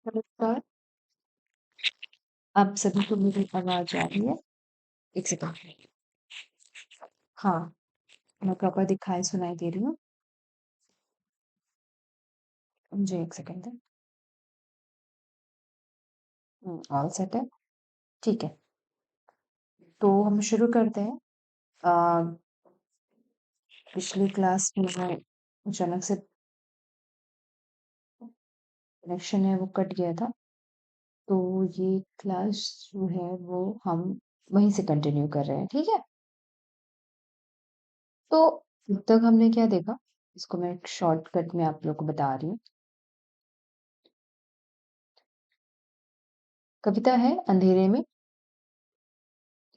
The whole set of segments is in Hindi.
नमस्कार, आप सभी को मेरी आवाज़ आ रही है? 1 सेकंड। हाँ, मैं प्रॉपर दिखाई सुनाई दे रही हूँ? मुझे 1 सेकंड दें। ऑल सेट है? ठीक है, तो हम शुरू करते हैं। अ, पिछली क्लास में अचानक से कनेक्शन है वो कट गया था, तो ये क्लास जो है वो हम वहीं से कंटिन्यू कर रहे हैं, ठीक है? तो अब तक हमने क्या देखा? इसको मैं एक शॉर्टकट में आप लोग को बता रही हूँ। कविता है अंधेरे में,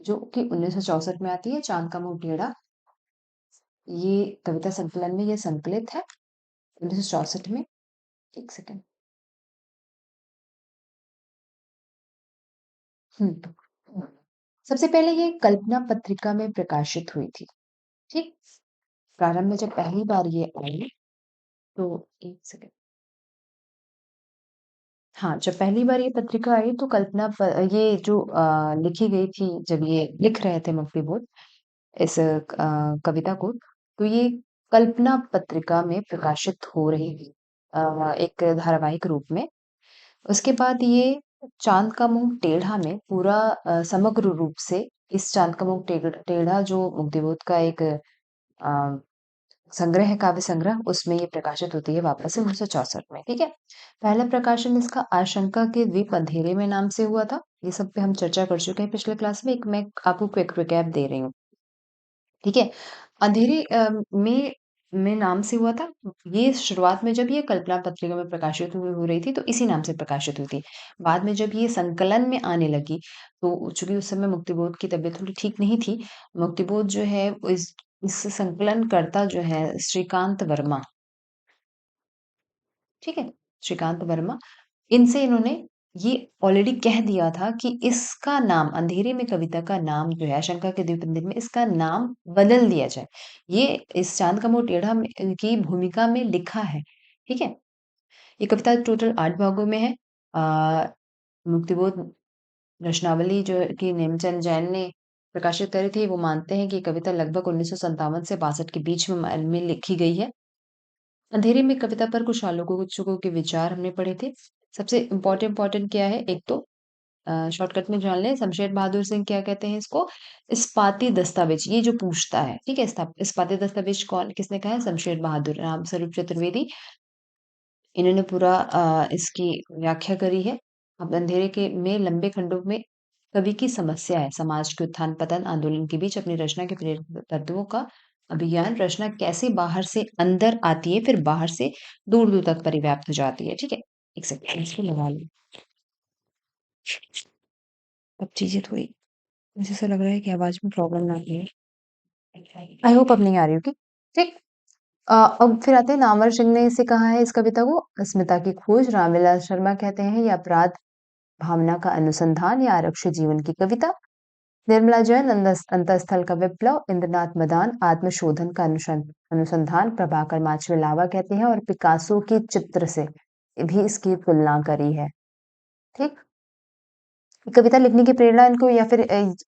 जो कि 1964 में आती है, चाँद का मुँह टेढ़ा। ये कविता संकलन में ये संकलित है 1964 में। 1 सेकंड। हुँ। सबसे पहले ये कल्पना पत्रिका में प्रकाशित हुई थी, ठीक? प्रारंभ में जब पहली बार ये आई तो 1 सेकंड। हाँ, जब पहली बार ये पत्रिका आई तो ये जो लिखी गई थी जब ये लिख रहे थे मुक्ति बोध इस कविता को, तो ये कल्पना पत्रिका में प्रकाशित हो रही थी एक धारावाहिक रूप में। उसके बाद ये चाँद का मुँह टेढ़ा में पूरा समग्र रूप से इस चाँद का मुँह टेढ़ा जो मुक्तिबोध का एक संग्रह है, काव्य संग्रह, उसमें ये प्रकाशित होती है वापस से 1964 में, ठीक है? पहला प्रकाशन इसका आशंका के द्वीप अंधेरे में नाम से हुआ था। ये सब पे हम चर्चा कर चुके हैं पिछले क्लास में। एक मैं आपको क्विक रिकैप दे रही हूँ, ठीक है? अंधेरे में नाम से हुआ था। ये शुरुआत में जब ये कल्पना पत्रिका में प्रकाशित हो रही थी, तो इसी नाम से प्रकाशित हुई थी। बाद में जब ये संकलन में आने लगी, तो चूँकि उस समय मुक्तिबोध की तबीयत थोड़ी ठीक नहीं थी, मुक्तिबोध जो है वो इस संकलनकर्ता जो है श्रीकांत वर्मा, ठीक है? श्रीकांत वर्मा, इनसे इन्होंने ये ऑलरेडी कह दिया था कि इसका नाम अंधेरे में कविता का नाम जो है आशंका के द्वीप अंधेरे में इसका नाम बदल दिया जाए। ये इस चाँद का मुँह टेढ़ा में की भूमिका में लिखा है, ठीक है? ये कविता टोटल 8 भागों में है। मुक्तिबोध रचनावली जो कि नेमचंद जैन ने प्रकाशित करी थी, वो मानते हैं कि ये कविता लगभग 1957 से 62 के बीच में लिखी गई है। अंधेरे में कविता पर कुछ आलोकचिकों के विचार हमने पढ़े थे। सबसे इम्पोर्टेंट क्या है, एक तो शॉर्टकट में जान लें, शमशेर बहादुर सिंह क्या कहते हैं इसको? इस्पाती दस्तावेज, ये जो पूछता है, ठीक है? इस्पाती दस्तावेज किसने कहा है? शमशेर बहादुर, रामस्वरूप चतुर्वेदी, इन्होंने पूरा इसकी व्याख्या करी है। अब अंधेरे के में लंबे खंडों में कवि की समस्या है, समाज के उत्थान-पतन आंदोलन के बीच अपनी रचना के प्रेरक तत्वों का अभिज्ञान, रचना कैसे बाहर से अंदर आती है, फिर बाहर से दूर-दूर तक परिव्याप्त हो जाती है, ठीक है? एक सेकंड इसको लगा लो। अब चीज़ें थोड़ी मुझे ऐसा लग रहा है कि आवाज़ में प्रॉब्लम ना आ रही है। आई होप अब नहीं आ रही होगी, ठीक? अब फिर आते हैं नामवर सिंह ने इसे कहा है इस कविता को अस्मिता की खोज, रामविलास शर्मा कहते हैं ये अपराध भावना का अनुसंधान या आरक्षित जीवन की कविता। निर्मला जैन अंतःस्थल का विप्लव, इंद्रनाथ मदान आत्मशोधन का अनुसंधान, प्रभाकर माचवे कहते हैं और पिकासो की चित्र से भी इसकी तुलना करी है, ठीक? कविता लिखने की प्रेरणा इनको या फिर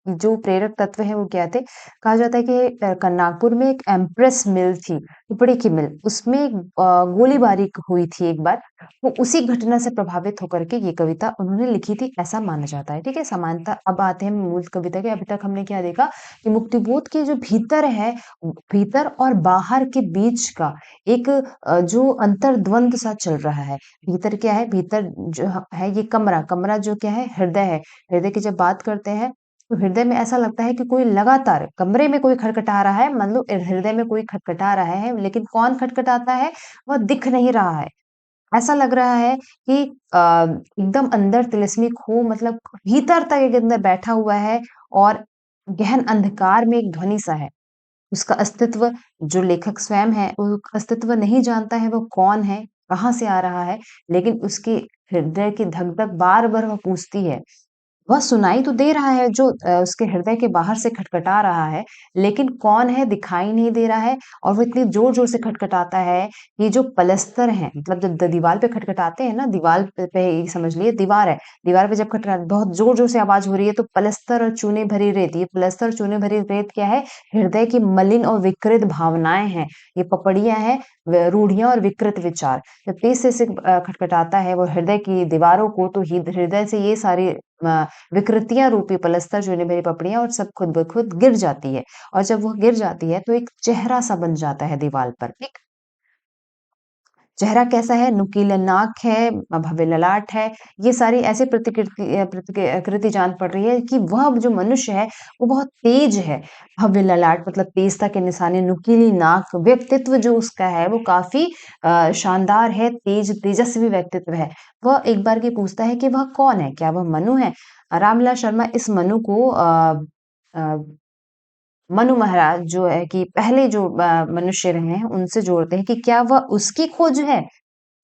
जो प्रेरक तत्व है वो क्या थे? कहा जाता है कि नागपुर में एक एम्प्रेस मिल थी, कपड़े की मिल, उसमें एक गोलीबारी हुई थी एक बार, तो उसी घटना से प्रभावित होकर के ये कविता उन्होंने लिखी थी, ऐसा माना जाता है, ठीक है? समानता अब आते हैं मूल कविता के, अभी तक हमने क्या देखा कि मुक्तिबोध के जो भीतर है, भीतर और बाहर के बीच का एक जो अंतर्द्वंद सा चल रहा है। भीतर क्या है? भीतर जो है ये कमरा जो क्या है? हृदय है। हृदय की जब बात करते हैं तो हृदय में ऐसा लगता है कि कोई लगातार कमरे में कोई खटखटा रहा है, मान लो हृदय में कोई खटखटा रहा है, लेकिन कौन खटखटाता है वह दिख नहीं रहा है। ऐसा लग रहा है कि एकदम अंदर तिलिस्मी खो मतलब भीतर तक एक अंदर बैठा हुआ है और गहन अंधकार में एक ध्वनि सा है। उसका अस्तित्व जो लेखक स्वयं है वो अस्तित्व नहीं जानता है, वो कौन है, कहाँ से आ रहा है, लेकिन उसके हृदय की धक धक बार बार वह पूछती है वह सुनाई तो दे रहा है जो उसके हृदय के बाहर से खटखटा रहा है, लेकिन कौन है दिखाई नहीं दे रहा है और वो इतनी ज़ोर-ज़ोर से खटखटाता है, ये जो पलस्तर हैं मतलब जब दीवार पे खटखटाते हैं ना, दीवार पे ही समझ लिए दीवार है, दीवार पे जब खटखटा बहुत ज़ोर-ज़ोर से आवाज़ हो रही है तो पलस्तर और चूने भरी रेत, ये पलस्तर चूने भरी रेत क्या है? हृदय की मलिन और विकृत भावनाएँ हैं, ये पपड़ियाँ हैं व रूढ़ियाँ और विकृत विचार। जब तेज़ से खटखटाता है वो हृदय की दीवारों को तो हृदय से ये सारी विकृतियाँ रूपी पलस्तर जो है मेरी पपड़ियाँ और सब खुद ब खुद गिर जाती है और जब वो गिर जाती है तो एक चेहरा-सा बन जाता है दीवाल पर, ठीक? चेहरा कैसा है? नुकीला नाक है, भव्य ललाट है, ये सारी ऐसी कृति जान पड़ रही है कि वह जो मनुष्य है, वो बहुत तेज है। भव्य ललाट मतलब तेजता के निशानी, नुकीली नाक, व्यक्तित्व जो उसका है वो काफ़ी शानदार है, तेजस्वी व्यक्तित्व है। वह एक बार ये पूछता है कि वह कौन है? क्या वह मनु है? रामविलास शर्मा इस मनु को अ, मनु महाराज जो है कि पहले जो मनुष्य रहे हैं, उनसे जोड़ते हैं कि क्या वह उसकी खोज है?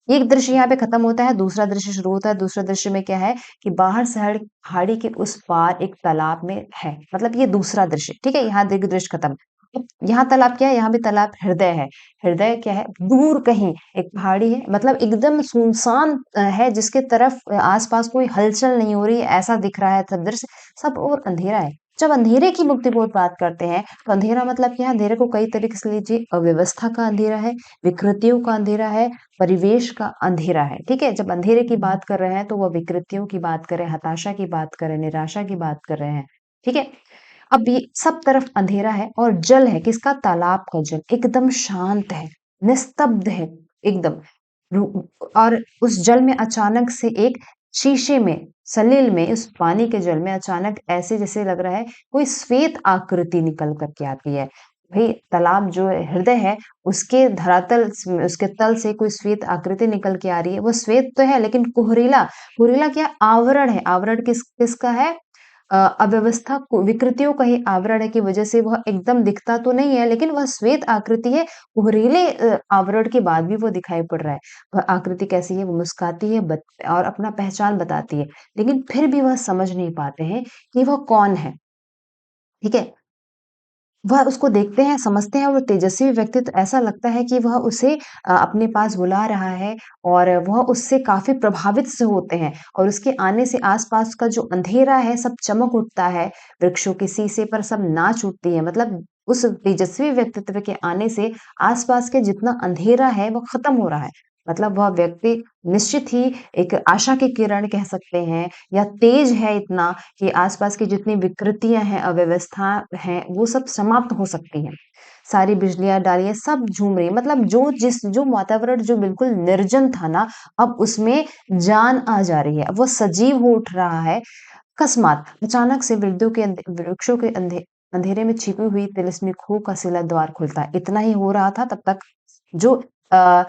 एक दृश्य यहाँ पे खत्म होता है, दूसरा दृश्य शुरू होता है। दूसरे दृश्य में क्या है कि बाहर शहर पहाड़ी के उस पार एक तालाब में है। मतलब ये दूसरा दृश्य, ठीक है? यहाँ दृग दृश्य खत्म। अब यहाँ तालाब क्या है? यहाँ भी तालाब हृदय है। हृदय क्या है? दूर कहीं एक पहाड़ी है, मतलब एकदम सुनसान है जिसके तरफ आस-पास कोई हलचल नहीं हो रही है, ऐसा दिख रहा है सब दृश्य, सब और अंधेरा है। जब अंधेरे की मुक्ति बोध बात करते हैं, तो अंधेरा मतलब क्या है? अंधेरे को कई तरीके से लीजिए, अव्यवस्था का अंधेरा है, विकृतियों का अंधेरा है, परिवेश का अंधेरा है, ठीक है? जब अंधेरे की बात कर रहे हैं तो वह विकृतियों की बात कर रहे हैं, हताशा की बात कर रहे हैं, निराशा की बात कर रहे हैं, ठीक है? अब ये सब तरफ अंधेरा है और जल है, किसका? तालाब का जल, एकदम शांत है, निस्तब्ध है, एकदम। रु और उस जल में अचानक से एक शीशे में, सलील में, उस पानी के जल में अचानक ऐसे जैसे लग रहा है कोई श्वेत आकृति निकल कर के आती है। भई तालाब जो हृदय है उसके धरातल उसके तल से कोई श्वेत आकृति निकल के आ रही है। वो श्वेत तो है लेकिन कुहरीला, कुहरीला क्या? आवरण है। आवरण किसका है? अव्यवस्था को विकृतियों का ही आवरण है की वजह से वह एकदम दिखता तो नहीं है लेकिन वह श्वेत आकृति है। कुहरीले आवरण के बाद भी वो दिखाई पड़ रहा है। वह आकृति कैसी है? वो मुस्कुराती है और अपना पहचान बताती है। लेकिन फिर भी वह समझ नहीं पाते हैं कि वह कौन है। ठीक है? वह उसको देखते हैं, समझते हैं, वो तेजस्वी व्यक्तित्व ऐसा लगता है कि वह उसे अपने पास बुला रहा है और वह उससे काफ़ी प्रभावित से होते हैं और उसके आने से आस-पास का जो अंधेरा है सब चमक उठता है, वृक्षों के शीशे पर सब नाच उठती है। मतलब उस तेजस्वी व्यक्तित्व के आने से आस-पास के जितना अंधेरा है वो खत्म हो रहा है। मतलब वह व्यक्ति निश्चित ही एक आशा की किरण कह सकते हैं या तेज है इतना कि आस-पास की जितनी विकृतियाँ हैं, अव्यवस्था हैं, वो सब समाप्त हो सकती हैं। सारी बिजलियाँ, डालियाँ सब झूम रही हैं। मतलब जो वातावरण जो बिल्कुल निर्जन था ना, अब उसमें जान आ जा रही है। अब वो सजीव हो उठ रहा है। अकस्मात अचानक से वृक्षों के अंधेरे में छिपी हुई तिलिस्मी खो का सिला द्वार खुलता है। इतना ही हो रहा था तब तक जो अ,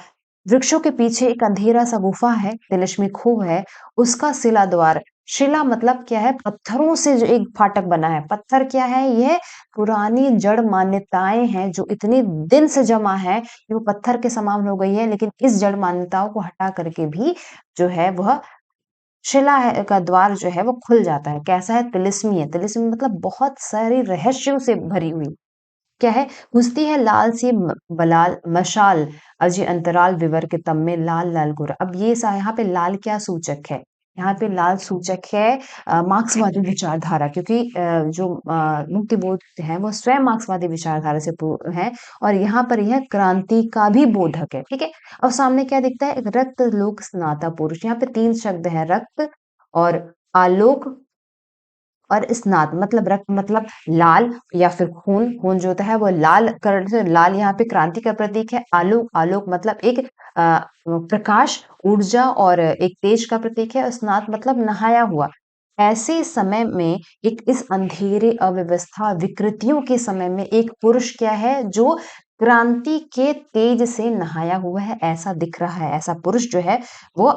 वृक्षों के पीछे एक अंधेरा-सा गुफा है, तिलिस्मी खो है, उसका शिला द्वार शिला मतलब क्या है? पत्थरों से जो एक फाटक बना है। पत्थर क्या है? ये पुरानी जड़ मान्यताएँ हैं जो इतने दिन से जमा है कि वो पत्थर के समान हो गई है, लेकिन इस जड़ मान्यताओं को हटा कर के भी जो है वह शिला है का द्वार जो है वो खुल जाता है। कैसा है? तिलिस्मी है। तिलिस्मी मतलब बहुत सारे रहस्यों से भरी हुई। क्या है? घुसती है लाल सी बलाल मशाल अजि अंतराल विवर के तम में लाल-लाल गोरा। अब ये यहाँ पे लाल क्या सूचक है? यहाँ पे लाल सूचक है मार्क्सवादी विचारधारा क्योंकि जो मुक्तिबोध हैं वो स्वयं मार्क्सवादी विचारधारा से हैं और यहाँ पर यह क्रांति का भी बोधक है, ठीक है? और सामने क्या दिखता है? एक रक्त लोक स्नाता पुरुष। यहाँ पे 3 शब्द हैं रक्त और आलोक और स्नात मतलब रक्त मतलब लाल या फिर खून, खून जो होता है वो लाल कलर से लाल यहाँ पे क्रांति का प्रतीक है। आलोक, आलोक मतलब एक प्रकाश, ऊर्जा और एक तेज का प्रतीक है। स्नात मतलब नहाया हुआ। ऐसे समय में एक इस अंधेरे, अव्यवस्था, विकृतियों के समय में एक पुरुष क्या है जो क्रांति के तेज से नहाया हुआ है, ऐसा दिख रहा है। ऐसा पुरुष जो है वो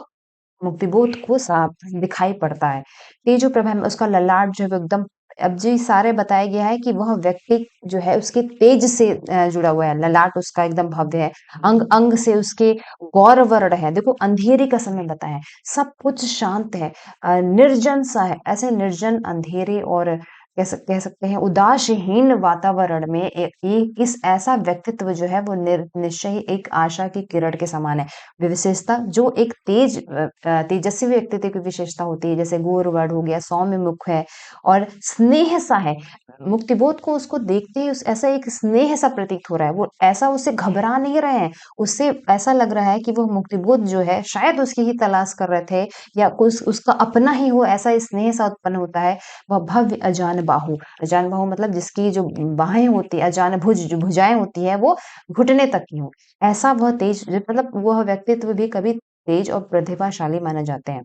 मुक्तिबोध को साफ दिखाई पड़ता है। तेजो प्रभा में उसका ललाट जो है वो एकदम अब जी सारे बताया गया है कि वह व्यक्ति जो है उसके तेज से जुड़ा हुआ है, ललाट उसका एकदम भव्य है, अंग-अंग से उसके गौरवर्ण है। देखो अंधेरे का समय बताया है, सब कुछ शांत है, निर्जन सा है, ऐसे निर्जन, अंधेरे और कह सकते हैं उदासहीन वातावरण में इस ऐसा व्यक्तित्व जो है वो निश्चय ही एक आशा की किरण के समान है। विशेषता जो एक तेजस्वी व्यक्तित्व की विशेषता होती है, जैसे गौरवर्ण हो गया, सौम्य मुख है और स्नेह सा है। मुक्तिबोध को उसको देखते ही ऐसा एक स्नेह सा प्रतीत हो रहा है, वो ऐसा उससे घबरा नहीं रहे हैं, उससे ऐसा लग रहा है कि वो मुक्तिबोध जो है शायद उसकी ही तलाश कर रहे थे या कुछ उसका अपना ही हो, ऐसा स्नेह सा उत्पन्न होता है। वह भव्य अजान बाहु, अजान बाहु मतलब जिसकी जो बाहें होती है, अजान भुज जो भुजाएं होती है वो घुटने तक की हो, ऐसा वह तेज मतलब वह व्यक्तित्व भी कभी तेज और प्रतिभाशाली माने जाते हैं।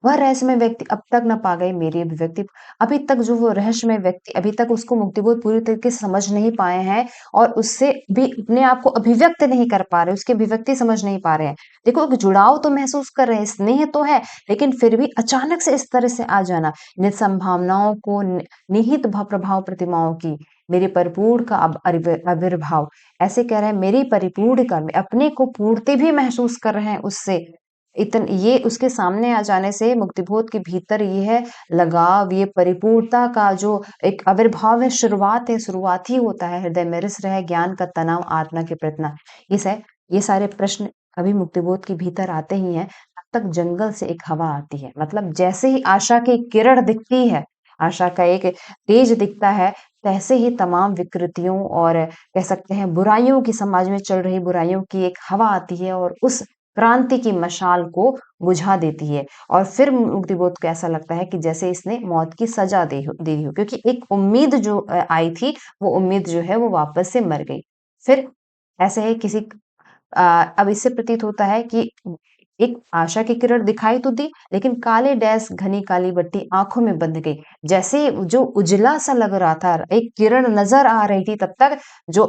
वह रहस्यमय व्यक्ति अब तक न पा गए मेरी अभिव्यक्ति, अभी तक जो वो रहस्यमय व्यक्ति अभी तक उसको मुक्तिबोध पूरी तरीके से समझ नहीं पाए हैं और उससे भी अपने आप को अभिव्यक्त नहीं कर पा रहे, उसकी अभिव्यक्ति समझ नहीं पा रहे हैं। देखो एक जुड़ाव तो महसूस कर रहे हैं, स्नेह तो है, लेकिन फिर भी अचानक से इस तरह से आ जाना, निज संभावनाओं को निहित प्रभाव प्रतिमाओं की मेरे परिपूर्ण का आविर्भाव, ऐसे कह रहे हैं मेरी परिपूर्ण का, अपने को पूर्ति भी महसूस कर रहे हैं उससे, ये उसके सामने आ जाने से मुक्तिबोध के भीतर ये है लगाव, ये परिपूर्णता का जो एक आविर्भाव है, शुरुआत है, शुरुआत ही होता है, हृदय में रिस रहे ज्ञान का तनाव आत्मा के प्रतना। ये सारे प्रश्न अभी मुक्तिबोध के भीतर आते ही हैं, तब तक जंगल से एक हवा आती है, मतलब जैसे ही आशा की किरण दिखती है, आशा का एक तेज दिखता है, तैसे ही तमाम विकृतियों और कह सकते हैं बुराइयों की, समाज में चल रही बुराइयों की एक हवा आती है और उस क्रांति की मशाल को बुझा देती है और फिर मुक्तिबोध को ऐसा लगता है कि जैसे इसने मौत की सजा दे दी हो, क्योंकि एक उम्मीद जो आई थी, वो उम्मीद जो है वो वापस से मर गई। फिर ऐसे ही अब इससे प्रतीत होता है कि एक आशा की किरण दिखाई तो दी, लेकिन काले डैश घनी काली बट्टी आंखों में बंध गई। जैसे जो उजला सा लग रहा था, एक किरण नजर आ रही थी, तब तक जो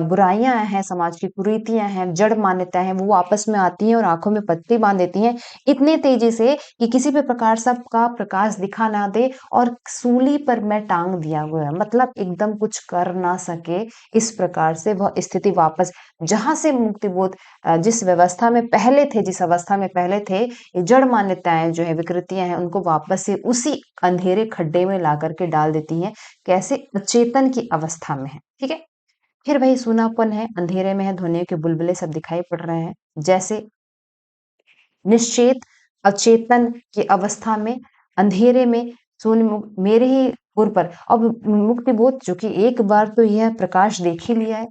बुराइयां हैं, समाज की कुरीतियां हैं, जड़ मान्यताएं हैं, वो आपस में आती हैं और आंखों में पट्टी बांध देती हैं इतने तेजी से कि किसी भी प्रकार सबका प्रकाश दिखा ना दे और सूली पर मैं टांग दिया गया, मतलब एकदम कुछ कर ना सके। इस प्रकार से वह स्थिति वापस जहां से मुक्तिबोध जिस व्यवस्था में पहले थे, जिस अवस्था में पहले थे, ये जड़ मान्यताएं जो है, विकृतियां हैं, उनको वापस से उसी अंधेरे खड्डे में ला करके डाल देती हैं, कैसे अचेतन की अवस्था में है। ठीक है, फिर वही सूनापन है, अंधेरे में है, ध्वनियों के बुलबुले सब दिखाई पड़ रहे हैं, जैसे निश्चेत अचेतन की अवस्था में अंधेरे में मेरे ही पुर पर अब मुक्तिबोध जो कि एक बार तो यह प्रकाश देख ही लिया है,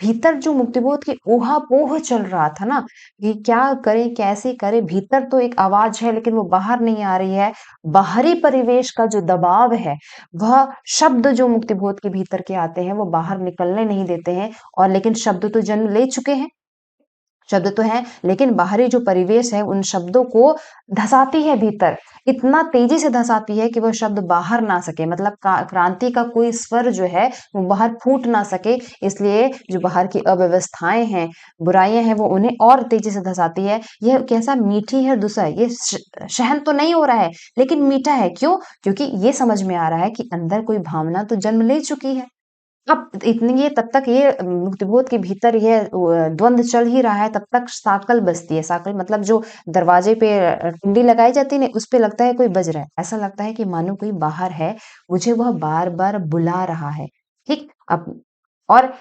भीतर जो मुक्तिबोध की ऊहा-पोह चल रहा था ना, कि क्या करें, कैसे करें? भीतर तो एक आवाज़ है लेकिन वो बाहर नहीं आ रही है। बाहरी परिवेश का जो दबाव है, वह शब्द जो मुक्तिबोध के भीतर के आते हैं, वो बाहर निकलने नहीं देते हैं और लेकिन शब्द तो जन्म ले चुके हैं। शब्द तो हैं, लेकिन बाहरी जो परिवेश है, उन शब्दों को धँसाती है भीतर। इतना तेज़ी से धँसाती है कि वो शब्द बाहर ना सके, मतलब क्रांति का कोई स्वर जो है, वो बाहर फूट ना सके। इसलिए जो बाहर की अव्यवस्थाएँ हैं, बुराइयाँ हैं, वो उन्हें और तेज़ी से धँसाती है। यह कैसा मीठी है दुसह, ये सहन तो नहीं हो रहा है, लेकिन मीठा है। क्यों? क्योंकि ये समझ में आ रहा है कि अंदर कोई भावना तो जन्म ले चुकी है। अब इतनी ये तब तक ये मुक्तिबोध के भीतर ये द्वंद चल ही रहा है, तब तक साकल बजती है। साकल मतलब जो दरवाजे पे कुंडी लगाई जाती है ना, उस पे लगता है कोई बज रहा है। ऐसा लगता है कि मानो कोई बाहर है, मुझे वह बार-बार बुला रहा है। ठीक? अब और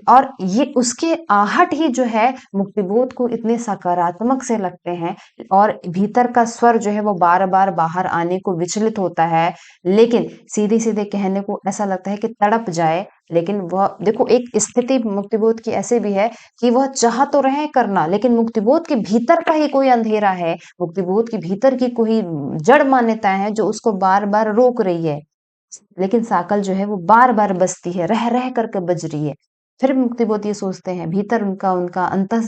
और ये उसके आहट ही जो है मुक्तिबोध को इतने सकारात्मक से लगते हैं और भीतर का स्वर जो है वो बार-बार बाहर आने को विचलित होता है। लेकिन सीधे-सीधे कहने को ऐसा लगता है कि तड़प जाए, लेकिन वह देखो एक स्थिति मुक्तिबोध की ऐसी भी है कि वह चाह तो रहे हैं करना, लेकिन मुक्तिबोध के भीतर का ही कोई अंधेरा है, मुक्तिबोध के भीतर की कोई जड़ मान्यताएँ हैं जो उसको बार-बार रोक रही है। लेकिन साकल जो है वो बार-बार बजती है, रह-रह करके बज रही है। फिर मुक्तिबोध ये सोचते हैं, भीतर उनका उनका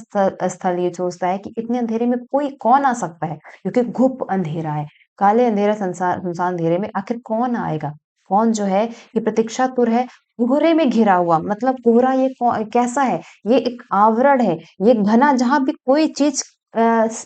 स्थल ये सोचता है कि इतने अंधेरे में कोई कौन आ सकता है? क्योंकि घुप अंधेरा है, काले अंधेरा सुनसान अंधेरे में आखिर कौन आएगा? कौन जो है ये प्रतीक्षातुर है, कोहरे में घिरा हुआ, मतलब कोहरा ये कैसा है? ये एक आवरण है, ये घना जहाँ भी कोई चीज़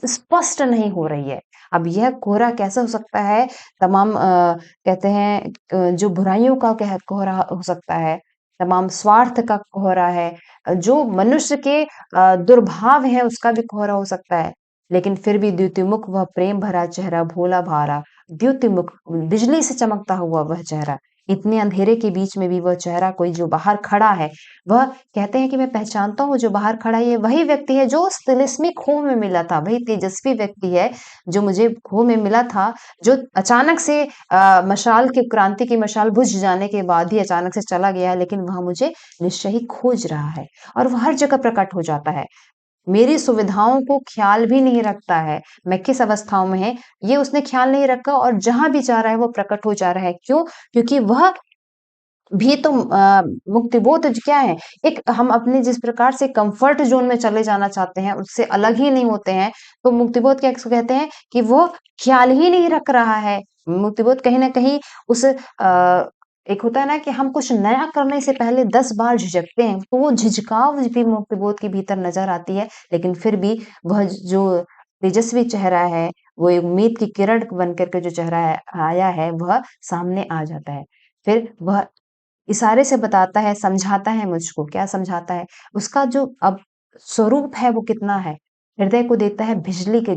स्पष्ट नहीं हो रही है। अब यह कोहरा कैसा हो सकता है? तमाम कहते हैं जो बुराइयों का कोहरा हो सकता है, तमाम स्वार्थ का कोहरा है, जो मनुष्य के दुर्भाव है उसका भी कोहरा हो सकता है। लेकिन फिर भी द्युतिमुख वह प्रेम भरा चेहरा भोला-भाला, द्युतिमुख बिजली से चमकता हुआ वह चेहरा, इतने अंधेरे के बीच में भी वह चेहरा कोई जो बाहर खड़ा है, वह कहते हैं कि मैं पहचानता हूँ जो बाहर खड़ा है ये वही व्यक्ति है जो उस तिलिस्मी खो में मिला था, वही तेजस्वी व्यक्ति है जो मुझे खो में मिला था, जो अचानक से मशाल की क्रांति की मशाल बुझ जाने के बाद ही अचानक से चला गया है, लेकिन वह मुझे निश्चय ही खोज रहा है और वह हर जगह प्रकट हो जाता है। मेरी सुविधाओं को ख्याल भी नहीं रखता है, मैं किस अवस्थाओं में है, ये उसने ख्याल नहीं रखा और जहाँ भी जा रहा है वो प्रकट हो जा रहा है। क्यों? क्योंकि वह भी तो मुक्तिबोध क्या है? एक हम अपने जिस प्रकार से कम्फर्ट ज़ोन में चले जाना चाहते हैं, उससे अलग ही नहीं होते हैं, तो मुक्तिबोध क्या इसको कहते हैं कि वो ख़्याल ही नहीं रख रहा है। मुक्तिबोध कहीं न कहीं उस एक होता है ना कि हम कुछ नया करने से पहले 10 बार झिझकते हैं, तो वो झिझकाव भी मुक्तिबोध के भीतर नज़र आती है, लेकिन फिर भी वह जो तेजस्वी चेहरा है, वो एक उम्मीद की किरण बन कर के जो चेहरा है आया है, वह सामने आ जाता है। फिर वह इशारे से बताता है, समझाता है मुझको, क्या समझाता है? उसका जो अब स्वरूप है वो कितना है? हृदय को देता है बिजली के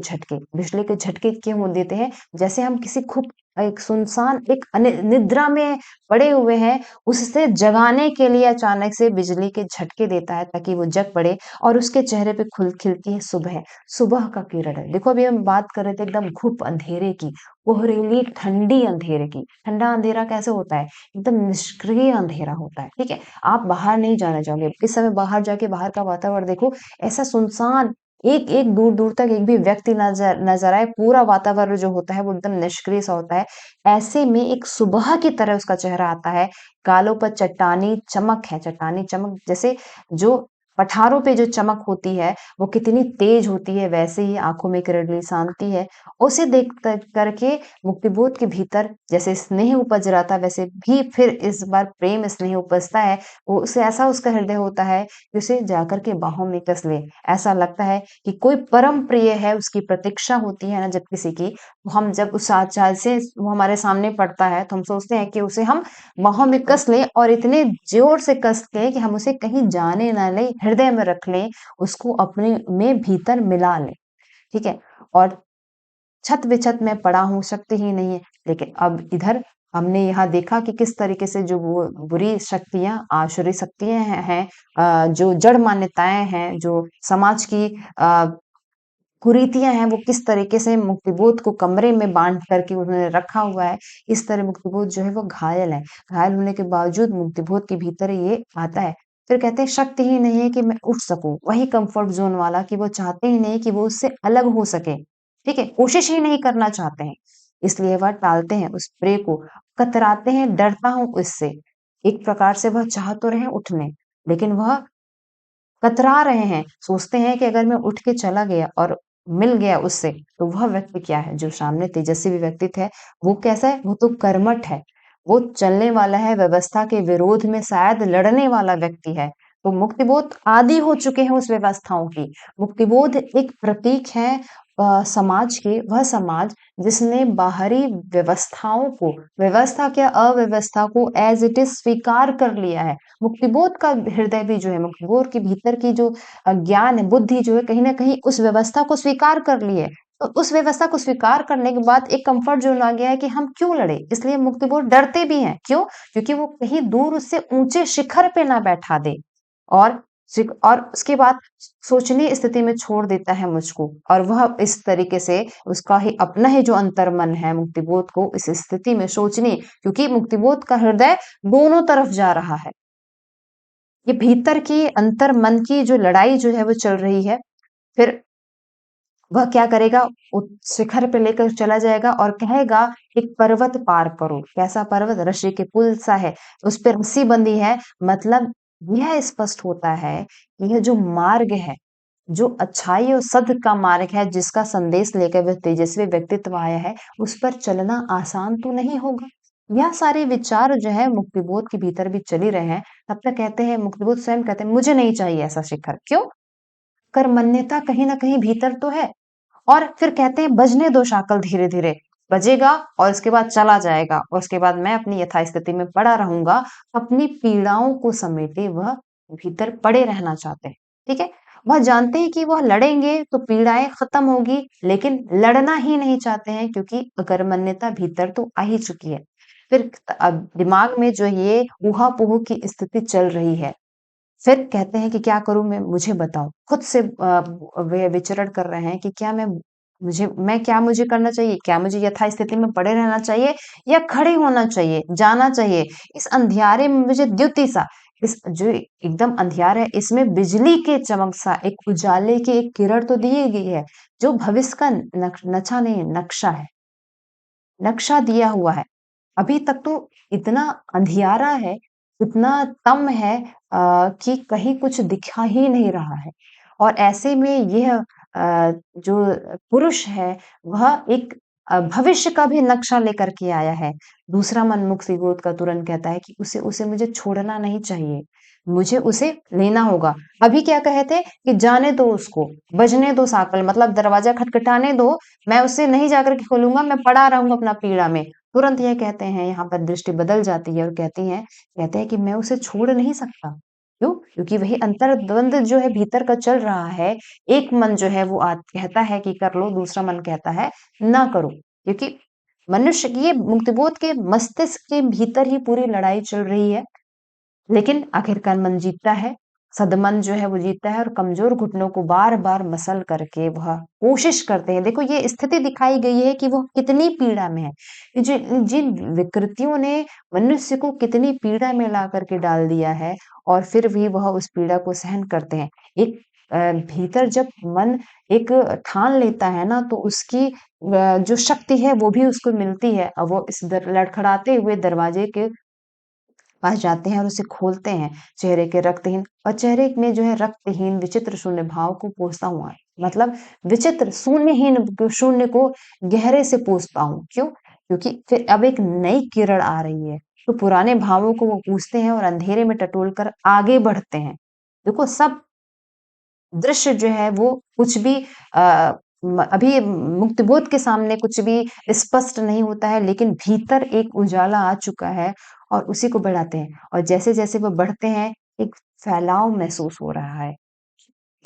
झटके क्यों देते हैं? जैसे हम किसी खूब एक सुनसान एक निद्रा में पड़े हुए हैं, उससे जगाने के लिए अचानक से बिजली के झटके देता है ताकि वो जग पड़े और उसके चेहरे पे खुल खिलती है सुबह, सुबह का किरण है। देखो अभी हम बात कर रहे थे एकदम घुप अंधेरे की, कोहरेली ठंडी अंधेरे की। ठंडा अंधेरा कैसे होता है? एकदम निष्क्रिय अंधेरा होता है, ठीक है? आप बाहर नहीं जाना चाहोगे। इस समय बाहर जाके बाहर का वातावरण देखो, ऐसा सुनसान एक-एक दूर-दूर तक एक भी व्यक्ति नज़र नज़र आए, पूरा वातावरण जो होता है वो एकदम निष्क्रिय सा होता है। ऐसे में एक सुबह की तरह उसका चेहरा आता है, गालों पर चट्टानी चमक है, चट्टानी चमक जैसे जो पठारों पे जो चमक होती है, वो कितनी तेज होती है, वैसे ही आँखों में किरणली शांति है। उसे देख कर करके मुक्तिबोध के भीतर जैसे स्नेह उपज रहा था वैसे भी फिर इस बार प्रेम स्नेह उपजता है। वो उसे ऐसा उसका हृदय होता है कि उसे जाकर के बाहों में कस ले। ऐसा लगता है कि कोई परम प्रिय है उसकी प्रतीक्षा होती है ना जब किसी की, तो हम जब उस चाल से वो हमारे सामने पड़ता है तो हम सोचते हैं कि उसे हम बाहों में कस लें और इतने ज़ोर से कस लें कि हम उसे कहीं जाने ना लें, हृदय में रख लें, उसको अपने में भीतर मिला लें। ठीक है? और छत-विछत में पड़ा हूँ, शक्ति ही नहीं है। लेकिन अब इधर हमने यहाँ देखा कि किस तरीके से जो वो बुरी शक्तियाँ आसुरी शक्तियाँ हैं जो जड़ मान्यताएँ हैं, जो समाज की कुरीतियाँ हैं, वो किस तरीके से मुक्तिबोध को कमरे में बाँध करके उन्होंने रखा हुआ है। इस तरह मुक्तिबोध जो है वो घायल है। घायल होने के बावजूद मुक्तिबोध के भीतर ये आता है। फिर कहते हैं शक्ति ही नहीं है कि मैं उठ सकूँ। वही कम्फर्ट ज़ोन वाला कि वो चाहते ही नहीं कि वो उससे अलग हो सके। ठीक है? कोशिश ही नहीं करना चाहते हैं। इसलिए वह टालते हैं उस प्रे को, कतराते हैं, डरता हूँ इससे। एक प्रकार से वह चाह तो रहे हैं उठने, लेकिन वह कतरा रहे हैं, सोचते हैं कि अगर मैं उठ के चला गया और मिल गया उससे, तो वह व्यक्ति क्या है? जो सामने तेजस्वी व्यक्तित्व है, वो कैसा है? वो तो कर्मठ है, वो चलने वाला है, व्यवस्था के विरोध में शायद लड़ने वाला व्यक्ति है। तो मुक्तिबोध आदी हो चुके हैं उस व्यवस्थाओं की। मुक्तिबोध एक प्रतीक है समाज के, वह समाज जिसने बाहरी व्यवस्थाओं को, व्यवस्था क्या अव्यवस्था को एज़ इट इज़ स्वीकार कर लिया है। मुक्तिबोध का हृदय भी जो है, मुक्तिबोध के भीतर की जो ज्ञान है, बुद्धि जो है, कहीं न कहीं उस व्यवस्था को स्वीकार कर ली है। तो उस व्यवस्था को स्वीकार करने के बाद एक कम्फर्ट ज़ोन आ गया है कि हम क्यों लड़े? इसलिए मुक्तिबोध डरते भी हैं। क्यों? क्योंकि वो कहीं दूर उससे ऊँचे शिखर पे ना बैठा दे और और उसके बाद सोचनीय स्थिति में छोड़ देता है मुझको और वह इस तरीके से उसका ही अपना ही जो अंतर्मन है मुक्तिबोध को इस स्थिति में सोचनीय क्योंकि मुक्तिबोध का हृदय दोनों तरफ जा रहा है। ये भीतर की अंतर्मन की जो लड़ाई जो है वो चल रही है। फिर वह क्या करेगा उत शिखर पे लेकर चला जाएगा और कहेगा एक पर्वत पार करो। कैसा पर्वत? रस्सी के पुल सा है, उस पे रस्सी बंधी है मतलब यह स्पष्ट होता है कि यह जो मार्ग है, जो अच्छाई और सद् का मार्ग है जिसका संदेश लेकर वह तेजस्वी व्यक्तित्व आया है, उस पर चलना आसान तो नहीं होगा। यह सारे विचार जो है मुक्तिबोध के भीतर भी चल ही रहे हैं। तब तक कहते हैं मुक्तिबोध स्वयं कहते हैं मुझे नहीं चाहिए ऐसा शिखर। क्यों? कर्मण्यता कहीं न कहीं भीतर तो है। और फिर कहते हैं बजने दो शाकल धीरे-धीरे, बजेगा और उसके बाद चला जाएगा और उसके बाद मैं अपनी यथास्थिति में पड़ा रहूँगा, अपनी पीड़ाओं को समेटे वह भीतर पड़े रहना चाहते हैं, ठीक है? वह जानते हैं कि वह लड़ेंगे तो पीड़ाएँ खत्म होगी, लेकिन लड़ना ही नहीं चाहते हैं क्योंकि अकर्मण्यता भीतर तो आ ही चुकी है। फिर अब दिमाग में जो ये ऊहा-पोह की स्थिति चल रही है, फिर कहते हैं कि क्या करूँ मैं मुझे बताओ। खुद से वे विचरण कर रहे हैं कि क्या मुझे करना चाहिए? क्या मुझे यथास्थिति में पड़े रहना चाहिए या खड़े होना चाहिए, जाना चाहिए? इस अंधियारे में मुझे द्युति-सा, इस जो एकदम अंधियारा है इसमें बिजली के चमक-सा, एक उजाले की एक किरण तो दी गई है, जो भविष्य का नछा नहीं नक्शा है, नक्शा दिया हुआ है। अभी तक तो इतना अंधियारा है, इतना तम है कि कहीं कुछ दिखा ही नहीं रहा है। और ऐसे में यह जो पुरुष है, वह एक भविष्य का भी नक्शा लेकर के आया है। दूसरा मन मुक्तिबोध का तुरंत कहता है कि उसे उसे मुझे छोड़ना नहीं चाहिए, मुझे उसे लेना होगा। अभी क्या कहे थे कि जाने दो उसको, बजने दो साकल मतलब दरवाज़ा खटखटाने दो, मैं उसे नहीं जाकर के खोलूँगा, मैं पड़ा रहूँगा अपना पीड़ा में। तुरंत ये कहते हैं यहाँ पर दृष्टि बदल जाती है और कहते हैं कि मैं उसे छोड़ नहीं सकता। क्यों? क्योंकि वही अंतर्द्वंद जो है भीतर का चल रहा है, एक मन जो है वो कहता है कि कर लो, दूसरा मन कहता है ना करो। क्योंकि मनुष्य की ये मुक्तिबोध के मस्तिष्क के भीतर ही पूरी लड़ाई चल रही है। लेकिन आखिरकार मन जीतता है, सद्मन जो है वो जीतता है और कमज़ोर घुटनों को बार-बार मसल करके वह कोशिश करते हैं। देखो ये स्थिति दिखाई गई है कि वो कितनी पीड़ा में है। जिन विकृतियों ने मनुष्य को कितनी पीड़ा में ला कर के डाल दिया है और फिर भी वह उस पीड़ा को सहन करते हैं। एक भीतर जब मन एक ठान लेता है ना तो उसकी जो शक्ति है वो भी उसको मिलती है। अब वो इस लड़खड़ाते हुए दरवाजे के पास जाते हैं और उसे खोलते हैं, चेहरे के रक्तहीन और चेहरे में जो है रक्तहीन विचित्र शून्य भाव को पोंछता हुआ है। मतलब विचित्र शून्यहीन शून्य को गहरे से पोंछता हूँ। क्यों? क्योंकि फिर अब एक नई किरण आ रही है, तो पुराने भावों को वो पूछते हैं और अंधेरे में टटोल कर आगे बढ़ते हैं। देखो सब दृश्य जो है वो कुछ भी अभी मुक्तिबोध के सामने कुछ भी स्पष्ट नहीं होता है, लेकिन भीतर एक उजाला आ चुका है और उसी को बढ़ाते हैं और जैसे-जैसे वो बढ़ते हैं, एक फैलाव महसूस हो रहा है।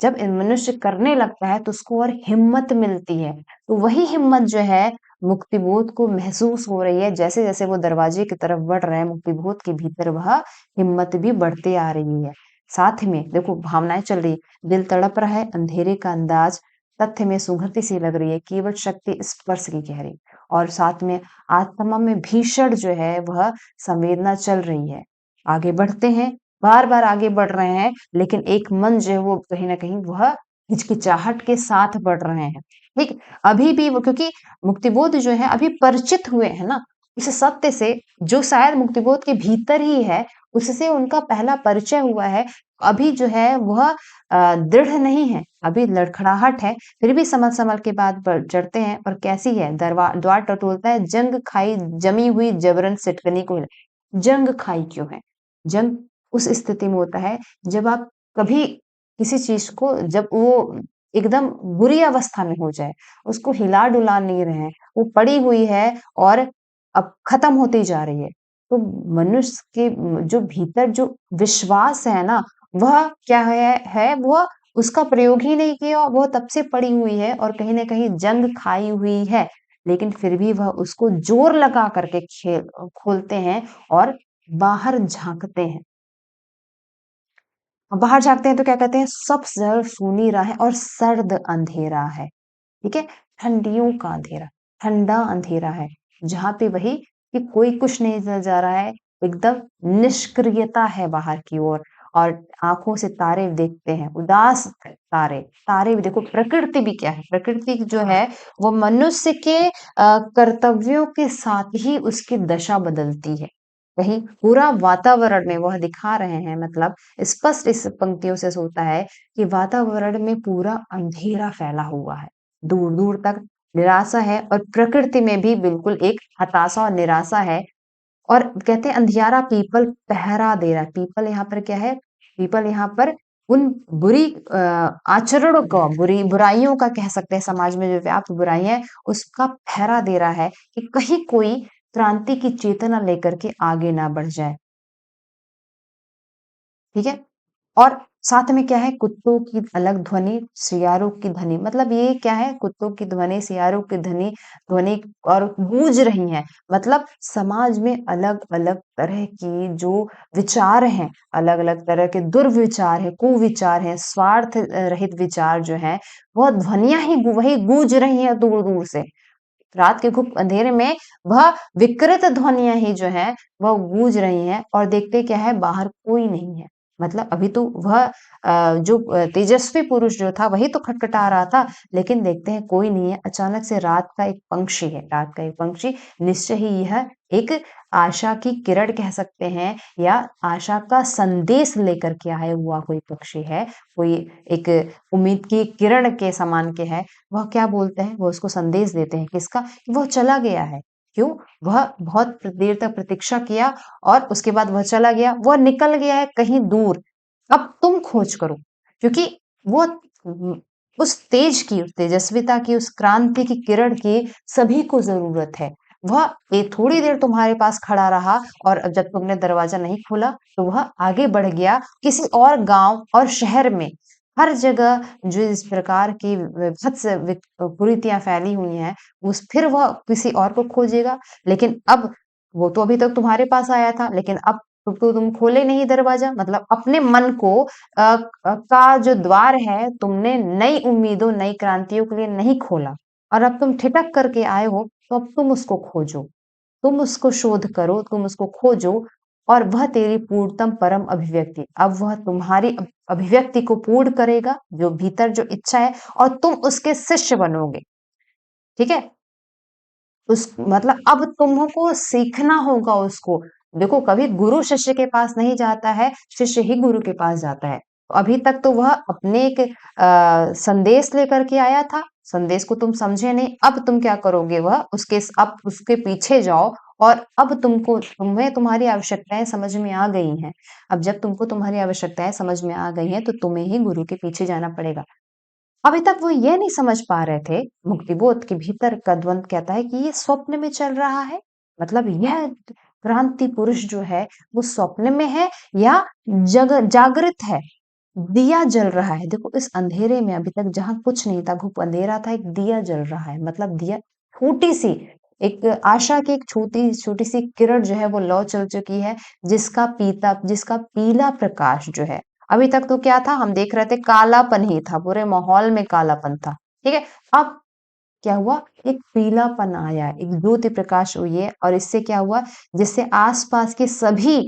जब मनुष्य करने लगता है तो उसको और हिम्मत मिलती है। तो वही हिम्मत जो है मुक्तिबोध को महसूस हो रही है, जैसे-जैसे वो दरवाजे की तरफ बढ़ रहे हैं, मुक्तिबोध के भीतर वह हिम्मत भी बढ़ती आ रही है। साथ में देखो भावनाएँ चल रही है, दिल तड़प रहा है, अंधेरे का अंदाज़ तथ्य में सुगंधि सी लग रही है, केवल शक्ति स्पर्श की कह रही और साथ में आत्मा में भीषण जो है वह संवेदना चल रही है। आगे बढ़ते हैं, बार-बार आगे बढ़ रहे हैं, लेकिन एक मन जो है वो कहीं न कहीं वह हिचकिचाहट के साथ बढ़ रहे हैं, ठीक? अभी भी वो क्योंकि मुक्तिबोध जो है अभी परिचित हुए हैं ना, उस सत्य से जो शायद मुक्तिबोध के भीतर ही है, उससे उनका पहला परिचय हुआ है। अभी जो है वह दृढ़ नहीं है, अभी लड़खड़ाहट है, फिर भी संभल-संभल के बात चढ़ते हैं और कैसी है द्वार टटोलता है, जंग खाई जमी हुई जबरन सिटकनी को जंग खाई क्यों है? जंग उस स्थिति में होता है जब आप कभी किसी चीज़ को जब वो एकदम बुरी अवस्था में हो जाए, उसको हिला-डुला नहीं रहे हैं, वो पड़ी हुई है और अब खत्म होती जा रही है। तो मनुष्य के जो भीतर जो विश्वास है ना, वह क्या है वह उसका प्रयोग ही नहीं किया, वह तब से पड़ी हुई है और कहीं न कहीं जंग खाई हुई है। लेकिन फिर भी वह उसको ज़ोर लगा कर के खोलते हैं और बाहर झाँकते हैं। बाहर झाँकते हैं तो क्या कहते हैं सब जगह सूनी राह है और सर्द अंधेरा है, ठीक है? ठंडियों का अंधेरा, ठंडा अंधेरा है, जहाँ पे वही कि कोई कुछ नहीं नज़र जा रहा है, एकदम निष्क्रियता है बाहर की ओर और आँखों से तारे देखते हैं, उदास तारे, तारे भी देखो प्रकृति भी क्या है, प्रकृति जो है वो मनुष्य के कर्तव्यों के साथ ही उसकी दशा बदलती है। कहीं पूरा वातावरण में वह दिखा रहे हैं मतलब स्पष्ट इस पंक्तियों से होता है कि वातावरण में पूरा अंधेरा फैला हुआ है। दूर-दूर तक निराशा है और प्रकृति में भी बिल्कुल एक हताशा और निराशा है और कहते हैं अंधियारा पीपल पहरा दे रहा है। पीपल यहाँ पर क्या है? पीपल यहाँ पर उन बुरी आचरणों को, बुराइयों का कह सकते हैं, समाज में जो व्याप्त बुराइयाँ हैं, उसका पहरा दे रहा है कि कहीं कोई क्रांति की चेतना लेकर के आगे ना बढ़ जाए। ठीक है? और साथ में क्या है, कुत्तों की अलग ध्वनि, सियारों की ध्वनि, मतलब ये क्या है, कुत्तों की ध्वनि, सियारों की ध्वनि और गूंज रही है। मतलब समाज में अलग-अलग तरह की जो विचार हैं, अलग-अलग तरह के दुर्विचार हैं, कुविचार हैं, स्वार्थ रहित विचार जो हैं, वह ध्वनियाँ ही वही गूंज रही हैं दूर-दूर से। रात के गुप्त अंधेरे में वह विकृत ध्वनियाँ ही जो हैं, वह गूँज रही हैं और देखते क्या है, बाहर कोई नहीं है। मतलब अभी तो वह जो तेजस्वी पुरुष जो था वही तो खटखटा रहा था, लेकिन देखते हैं कोई नहीं है। अचानक से रात का एक पक्षी निश्चय ही यह एक आशा की किरण कह सकते हैं या आशा का संदेश लेकर के आया हुआ कोई पक्षी है, कोई एक उम्मीद की किरण के समान के है। वह क्या बोलते हैं, वो उसको संदेश देते हैं किसका? वह चला गया है। क्यों? वह बहुत देर तक प्रतीक्षा किया और उसके बाद वह चला गया, वह निकल गया है कहीं दूर। अब तुम खोज करो, क्योंकि वो उस तेज की, उस तेजस्विता की, उस क्रांति की किरण की सभी को ज़रूरत है। वह थोड़ी देर तुम्हारे पास खड़ा रहा और जब तुमने दरवाज़ा नहीं खोला, तो वह आगे बढ़ गया किसी और गाँव और शहर में। हर जगह जो इस प्रकार की विभत्स कुरीतियाँ फैली हुई हैं, उस फिर वह किसी और को खोजेगा। लेकिन अब वो तो अभी तक तुम्हारे पास आया था, लेकिन अब तो तुम खोले नहीं दरवाज़ा, मतलब अपने मन को का जो द्वार है, तुमने नई उम्मीदों, नई क्रांतियों के लिए नहीं खोला और अब तुम ठिठक करके आए हो, तो अब तुम उसको खोजो। तुम उसको शोध करो, तुम उसको खोजो और वह तेरी पूर्णतम परम अभिव्यक्ति, अब वह तुम्हारी अभिव्यक्ति को पूर्ण करेगा, जो भीतर जो इच्छा है, और तुम उसके शिष्य बनोगे। ठीक है? उस मतलब अब तुमको सीखना होगा उसको। देखो, कभी गुरु शिष्य के पास नहीं जाता है, शिष्य ही गुरु के पास जाता है। अभी तक तो वह अपने एक संदेश लेकर के आया था, संदेश को तुम समझे नहीं, अब तुम क्या करोगे, वह उसके अब उसके पीछे जाओ और अब तुम्हें तुम्हारी आवश्यकताएँ समझ में आ गई हैं। अब जब तुमको तुम्हारी आवश्यकताएँ समझ में आ गई हैं, तो तुम्हें ही गुरु के पीछे जाना पड़ेगा। अभी तक वो ये नहीं समझ पा रहे थे, मुक्तिबोध के भीतर का द्वंद कहता है कि ये स्वप्न में चल रहा है। मतलब यह क्रांति पुरुष जो है, वो स्वप्न में है या जागृत है। दिया जल रहा है। देखो, इस अंधेरे में अभी तक जहाँ कुछ नहीं था, घुप अंधेरा था, एक दिया जल रहा है। मतलब दिया छोटी-सी, एक आशा की एक छोटी-सी किरण जो है वो लौ चल चुकी है, जिसका पीला प्रकाश जो है, अभी तक तो क्या था, हम देख रहे थे कालापन ही था, पूरे माहौल में कालापन था। ठीक है? अब क्या हुआ, एक पीलापन आया, एक ज्योति प्रकाश हुई है और इससे क्या हुआ, जिससे आस-पास के सभी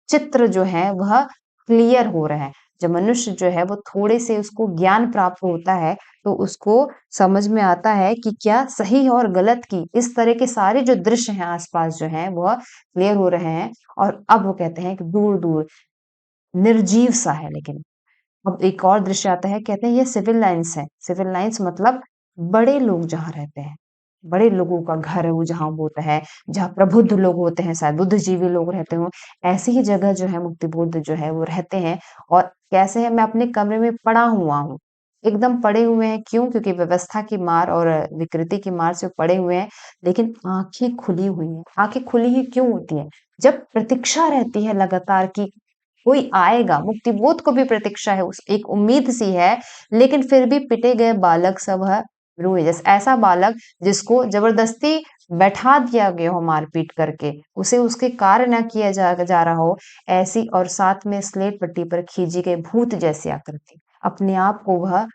चित्र जो हैं वह क्लियर हो रहे हैं। जब मनुष्य जो है वो थोड़े से उसको ज्ञान प्राप्त होता है, तो उसको समझ में आता है कि क्या सही और गलत की इस तरह के सारे जो दृश्य हैं आस-पास जो हैं वह क्लियर हो रहे हैं और अब वो कहते हैं कि दूर-दूर निर्जीव सा है, लेकिन अब एक और दृश्य आता है, कहते हैं ये सिविल लाइन्स है। सिविल लाइन्स मतलब बड़े लोग जहाँ रहते हैं, बड़े लोगों का घर है वो जहाँ होता है, जहाँ प्रबुद्ध लोग होते हैं, शायद बुद्धिजीवी लोग रहते हों, ऐसी ही जगह जो है मुक्तिबोध जो है वो रहते हैं। और कैसे है, मैं अपने कमरे में पड़ा हुआ हूँ, एकदम पड़े हुए हैं, क्यों? क्योंकि व्यवस्था की मार और विकृति की मार से पड़े हुए हैं, लेकिन आँखें खुली हुई हैं। आँखें खुली ही क्यों होती हैं? जब प्रतीक्षा रहती है लगातार कि कोई आएगा, मुक्तिबोध को भी प्रतीक्षा है, उस एक उम्मीद सी है, लेकिन फिर भी पिटे गए बालक सब है रोए, जैसे ऐसा बालक जिसको जबरदस्ती बैठा दिया गया हो मारपीट करके, उसे उसके कार्य ना किया जा रहा हो, ऐसी और साथ में स्लेट पट्टी पर खींची गई भूत जैसी आकृति, अपने आप को वह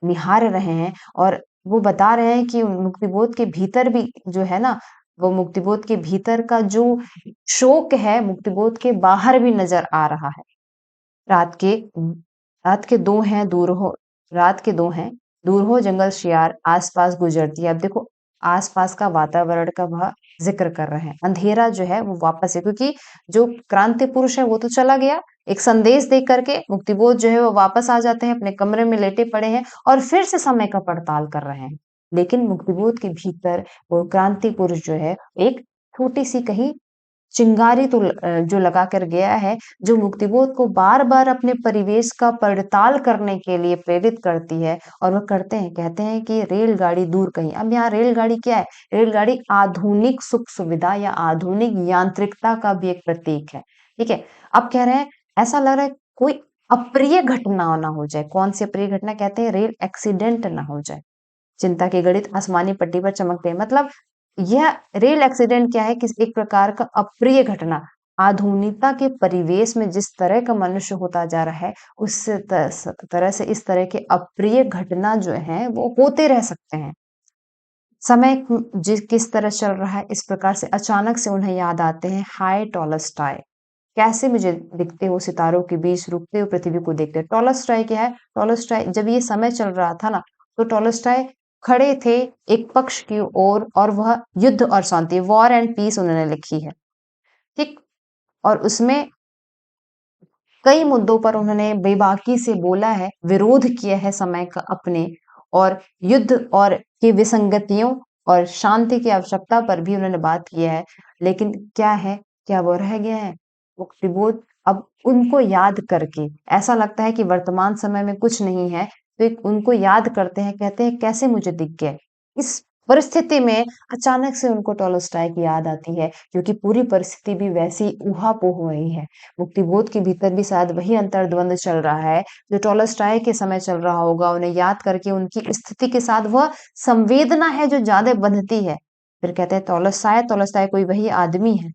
निहार रहे हैं और वो बता रहे हैं कि मुक्तिबोध के भीतर भी जो है ना, वो मुक्तिबोध के भीतर का जो शोक है, मुक्तिबोध के बाहर भी नज़र आ रहा है। रात के रात के 2 हैं दूर हो रात के 2 हैं, दूर हो जंगल शियार आस-पास गुजरती है। अब देखो, आस-पास का वातावरण का वह ज़िक्र कर रहे हैं। अंधेरा जो है वो वापस है, क्योंकि जो क्रांति पुरुष है वो तो चला गया। एक संदेश दे करके मुक्तिबोध जो है वो वापस आ जाते हैं, अपने कमरे में लेटे पड़े हैं और फिर से समय का पड़ताल कर रहे हैं। लेकिन मुक्तिबोध के भीतर वो क्रांति पुरुष जो है, एक छोटी-सी कहीं चिंगारी तो जो लगा कर गया है, जो मुक्तिबोध को बार-बार अपने परिवेश का पड़ताल करने के लिए प्रेरित करती है और वह करते हैं, कहते हैं कि रेलगाड़ी दूर कहीं। अब यहाँ रेलगाड़ी क्या है? रेलगाड़ी आधुनिक सुख-सुविधा या आधुनिक यांत्रिकता का भी एक प्रतीक है, ठीक है? अब कह रहे हैं, ऐसा लग रहा है कोई अप्रिय घटना ना हो जाए। कौन-सी अप्रिय घटना? कहते हैं रेल एक्सीडेंट ना हो जाए। चिंता के गणित आसमानी पट्टी पर चमकते हैं। मतलब यह रेल एक्सीडेंट क्या है? किसी एक प्रकार का अप्रिय घटना। आधुनिकता के परिवेश में जिस तरह का मनुष्य होता जा रहा है, उस तरह से इस तरह के अप्रिय घटना जो है वो होते रह सकते हैं। समय जिस किस तरह चल रहा है, इस प्रकार से अचानक से उन्हें याद आते हैं हाय टॉलस्टॉय, कैसे मुझे दिखते हो सितारों के बीच रुकते हुए पृथ्वी को देखते। टॉलस्टॉय क्या है? टॉलस्टॉय जब ये समय चल रहा था ना, तो टॉलस्टॉय खड़े थे एक पक्ष की ओर और वह युद्ध और शांति, वॉर एंड पीस उन्होंने लिखी है, ठीक? और उसमें कई मुद्दों पर उन्होंने बेबाकी से बोला है, विरोध किया है समय का अपने, और युद्ध और की विसंगतियों और शांति की आवश्यकता पर भी उन्होंने बात किया है। लेकिन क्या है? क्या वो रह गया है? मुक्तिबोध अब उनको याद करके ऐसा लगता है कि वर्तमान समय में कुछ नहीं है, तो एक उनको याद करते हैं, कहते हैं कैसे मुझे दिख गए। इस परिस्थिति में अचानक से उनको टॉलस्टॉय की याद आती है, क्योंकि पूरी परिस्थिति भी वैसी ऊहा-पोह हो रही है। मुक्तिबोध के भीतर भी शायद वही अंतर्द्वंद चल रहा है, जो टॉलस्टॉय के समय चल रहा होगा। उन्हें याद करके उनकी स्थिति के साथ वह संवेदना है जो ज़्यादा बंधती है। फिर कहते हैं टॉलस्टॉय, टॉलस्टॉय कोई वही आदमी है,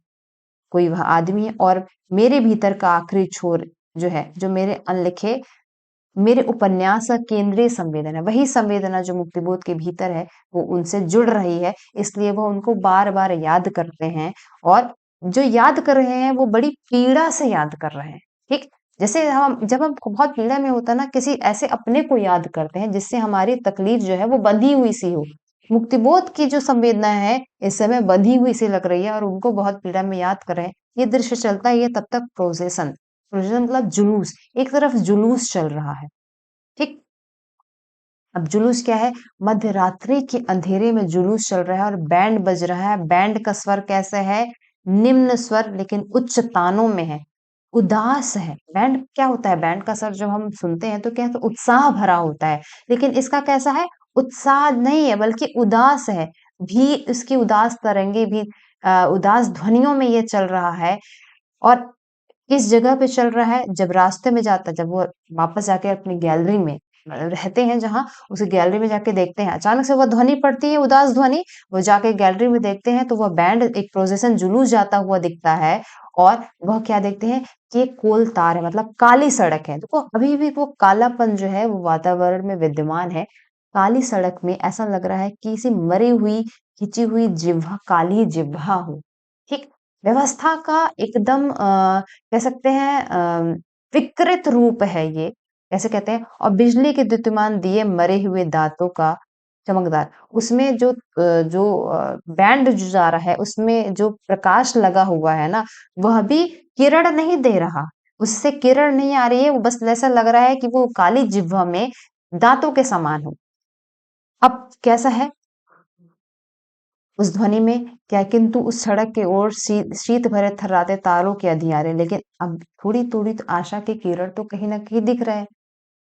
कोई वह आदमी है, और मेरे भीतर का आखिरी छोर जो है, जो मेरे अनलिखे मेरे उपन्यास का केंद्रीय संवेदना है, वही संवेदना जो मुक्तिबोध के भीतर है, वो उनसे जुड़ रही है, इसलिए वो उनको बार-बार याद करते हैं, और जो याद कर रहे हैं, वो बड़ी पीड़ा से याद कर रहे हैं, ठीक? जैसे हम जब हम बहुत पीड़ा में होता है ना, किसी ऐसे अपने को याद करते हैं, जिससे हमारी तकलीफ जो है, वो बंधी हुई-सी हो। मुक्तिबोध की जो संवेदना है, इस समय बंधी हुई-सी लग रही है और उनको बहुत पीड़ा में याद कर रहे हैं। ये दृश्य चलता ही है तब तक प्रोजेसन, प्रोजेसन मतलब जुलूस, एक तरफ जुलूस चल रहा है, ठीक? अब जुलूस क्या है? मध्य रात्रि के अंधेरे में जुलूस चल रहा है और बैंड बज रहा है। बैंड का स्वर कैसे है? निम्न स्वर लेकिन उच्च तानों में है, उदास है। बैंड क्या होता है? बैंड का स्वर जब हम सुनते हैं तो क्या है? तो उत्साह भरा होता है, लेकिन इसका कैसा है? उत्साह नहीं है बल्कि उदास है। भी इसकी उदास तरंगे भी उदास ध्वनियों में ये चल रहा है। और किस जगह पे चल रहा है? जब रास्ते में जाता है, जब वो वापस जाके अपनी गैलरी में रहते हैं जहाँ, उस गैलरी में जाके देखते हैं, अचानक से वह ध्वनि पड़ती है, उदास ध्वनि, वो जाके गैलरी में देखते हैं तो वह बैंड एक प्रोसेशन जुलूस जाता हुआ दिखता है, और वह क्या देखते हैं कि एक कोल तार है, मतलब काली सड़क है। देखो अभी भी वो कालापन जो है वो वातावरण में विद्यमान है। काली सड़क में ऐसा लग रहा है कि किसी मरी हुई, खिंची हुई जिह्वा, काली जिह्वा हो, ठीक? व्यवस्था का एकदम कह सकते हैं विकृत रूप है ये, कैसे कहते हैं? और बिजली के द्युतिमान दिए मरे हुए दाँतों का चमकदार, उसमें बैंड जो जा रहा है, उसमें जो प्रकाश लगा हुआ है ना, वह भी किरण नहीं दे रहा, उससे किरण नहीं आ रही है, वो बस ऐसा लग रहा है कि वो काली जिह्वा में दाँतों के समान हो। अब कैसा है? उस ध्वनि में क्या, किंतु उस सड़क की ओर शीत भरे थर्राते तारों के अंधियारे, लेकिन अब थोड़ी-थोड़ी तो आशा की किरण तो कहीं न कहीं दिख रहा है।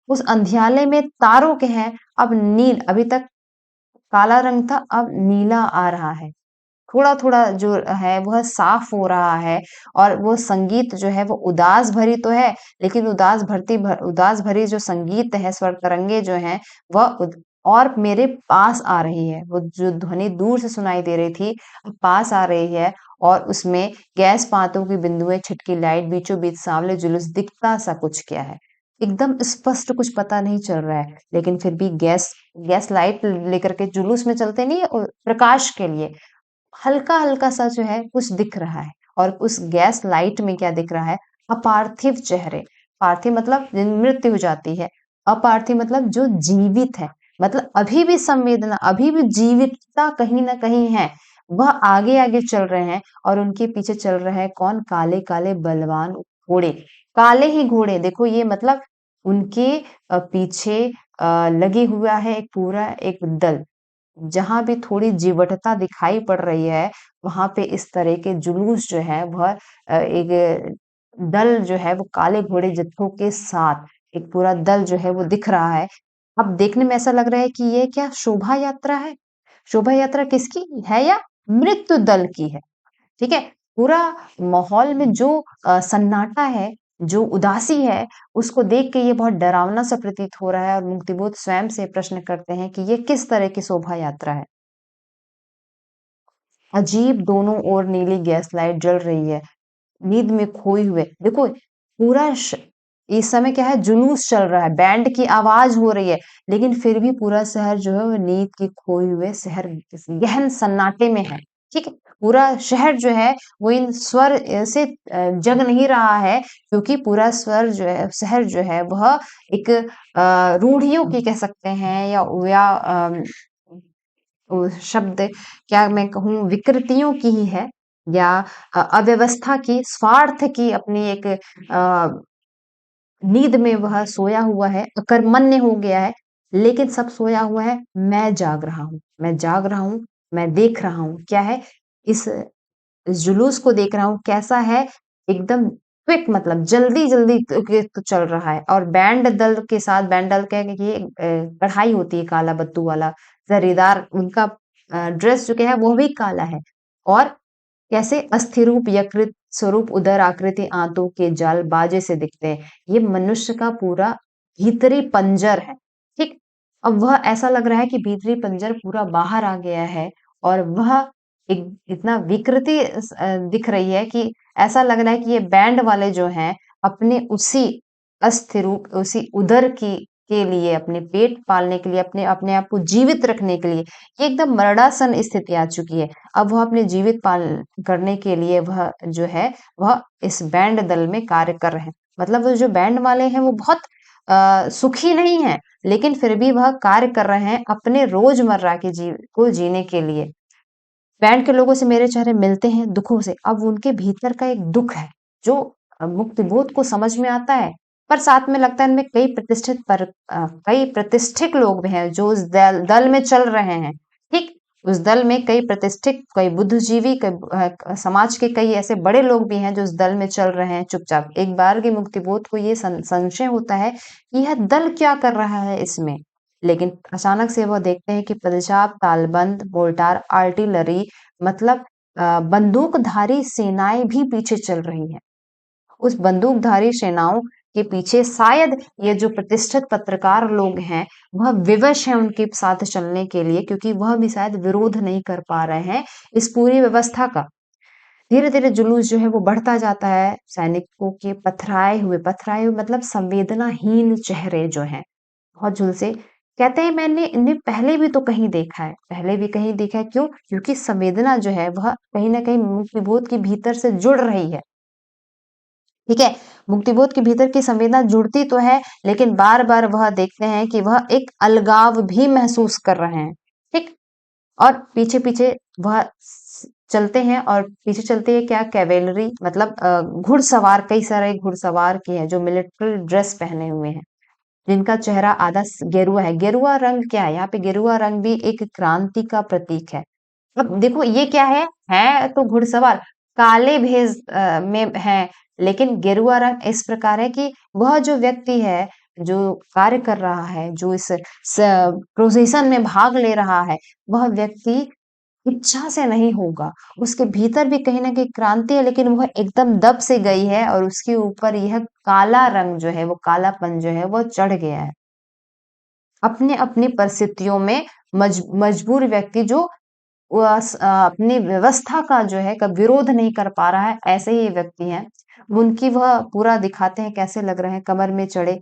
उस अंधियारे में तारों के हैं, अब नील, अभी तक काला रंग था, अब नीला आ रहा है। थोड़ा-थोड़ा जो है वह साफ हो रहा है, और वो संगीत जो है वो उदास भरी तो है, लेकिन उदास भरी जो संगीत है, स्वर तरंगे जो हैं, वह और मेरे पास आ रही है। वो जो ध्वनि दूर से सुनाई दे रही थी, अब पास आ रही है, और उसमें गैस पातों की बिंदुएँ छिटकी लाइट बीचों-बीच सांवले जुलूस दिखता सा कुछ क्या है। एकदम स्पष्ट कुछ पता नहीं चल रहा है, लेकिन फिर भी गैस गैस लाइट लेकर के जुलूस में चलते नहीं प्रकाश के लिए, हल्का-हल्का सा जो है कुछ दिख रहा है, और उस गैस लाइट में क्या दिख रहा है? अपार्थिव चेहरे। पार्थिव मतलब जिन मृत्यु हो जाती है, अपार्थिव मतलब जो जीवित है, मतलब अभी भी संवेदना, अभी भी जीवितता कहीं न कहीं है। वह आगे-आगे चल रहे हैं, और उनके पीछे चल रहे हैं कौन? काले-काले बलवान घोड़े। काले ही घोड़े, देखो ये मतलब उनके पीछे लगे हुआ है एक पूरा एक दल। जहाँ भी थोड़ी जीवटता दिखाई पड़ रही है, वहाँ पे इस तरह के जुलूस जो है वह एक दल जो है वो काले घोड़े जत्थों के साथ एक पूरा दल जो है वो दिख रहा है। अब देखने में ऐसा लग रहा है कि ये क्या शोभा यात्रा है? शोभा यात्रा किसकी है या मृत्यु दल की है? ठीक है? पूरा माहौल में जो सन्नाटा है, जो उदासी है, उसको देख के ये बहुत डरावना-सा प्रतीत हो रहा है और मुक्तिबोध स्वयं से प्रश्न करते हैं कि ये किस तरह की शोभा यात्रा है? अजीब दोनों ओर नीली गैस लाइट जल रही है, नींद में खोए हुए। देखो पूरा इस समय क्या है जुलूस चल रहा है, बैंड की आवाज़ हो रही है, लेकिन फिर भी पूरा शहर जो है वो नींद के खोए हुए शहर गहन सन्नाटे में है, ठीक है? पूरा शहर जो है वो इन स्वर से जग नहीं रहा है क्योंकि पूरा स्वर जो है शहर जो है वह एक रूढ़ियों की कह सकते हैं या शब्द क्या मैं कहूँ विकृतियों की ही है या अव्यवस्था की, स्वार्थ की अपनी एक नींद में वह सोया हुआ है, अकर्मण्य हो गया है, लेकिन सब सोया हुआ है, मैं जाग रहा हूँ, मैं जाग रहा हूँ, मैं देख रहा हूँ। क्या है? इस इस जुलूस को देख रहा हूँ, कैसा है? एकदम क्विक मतलब जल्दी-जल्दी के तो चल रहा है और बैंड दल के साथ बैंड दल क्या है कि ये कढ़ाई होती है काला बत्तू वाला, जरीदार उनका ड्रेस जो क्या है वो भी काला है और कैसे अस्थिरूप यकृत स्वरूप उदर आकृति आंतों के जाल बाजे से दिखते हैं। ये मनुष्य का पूरा भीतरी पंजर है, ठीक? अब वह ऐसा लग रहा है कि भीतरी पंजर पूरा बाहर आ गया है और वह एक इतना विकृति दिख रही है कि ऐसा लग रहा है कि ये बैंड वाले जो हैं, अपने उसी अस्थिरूप उसी उदर की के लिए अपने पेट पालने के लिए, अपने अपने आप को जीवित रखने के लिए, ये एकदम मरणासन स्थिति आ चुकी है। अब वह अपने जीवित पाल करने के लिए वह जो है, वह इस बैंड दल में कार्य कर रहे हैं। मतलब वो जो बैंड वाले हैं वो बहुत सुखी नहीं हैं, लेकिन फिर भी वह कार्य कर रहे हैं अपने रोज़मर्रा के को जीने के लिए। बैंड के लोगों से मेरे चेहरे मिलते हैं दुखों से, अब उनके भीतर का एक दुःख है, जो मुक्तिबोध को समझ में आता है, पर साथ में लगता है इनमें कई प्रतिष्ठित लोग भी हैं जो उस दल दल में चल रहे हैं, ठीक? उस दल में कई प्रतिष्ठित, कई बुद्धिजीवी, समाज के कई ऐसे बड़े लोग भी हैं जो उस दल में चल रहे हैं चुपचाप। एक बार के मुक्तिबोध को ये संशय होता है कि यह दल क्या कर रहा है इसमें? लेकिन अचानक से वह देखते हैं कि पंजाब तालबंद, मोर्टार, आर्टिलरी मतलब बंदूकधारी सेनाएँ भी पीछे चल रही हैं। उस बंदूकधारी सेनाओं के पीछे शायद ये जो प्रतिष्ठित पत्रकार लोग हैं, वह विवश हैं उनके साथ चलने के लिए क्योंकि वह भी शायद विरोध नहीं कर पा रहे हैं इस पूरी व्यवस्था का। धीरे-धीरे जुलूस जो है वो बढ़ता जाता है, सैनिकों के पथराए हुए मतलब संवेदनाहीन चेहरे जो हैं, बहुत झुलसे कहते हैं मैंने इन्हें पहले भी तो कहीं देखा है, पहले भी कहीं देखा है क्यों? क्योंकि संवेदना जो है वह कहीं न कहीं मुक्तिबोध के भीतर से जुड़ रही है, ठीक है? मुक्तिबोध के भीतर की संवेदना जुड़ती तो है, लेकिन बार-बार वह देखते हैं कि वह एक अलगाव भी महसूस कर रहे हैं, ठीक? और पीछे-पीछे वह चलते हैं और पीछे चलती है क्या कैवेलरी मतलब घुड़सवार कई सारे घुड़सवार की हैं जो मिलिट्री ड्रेस पहने हुए हैं। जिनका चेहरा आधा गेरुआ है। गेरुआ रंग क्या है? यहाँ पे गेरुआ रंग भी एक क्रांति का प्रतीक है। अब देखो ये क्या है तो घुड़सवार काले भेष में है, लेकिन गेरुआ रंग इस प्रकार है कि वह जो व्यक्ति है, जो कार्य कर रहा है, जो इस प्रोसेशन में भाग ले रहा है, वह व्यक्ति इच्छा से नहीं होगा। उसके भीतर भी कहीं न कहीं क्रांति है, लेकिन वह एकदम दब से गई है और उसके ऊपर यह काला रंग जो है, वो कालापन जो है, वो चढ़ गया है। अपने-अपनी परिस्थितियों में मजबूर व्यक्ति जो अपनी व्यवस्था का जो है विरोध नहीं कर पा रहा है, ऐसे ही व्यक्ति हैं। उनकी वह पूरा दिखाते हैं कैसे लग रहे हैं, कमर में चढ़े,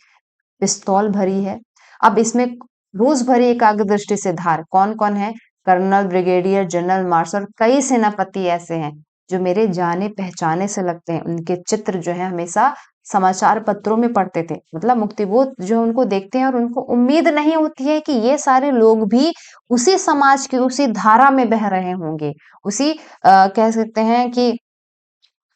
पिस्तौल भरी है। अब इसमें रोज़ भरी एकाग्र-दृष्टि से धार कौन-कौन है? कर्नल, ब्रिगेडियर, जनरल, मार्शल कई सेनापति ऐसे हैं, जो मेरे जाने-पहचाने से लगते हैं। उनके चित्र जो है हमेशा समाचार पत्रों में पढ़ते थे। मतलब मुक्तिबोध जो उनको देखते हैं और उनको उम्मीद नहीं होती है कि ये सारे लोग भी उसी समाज की उसी धारा में बह रहे होंगे। उसी कह सकते हैं कि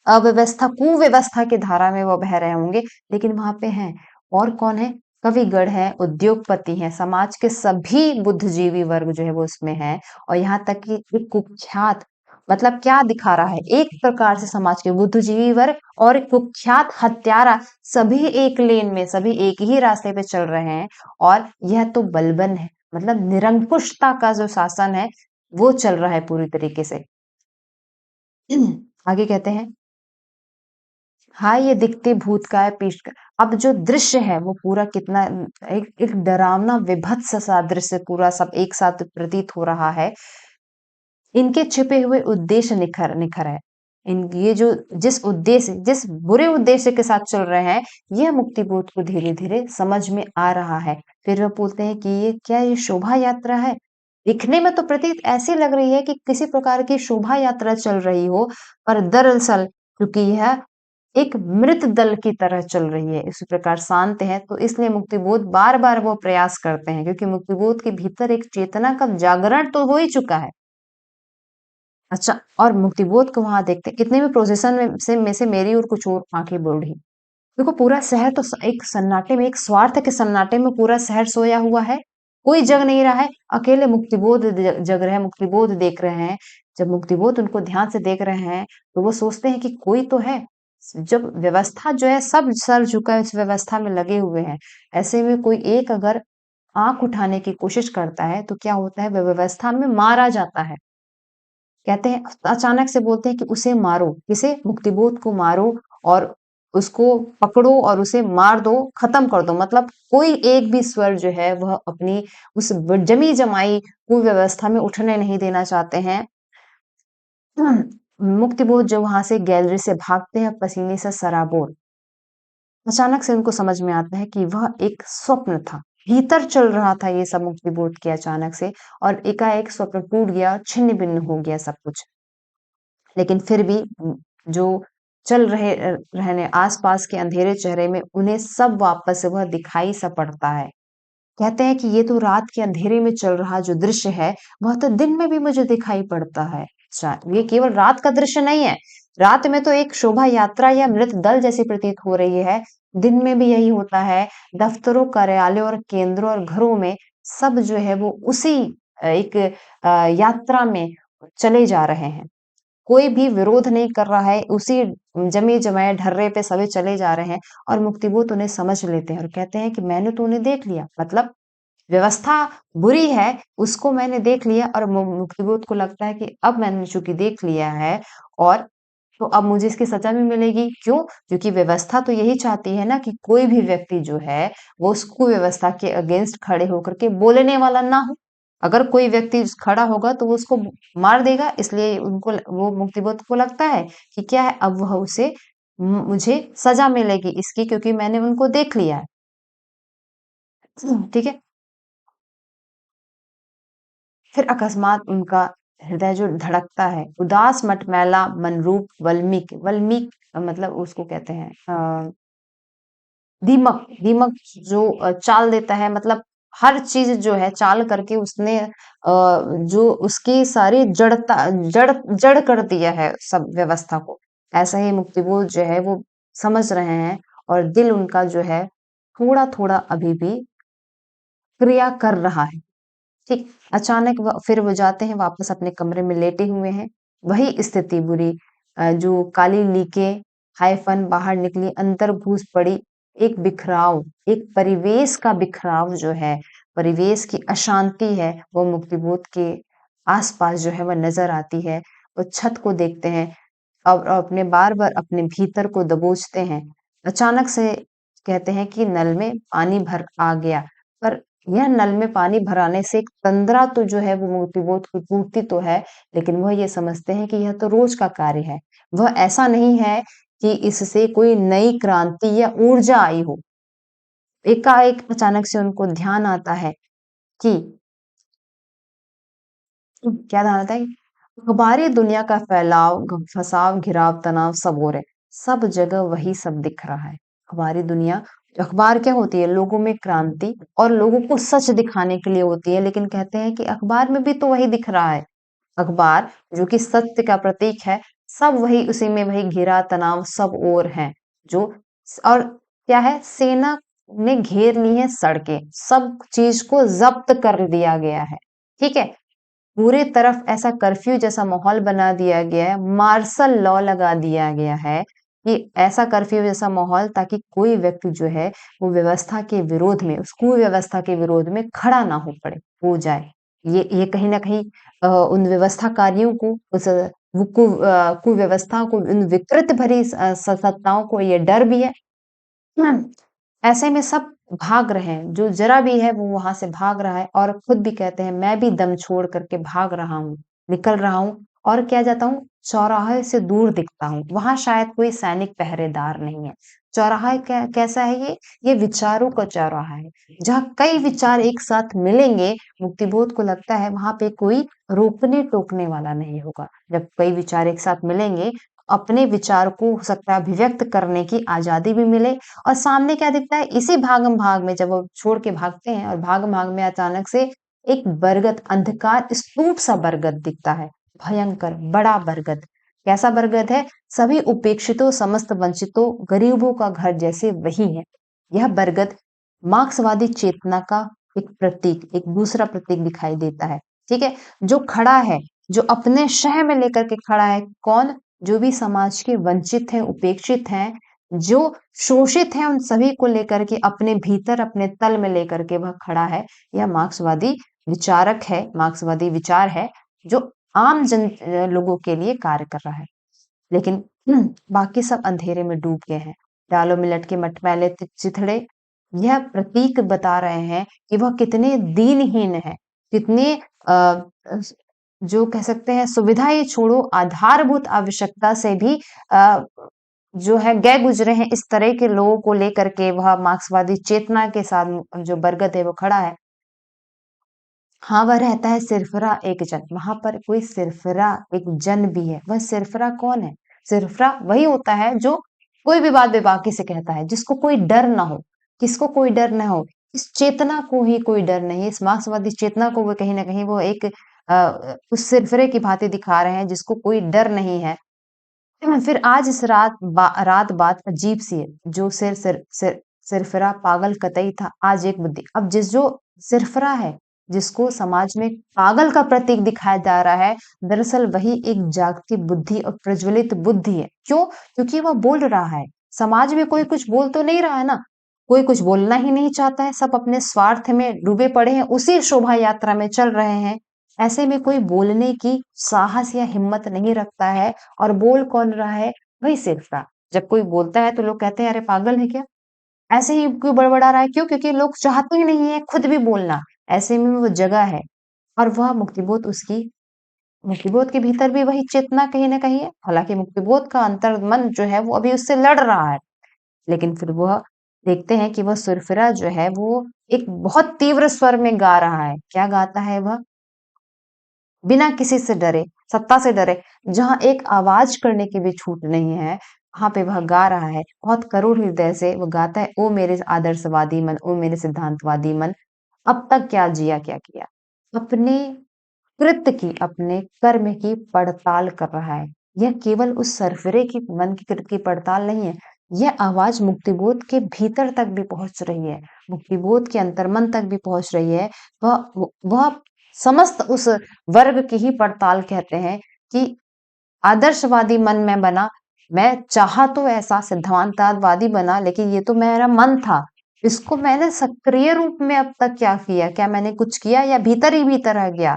कुव्यवस्था की धारा में वो बह रहे होंगे, लेकिन वहाँ पे हैं और कौन है? कविगण हैं, उद्योगपति हैं, समाज के सभी बुद्धिजीवी वर्ग जो है वो उसमें है। और यहाँ तक कि एक कुख्यात, मतलब क्या दिखा रहा है, एक प्रकार से समाज के बुद्धिजीवी वर्ग और एक कुख्यात हत्यारा सभी एक लेन में, सभी एक ही रास्ते पे चल रहे हैं। और यह तो बलबन है, मतलब निरंकुशता का जो शासन है वो चल रहा है पूरी तरीके से। आगे कहते हैं, हाय ये दिखते भूत का है पीठ का। अब जो दृश्य है वो पूरा कितना एक डरावना विभत्स सा दृश्य पूरा सब एक साथ प्रतीत हो रहा है। इनके छिपे हुए उद्देश्य निखर निखर है। इन ये जो जिस उद्देश्य, जिस बुरे उद्देश्य के साथ चल रहे हैं, यह मुक्तिबोध को धीरे धीरे समझ में आ रहा है। फिर वह बोलते हैं कि ये क्या, ये शोभा यात्रा है? दिखने में तो प्रतीत ऐसी लग रही है कि किसी प्रकार की शोभा यात्रा चल रही हो, पर दरअसल क्योंकि यह एक मृत दल की तरह चल रही है, इसी प्रकार शांत है, तो इसलिए मुक्तिबोध बार बार वो प्रयास करते हैं, क्योंकि मुक्तिबोध के भीतर एक चेतना का जागरण तो हो ही चुका है। अच्छा, और मुक्तिबोध को वहां देखते हैं, इतने में प्रोसेसन में से मेरी और कुछ और आंखें बढ़ी। देखो पूरा शहर तो एक सन्नाटे में, एक स्वार्थ के सन्नाटे में पूरा शहर सोया हुआ है, कोई जग नहीं रहा है, अकेले मुक्तिबोध जग रहे हैं, मुक्तिबोध देख रहे हैं। जब मुक्तिबोध उनको ध्यान से देख रहे हैं तो वो सोचते हैं कि कोई तो है। जब व्यवस्था जो है सब सर झुका इस व्यवस्था में लगे हुए हैं, ऐसे में कोई एक अगर आंख उठाने की कोशिश करता है तो क्या होता है, वह व्यवस्था में मारा जाता है। कहते हैं, अचानक से बोलते हैं कि उसे मारो, किसे, मुक्तिबोध को मारो, और उसको पकड़ो और उसे मार दो, खत्म कर दो। मतलब कोई एक भी स्वर जो है वह अपनी उस जमी जमाई कुव्यवस्था में उठने नहीं देना चाहते हैं। मुक्तिबोध जो वहां से गैलरी से भागते हैं पसीने से सराबोर, अचानक से उनको समझ में आता है कि वह एक स्वप्न था, भीतर चल रहा था ये सब मुक्तिबोध के अचानक से, और एकाएक स्वप्न टूट गया, छिन्न भिन्न हो गया सब कुछ। लेकिन फिर भी जो चल रहे रहने आसपास के अंधेरे चेहरे में उन्हें सब वापस से वह दिखाई सा पड़ता है। कहते हैं कि ये तो रात के अंधेरे में चल रहा जो दृश्य है, वह तो दिन में भी मुझे दिखाई पड़ता है। ये केवल रात का दृश्य नहीं है, रात में तो एक शोभा यात्रा या मृत दल जैसी प्रतीत हो रही है, दिन में भी यही होता है। दफ्तरों, कार्यालयों और केंद्रों और घरों में सब जो है वो उसी एक यात्रा में चले जा रहे हैं। कोई भी विरोध नहीं कर रहा है, उसी जमे जमाए ढर्रे पे सभी चले जा रहे हैं। और मुक्तिबोध उन्हें समझ लेते हैं और कहते हैं कि मैंने तो उन्हें देख लिया, मतलब व्यवस्था बुरी है, उसको मैंने देख लिया। और मुक्तिबोध को लगता है कि अब मैंने चूंकि देख लिया है, और तो अब मुझे इसकी सजा भी मिलेगी। क्यों? क्योंकि व्यवस्था तो यही चाहती है ना कि कोई भी व्यक्ति जो है वो उस कुव्यवस्था के अगेंस्ट खड़े होकर के बोलने वाला ना हो। अगर कोई व्यक्ति खड़ा होगा तो वो उसको मार देगा, इसलिए उनको वो मुक्तिबोध को लगता है कि क्या है, अब वह उसे मुझे सजा मिलेगी इसकी, क्योंकि मैंने उनको देख लिया है। ठीक है। फिर अकस्मात उनका हृदय जो धड़कता है, उदास मटमैला मनरूप वल्मीक, वल्मीक मतलब उसको कहते हैं दीमक, दीमक जो चाल देता है, मतलब हर चीज जो है चाल करके उसने जो उसकी सारी जड़ जड़ कर दिया है सब व्यवस्था को। ऐसा ही मुक्तिबोध जो है वो समझ रहे हैं, और दिल उनका जो है थोड़ा थोड़ा अभी भी क्रिया कर रहा है। ठीक, अचानक फिर वो जाते हैं वापस अपने कमरे में, लेटे हुए हैं, वही स्थिति बुरी, जो काली लीकें हायफन बाहर निकली, अंदर घुस पड़ी, एक बिखराव, एक परिवेश का बिखराव जो है, परिवेश की अशांति है, वो मुक्तिबोध के आसपास जो है वह नजर आती है। वो छत को देखते हैं और अपने बार बार अपने भीतर को दबोचते हैं। अचानक से कहते हैं कि नल में पानी भर आ गया, पर यह नल में पानी भराने से एक तंद्रा तो जो है वो मोतिबोध की पूर्ति तो है, लेकिन वह ये समझते हैं कि यह तो रोज का कार्य है। वह ऐसा नहीं है कि इससे कोई नई क्रांति या ऊर्जा आई हो। एकाएक अचानक से उनको ध्यान आता है कि क्या ध्यान आता है, अखबारी दुनिया का फैलाव, फसाव, घिराव, तनाव सब हो रहे, सब जगह वही सब दिख रहा है। अखबारी दुनिया, अखबार क्या होती है, लोगों में क्रांति और लोगों को सच दिखाने के लिए होती है, लेकिन कहते हैं कि अखबार में भी तो वही दिख रहा है। अखबार जो कि सत्य का प्रतीक है, सब वही, उसी में वही घिरा तनाव सब और है जो, और क्या है, सेना ने घेर ली है सड़कें, सब चीज को जब्त कर दिया गया है। ठीक है, पूरे तरफ ऐसा कर्फ्यू जैसा माहौल बना दिया गया है, मार्शल लॉ लगा दिया गया है कि ऐसा कर्फ्यू जैसा माहौल, ताकि कोई व्यक्ति जो है वो व्यवस्था के विरोध में, उस कुव्यवस्था के विरोध में खड़ा ना हो जाए। ये कहीं ना कहीं उन व्यवस्थाकारियों को, उस कुव्यवस्था को, उन विकृत भरी सत्ताओं को ये डर भी है। ऐसे में सब भाग रहे हैं, जो जरा भी है वो वहां से भाग रहा है और खुद भी कहते हैं मैं भी दम छोड़ करके भाग रहा हूँ, निकल रहा हूँ और क्या जाता हूँ, चौराहे से दूर दिखता हूँ। वहां शायद कोई सैनिक पहरेदार नहीं है। चौराहा कैसा है ये विचारों का चौराहा है, जहाँ कई विचार एक साथ मिलेंगे। मुक्तिबोध को लगता है वहां पे कोई रोकने टोकने वाला नहीं होगा। जब कई विचार एक साथ मिलेंगे, अपने विचार को हो सकता है अभिव्यक्त करने की आजादी भी मिले। और सामने क्या दिखता है, इसी भागम भाग में जब वो छोड़ के भागते हैं और भागम भाग में अचानक से एक बरगद, अंधकार स्तूप सा बरगद दिखता है, भयंकर बड़ा बरगद। कैसा बरगद है, सभी उपेक्षितों, समस्त वंचितों, गरीबों का घर जैसे वही है। यह बरगद मार्क्सवादी चेतना का एक प्रतीक, एक दूसरा प्रतीक दिखाई देता है। ठीक है, जो खड़ा है, जो अपने शह में लेकर के खड़ा है, कौन, जो भी समाज के वंचित हैं, उपेक्षित हैं, जो शोषित हैं, उन सभी को लेकर के अपने भीतर, अपने तल में लेकर के वह खड़ा है। यह मार्क्सवादी विचारक है, मार्क्सवादी विचार है, जो आम जन लोगों के लिए कार्य कर रहा है। लेकिन बाकी सब अंधेरे में डूब गए हैं। डालो मिलट के मटमैले चिथड़े यह प्रतीक बता रहे हैं कि वह कितने दीनहीन है, कितने जो कह सकते हैं, सुविधा ये छोड़ो, आधारभूत आवश्यकता से भी अ, जो है गए गुजरे हैं। इस तरह के लोगों को लेकर के वह मार्क्सवादी चेतना के साथ जो बरगद है वो खड़ा है। हाँ, वह रहता है सिरफिरा एक जन, वहां पर कोई सिरफिरा एक जन भी है। वह सिरफिरा कौन है, सिरफिरा वही होता है जो कोई भी बात बेबाकी से कहता है, जिसको कोई डर ना हो। किसको कोई डर ना हो, इस चेतना को ही कोई डर नहीं है। इस मार्क्सवादी चेतना को वो कहीं ना कहीं वो एक उस सिरफिरे की भांति दिखा रहे हैं, जिसको कोई डर नहीं है। फिर आज इस रात बात अजीब सी है, जो सिरफिरा पागल कतई था, आज एक बुद्धि। अब जो सिरफिरा है, जिसको समाज में पागल का प्रतीक दिखाया जा रहा है, दरअसल वही एक जागती बुद्धि और प्रज्वलित बुद्धि है। क्यों? क्योंकि वह बोल रहा है। समाज में कोई कुछ बोल तो नहीं रहा है ना, कोई कुछ बोलना ही नहीं चाहता है, सब अपने स्वार्थ में डूबे पड़े हैं, उसी शोभा यात्रा में चल रहे हैं। ऐसे में कोई बोलने की साहस या हिम्मत नहीं रखता है। और बोल कौन रहा है, वही सिरफिरा। जब कोई बोलता है तो लोग कहते हैं अरे पागल है क्या, ऐसे ही क्यों बड़बड़ा रहा है, क्यों? क्योंकि लोग चाहते ही नहीं है खुद भी बोलना। ऐसे में वो जगह है, और वह मुक्तिबोध, उसकी मुक्तिबोध के भीतर भी वही चेतना कहीं ना कहीं है। हालांकि मुक्तिबोध का अंतर्मन जो है वो अभी उससे लड़ रहा है, लेकिन फिर वह देखते हैं कि वह सुरफिरा जो है वो एक बहुत तीव्र स्वर में गा रहा है। क्या गाता है वह? बिना किसी से डरे, सत्ता से डरे, जहाँ एक आवाज करने की भी छूट नहीं है, वहां पे वह गा रहा है। बहुत करुण हृदय से वो गाता है, ओ मेरे आदर्शवादी मन, ओ मेरे सिद्धांतवादी मन, अब तक क्या जिया क्या किया। अपने कृत्य की, अपने कर्म की पड़ताल कर रहा है। यह केवल उस सरफिरे की मन की कृत्य की पड़ताल नहीं है, यह आवाज मुक्तिबोध के भीतर तक भी पहुंच रही है, मुक्तिबोध के अंतर्मन तक भी पहुंच रही है। वह समस्त उस वर्ग की ही पड़ताल कहते हैं कि आदर्शवादी मन में बना, मैं चाहा तो ऐसा सिद्धांतवादी बना, लेकिन ये तो मेरा मन था, इसको मैंने सक्रिय रूप में अब तक क्या किया, क्या मैंने कुछ किया, या भीतर ही भीतर रह गया।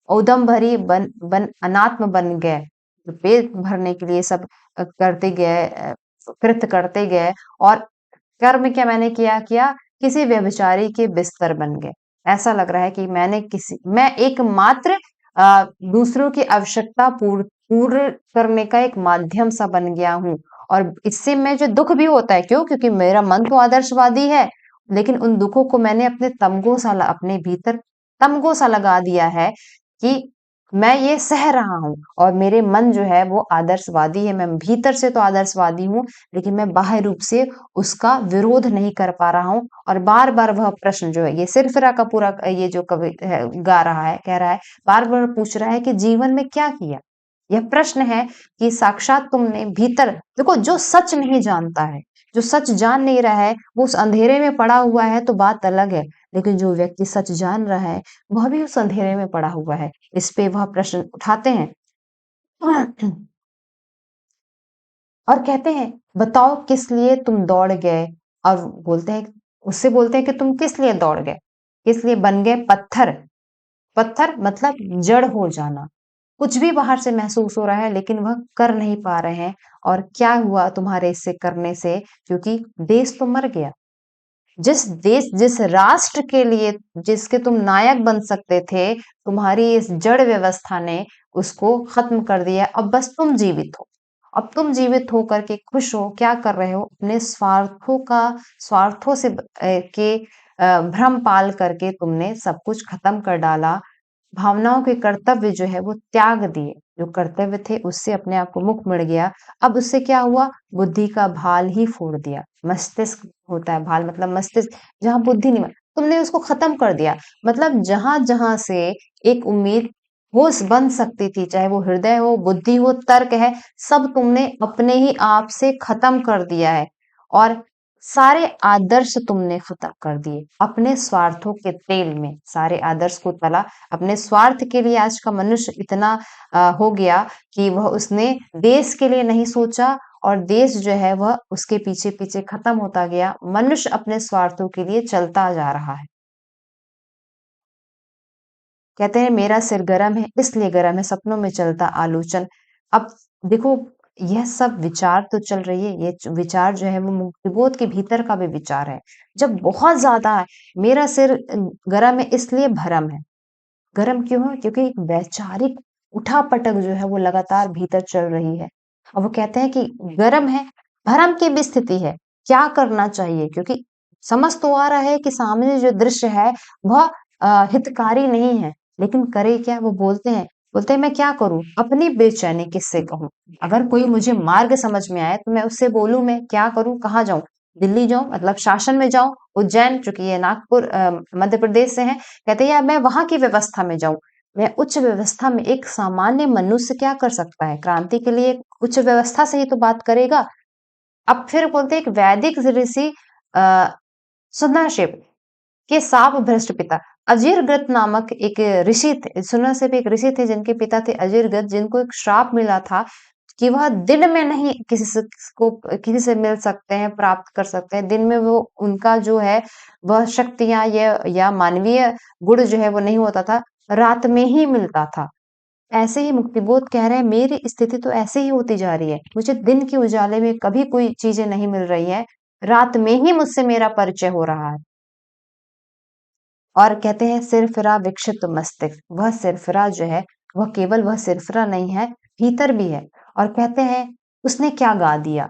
ऊधम भरी बन बन अनात्म बन गए, तो पेट भरने के लिए सब करते गए, कृत्य करते गए, और कर्म क्या मैंने किया किया, किसी व्यभिचारी के बिस्तर बन गए। ऐसा लग रहा है कि मैं एकमात्र दूसरों की आवश्यकता पूर्ण करने का एक माध्यम सा बन गया हूँ। और इससे मैं जो दुख भी होता है, क्यों? क्योंकि मेरा मन तो आदर्शवादी है, लेकिन उन दुखों को मैंने अपने भीतर तमगो सा लगा दिया है कि मैं ये सह रहा हूँ, और मेरे मन जो है वो आदर्शवादी है। मैं भीतर से तो आदर्शवादी हूँ, लेकिन मैं बाह्य रूप से उसका विरोध नहीं कर पा रहा हूँ। और बार बार वह प्रश्न जो है, ये सिरफिरा का पूरा ये जो कवि है, गा रहा है, कह रहा है, बार बार पूछ रहा है कि जीवन में क्या किया। यह प्रश्न है कि साक्षात तुमने भीतर देखो, जो सच नहीं जानता है, जो सच जान नहीं रहा है, वो उस अंधेरे में पड़ा हुआ है तो बात अलग है, लेकिन जो व्यक्ति सच जान रहा है, वह भी उस अंधेरे में पड़ा हुआ है। इस पे वह प्रश्न उठाते हैं और कहते हैं, "बताओ किस लिए तुम दौड़ गए?" और बोलते हैं उससे बोलते हैं कि तुम किस लिए दौड़ गए? किस लिए बन गए पत्थर? पत्थर मतलब जड़ हो जाना। कुछ भी बाहर से महसूस हो रहा है लेकिन वह कर नहीं पा रहे हैं और क्या हुआ तुम्हारे इससे करने से? क्योंकि देश तो मर गया। जिस देश जिस राष्ट्र के लिए जिसके तुम नायक बन सकते थे, तुम्हारी इस जड़ व्यवस्था ने उसको खत्म कर दिया। अब बस तुम जीवित हो। अब तुम जीवित होकर के खुश हो, क्या कर रहे हो? अपने स्वार्थों से के भ्रम पाल करके तुमने सब कुछ खत्म कर डाला। भावनाओं के कर्तव्य जो है वो त्याग दिए। जो कर्तव्य थे उससे अपने आप को मुक्त मिल गया। अब उससे क्या हुआ? बुद्धि का भाल ही फोड़ दिया। मस्तिष्क होता है भाल मतलब मस्तिष्क जहाँ बुद्धि नहीं तुमने उसको खत्म कर दिया। मतलब जहाँ-जहाँ से एक उम्मीद होश बन सकती थी, चाहे वो हृदय हो, बुद्धि हो, तर्क है, सब तुमने अपने ही आप से खत्म कर दिया है। और सारे आदर्श तुमने खत्म कर दिए। अपने स्वार्थों के तेल में सारे आदर्श को तला। अपने स्वार्थ के लिए आज का मनुष्य इतना हो गया कि वह उसने देश के लिए नहीं सोचा और देश जो है वह उसके पीछे-पीछे खत्म होता गया। मनुष्य अपने स्वार्थों के लिए चलता जा रहा है। कहते हैं मेरा सिर गरम है इसलिए गरम है, सपनों में चलता आलोचन। अब देखो यह सब विचार तो चल रही है, ये विचार जो है वो मुक्तिबोध के भीतर का भी विचार है। जब बहुत ज़्यादा मेरा सिर गरम है इसलिए भरम है। गरम क्यों है? क्योंकि एक वैचारिक उठा-पटक जो है वो लगातार भीतर चल रही है। अब वो कहते हैं कि गरम है, भरम की भी स्थिति है, क्या करना चाहिए? क्योंकि समझ तो आ रहा है कि सामने जो दृश्य है वह हितकारी नहीं है, लेकिन करे क्या? वो बोलते हैं मैं क्या करूँ? अपनी बेचैनी किससे कहूँ? अगर कोई मुझे मार्ग समझ में आए तो मैं उससे बोलूँ मैं क्या करूँ? कहाँ जाऊँ? दिल्ली जाऊँ मतलब शासन में जाऊँ, उज्जैन चूँकि ये नागपुर मध्य प्रदेश से है, कहते हैं यार मैं वहाँ की व्यवस्था में जाऊँ। मैं उच्च व्यवस्था में एक सामान्य मनुष्य क्या कर सकता है? क्रांति के लिए उच्च व्यवस्था से ही तो बात करेगा। अब फिर बोलते हैं एक वैदिक ऋषि अ, सुधाशिव के साप भ्रष्ट पिता अजीरगत नामक एक ऋषि थे सुनश्य एक ऋषि थे जिनके पिता थे अजीरगत जिनको एक श्राप मिला था कि वह दिन में नहीं किसी से मिल सकते हैं प्राप्त कर सकते हैं दिन में वो उनका जो है वह शक्तियां या मानवीय गुण जो है वो नहीं होता था रात में ही मिलता था ऐसे ही मुक्तिबोध कह रहे हैं मेरी स्थिति तो ऐसे ही होती जा रही है मुझे दिन के उजाले में कभी कोई चीजें नहीं मिल रही है रात में ही मुझसे मेरा परिचय हो रहा है और कहते हैं सिरफिरा विक्षिप्त मस्तिष्क वह सिरफिरा जो है वह केवल वह सिरफिरा नहीं है भीतर भी है और कहते हैं उसने क्या गा दिया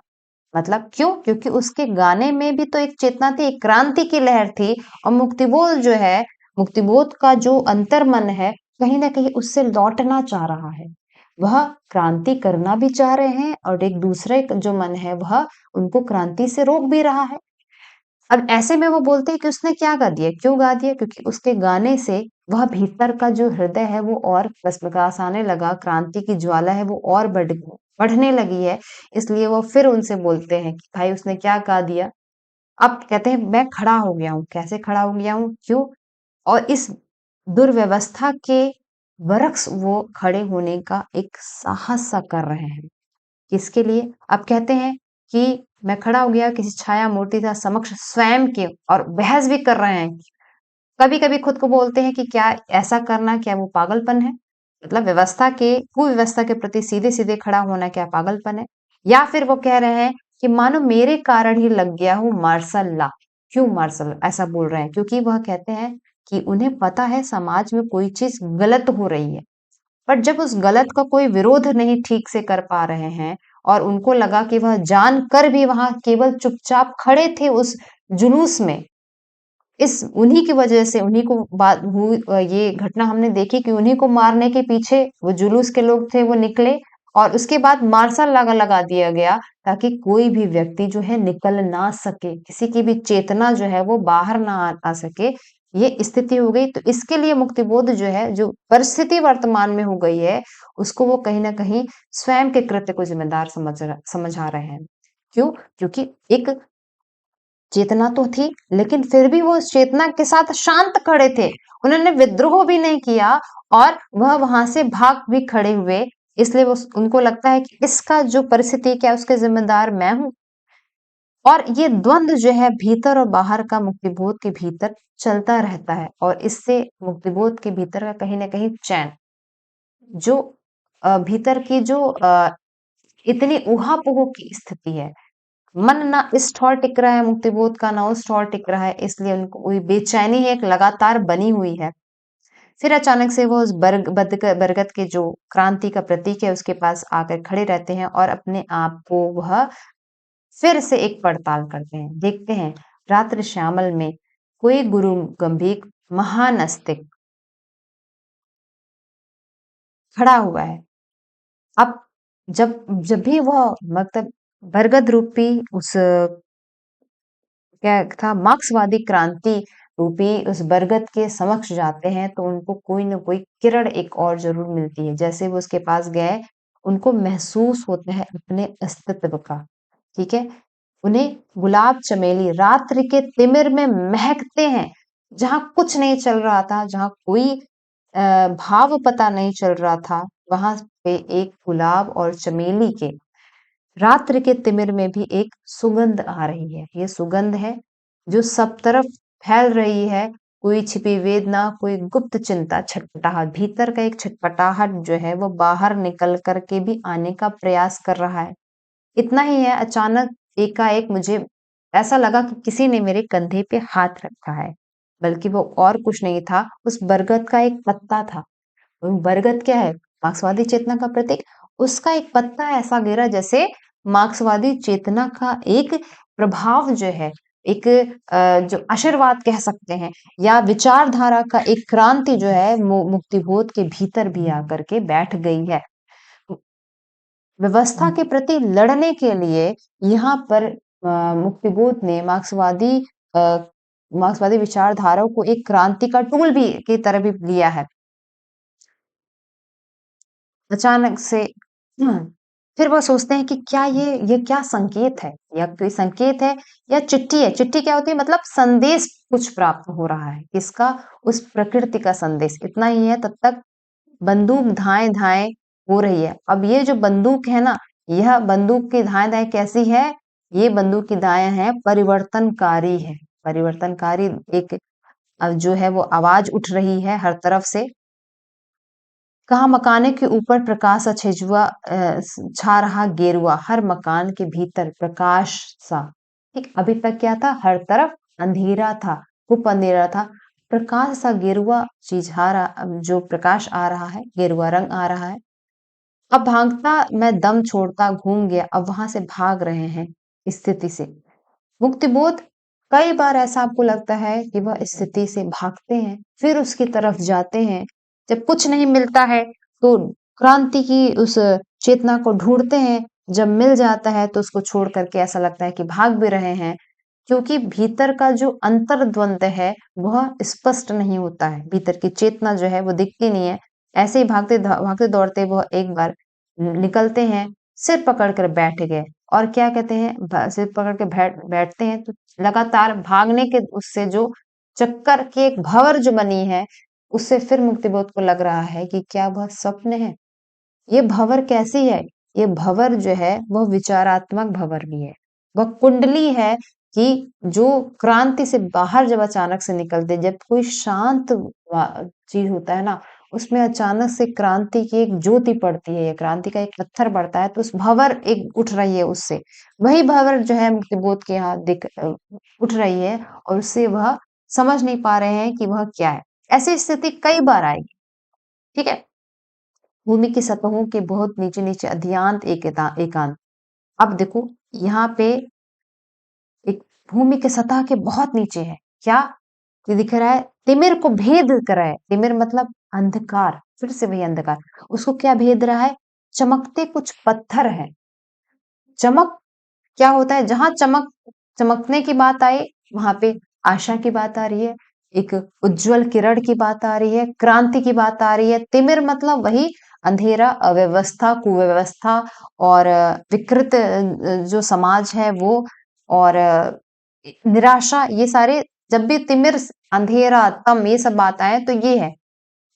मतलब क्यों क्योंकि उसके गाने में भी तो एक चेतना थी एक क्रांति की लहर थी और मुक्तिबोध जो है मुक्तिबोध का जो अंतर्मन है कहीं ना कहीं उससे लौटना चाह रहा है वह क्रांति करना भी चाह रहे हैं और एक दूसरे जो मन है वह उनको क्रांति से रोक भी रहा है अब ऐसे में वो बोलते हैं कि उसने क्या गा दिया? क्यों गा दिया? क्योंकि उसके गाने से वह भीतर का जो हृदय है वो और प्रकाश आने लगा, क्रांति की ज्वाला है वो और बढ़ने लगी है। इसलिए वो फिर उनसे बोलते हैं कि भाई उसने क्या गा दिया? अब कहते हैं मैं खड़ा हो गया हूँ। कैसे खड़ा हो गया हूँ? क्यों? और इस दुर्व्यवस्था के बरक्स वो खड़े होने का एक साहस सा कर रहे हैं। किसके लिए? अब कहते हैं कि मैं खड़ा हो गया किसी छाया मूर्ति का समक्ष स्वयं के और बहस भी कर रहे हैं। कभी-कभी खुद को बोलते हैं कि क्या ऐसा करना क्या वो पागलपन है? मतलब व्यवस्था के कुव्यवस्था के प्रति सीधे-सीधे खड़ा होना क्या पागलपन है? या फिर वो कह रहे हैं कि मानो मेरे कारण ही लग गया हूँ मार्शल लॉ। क्यों मार्शल ऐसा बोल रहे हैं? क्योंकि वह कहते हैं कि उन्हें पता है समाज में कोई चीज़ गलत हो रही है। पर जब उस गलत का कोई विरोध नहीं ठीक से कर पा रहे हैं और उनको लगा कि वह जानकर भी वहां केवल चुपचाप खड़े थे उस जुलूस में इस उन्हीं की वजह से उन्हीं को बात हुई ये घटना हमने देखी कि उन्हीं को मारने के पीछे वो जुलूस के लोग थे वो निकले और उसके बाद मार्शल लगा दिया गया ताकि कोई भी व्यक्ति जो है निकल ना सके किसी की भी चेतना जो है वो बाहर ना आ सके ये स्थिति हो गई तो इसके लिए मुक्तिबोध जो है जो परिस्थिति वर्तमान में हो गई है उसको वो कहीं ना कहीं स्वयं के कृत्य को जिम्मेदार समझा रहे हैं क्यों क्योंकि एक चेतना तो थी, लेकिन फिर भी वो उस चेतना के साथ शांत खड़े थे। उन्होंने विद्रोह भी नहीं किया और वह वहां से भाग भी खड़े हुए। इसलिए वो उनको लगता है कि इसका जो परिस्थिति क्या है, उसके जिम्मेदार मैं हूँ। और ये द्वंद्व जो है भीतर और बाहर का मुक्तिबोध के भीतर चलता रहता है, और इससे मुक्तिबोध के भीतर का कहीं ना कहीं चैन, जो भीतर की जो इतनी ऊहा-पोह की स्थिति है, मन ना इस ठौर टिक रहा है मुक्तिबोध का, ना उस ठौर टिक रहा है, इसलिए उनको वही बेचैनी एक लगातार बनी हुई है। फिर अचानक से वो उस बरगद के जो क्रांति का प्रतीक है उसके पास आकर खड़े रहते हैं और अपने आप को वह फिर से एक पड़ताल करते हैं। देखते हैं रात्रि श्यामल में कोई गुरु गंभीर महानास्तिक खड़ा हुआ है। अब जब जब भी वह मतलब बरगद रूपी उस क्या था मार्क्सवादी क्रांति रूपी उस बरगद के समक्ष जाते हैं, तो उनको कोई न कोई किरण एक और जरूर मिलती है। जैसे वो उसके पास गए, उनको महसूस होता है अपने अस्तित्व का। ठीक है, उन्हें गुलाब चमेली रात्रि के तिमिर में महकते हैं, जहां कुछ नहीं चल रहा था, जहां कोई भाव पता नहीं चल रहा था, वहां पे एक गुलाब और चमेली के रात्रि के तिमिर में भी एक सुगंध आ रही है। ये सुगंध है जो सब तरफ फैल रही है। कोई छिपी वेदना, कोई गुप्त चिंता, छटपटाहट, भीतर का एक छटपटाहट जो है वो बाहर निकल कर के भी आने का प्रयास कर रहा है। इतना ही है, अचानक एकाएक मुझे ऐसा लगा कि किसी ने मेरे कंधे पे हाथ रखा है, बल्कि वो और कुछ नहीं था, उस बरगद का एक पत्ता था। बरगद क्या है? मार्क्सवादी चेतना का प्रतीक। उसका एक पत्ता ऐसा गिरा जैसे मार्क्सवादी चेतना का एक प्रभाव जो है, एक जो आशीर्वाद कह सकते हैं, या विचारधारा का एक क्रांति जो है मुक्तिबोध के भीतर भी आकर के बैठ गई है। व्यवस्था के प्रति लड़ने के लिए यहाँ पर मुक्तिबोध ने मार्क्सवादी विचारधारा को एक क्रांति का टूल भी की तरह भी लिया है। अचानक से फिर वो सोचते हैं कि क्या ये क्या संकेत है, या कोई संकेत है या चिट्ठी है। चिट्ठी क्या होती है? मतलब संदेश कुछ प्राप्त हो रहा है, किसका? उस प्रकृति का संदेश। इतना ही है, तब तक बंदूक धाएं धाएं हो रही है। अब ये जो बंदूक है ना, यह बंदूक की धाएं धाएं कैसी है? ये बंदूक की धाएं है परिवर्तनकारी है। परिवर्तनकारी एक जो है वो आवाज उठ रही है हर तरफ से। कहा मकाने के ऊपर प्रकाश सा छेजुआ छा रहा गेरुआ, हर मकान के भीतर प्रकाश सा। ठीक, अभी तक क्या था? हर तरफ अंधेरा था, खूब अंधेरा था। प्रकाश सा गेरुआ चीज आ रहा, जो प्रकाश आ रहा है, गेरुआ रंग आ रहा है। अब भागता मैं दम छोड़ता घूम गया, अब वहां से भाग रहे हैं स्थिति से। मुक्तिबोध, कई बार ऐसा आपको लगता है कि वह स्थिति से भागते हैं, फिर उसकी तरफ जाते हैं। जब कुछ नहीं मिलता है तो क्रांति की उस चेतना को ढूंढते हैं। जब मिल जाता है तो उसको छोड़ करके ऐसा लगता है कि भाग भी रहे हैं, क्योंकि भीतर का जो अंतर्द्वंद है वह स्पष्ट नहीं होता है। भीतर की चेतना जो है वो दिखती नहीं है। ऐसे ही भागते दौड़ते वह एक बार निकलते हैं, सिर पकड़ कर बैठ गए। और क्या कहते हैं? सिर पकड़ के बैठते हैं तो लगातार भागने के उससे जो चक्कर की एक भंवर जो बनी है, उससे फिर मुक्तिबोध को लग रहा है कि क्या वह स्वप्न है? ये भंवर कैसी है? ये भंवर जो है वह विचारात्मक भंवर भी है। वह कुंडली है कि जो क्रांति से बाहर जब अचानक से निकलते, जब कोई शांत चीज होता है ना, उसमें अचानक से क्रांति की एक ज्योति पड़ती है, या क्रांति का एक पत्थर पड़ता है, तो उस भंवर एक उठ रही है उससे। वही भंवर जो है मुक्तिबोध के यहाँ उठ रही है, और उससे वह समझ नहीं पा रहे हैं कि वह क्या है। ऐसी स्थिति कई बार आएगी। ठीक है, भूमि की सतहों के बहुत नीचे नीचे अध्यंत एकांत। अब देखो, यहाँ पे एक भूमि के सतह के बहुत नीचे है क्या? ये दिख रहा है, तिमिर को भेद कर रहा है। तिमिर मतलब अंधकार, फिर से वही अंधकार। उसको क्या भेद रहा है? चमकते कुछ पत्थर है। चमक क्या होता है? जहां चमकने की बात आए, वहां पे आशा की बात आ रही है, एक उज्जवल किरण की बात आ रही है, क्रांति की बात आ रही है। तिमिर मतलब वही अंधेरा, अव्यवस्था, कुव्यवस्था, और विकृत जो समाज है वो, और निराशा, ये सारे जब भी तिमिर, अंधेरा, तम ये सब बात आए तो ये है।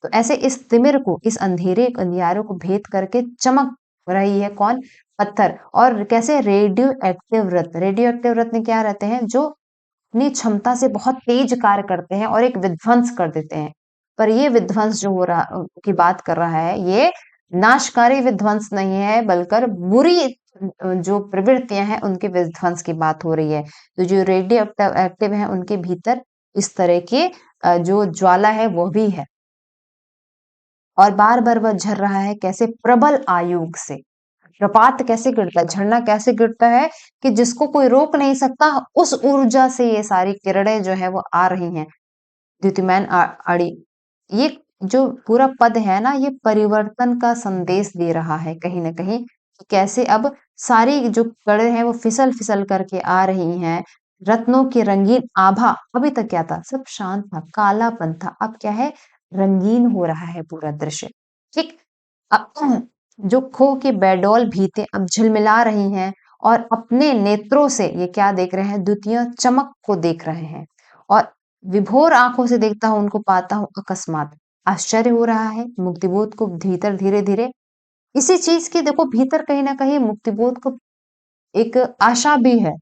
तो ऐसे इस तिमिर को, इस अंधेरे अंधियारों को भेद करके चमक रही है कौन? पत्थर। और कैसे? रेडियो एक्टिव रत्न। रेडियो एक्टिव रत्न क्या रहते हैं? जो अपनी क्षमता से बहुत तेज कार्य करते हैं और एक विध्वंस कर देते हैं। पर ये विध्वंस जो हो रहा की बात कर रहा है, ये नाशकारी विध्वंस नहीं है, बल्कि बुरी जो प्रवृत्तियां हैं उनके विध्वंस की बात हो रही है। तो जो रेडियो एक्टिव है उनके भीतर इस तरह के जो ज्वाला है वो भी है। और बार बार वह झर रहा है, कैसे? प्रबल आयुग से। प्रपात कैसे गिरता है, झरना कैसे गिरता है कि जिसको कोई रोक नहीं सकता, उस ऊर्जा से ये सारी किरणें जो है वो आ रही हैं। द्युतिमान आड़ी, ये जो पूरा पद है ना, ये परिवर्तन का संदेश दे रहा है कहीं ना कहीं, कि कैसे अब सारी जो कड़े हैं वो फिसल फिसल करके आ रही हैं। रत्नों की रंगीन आभा, अभी तक क्या था? सब शांत था, कालापन था। अब क्या है? रंगीन हो रहा है पूरा दृश्य। ठीक। अब जो खो के बेडौल भीते अब झिलमिला रही हैं, और अपने नेत्रों से ये क्या देख रहे हैं? द्वितीय चमक को देख रहे हैं। और विभोर आंखों से देखता हूं उनको, पाता हूं अकस्मात। आश्चर्य हो रहा है मुक्तिबोध को भीतर, धीरे धीरे इसी चीज की, देखो भीतर कहीं ना कहीं मुक्तिबोध को एक आशा भी है।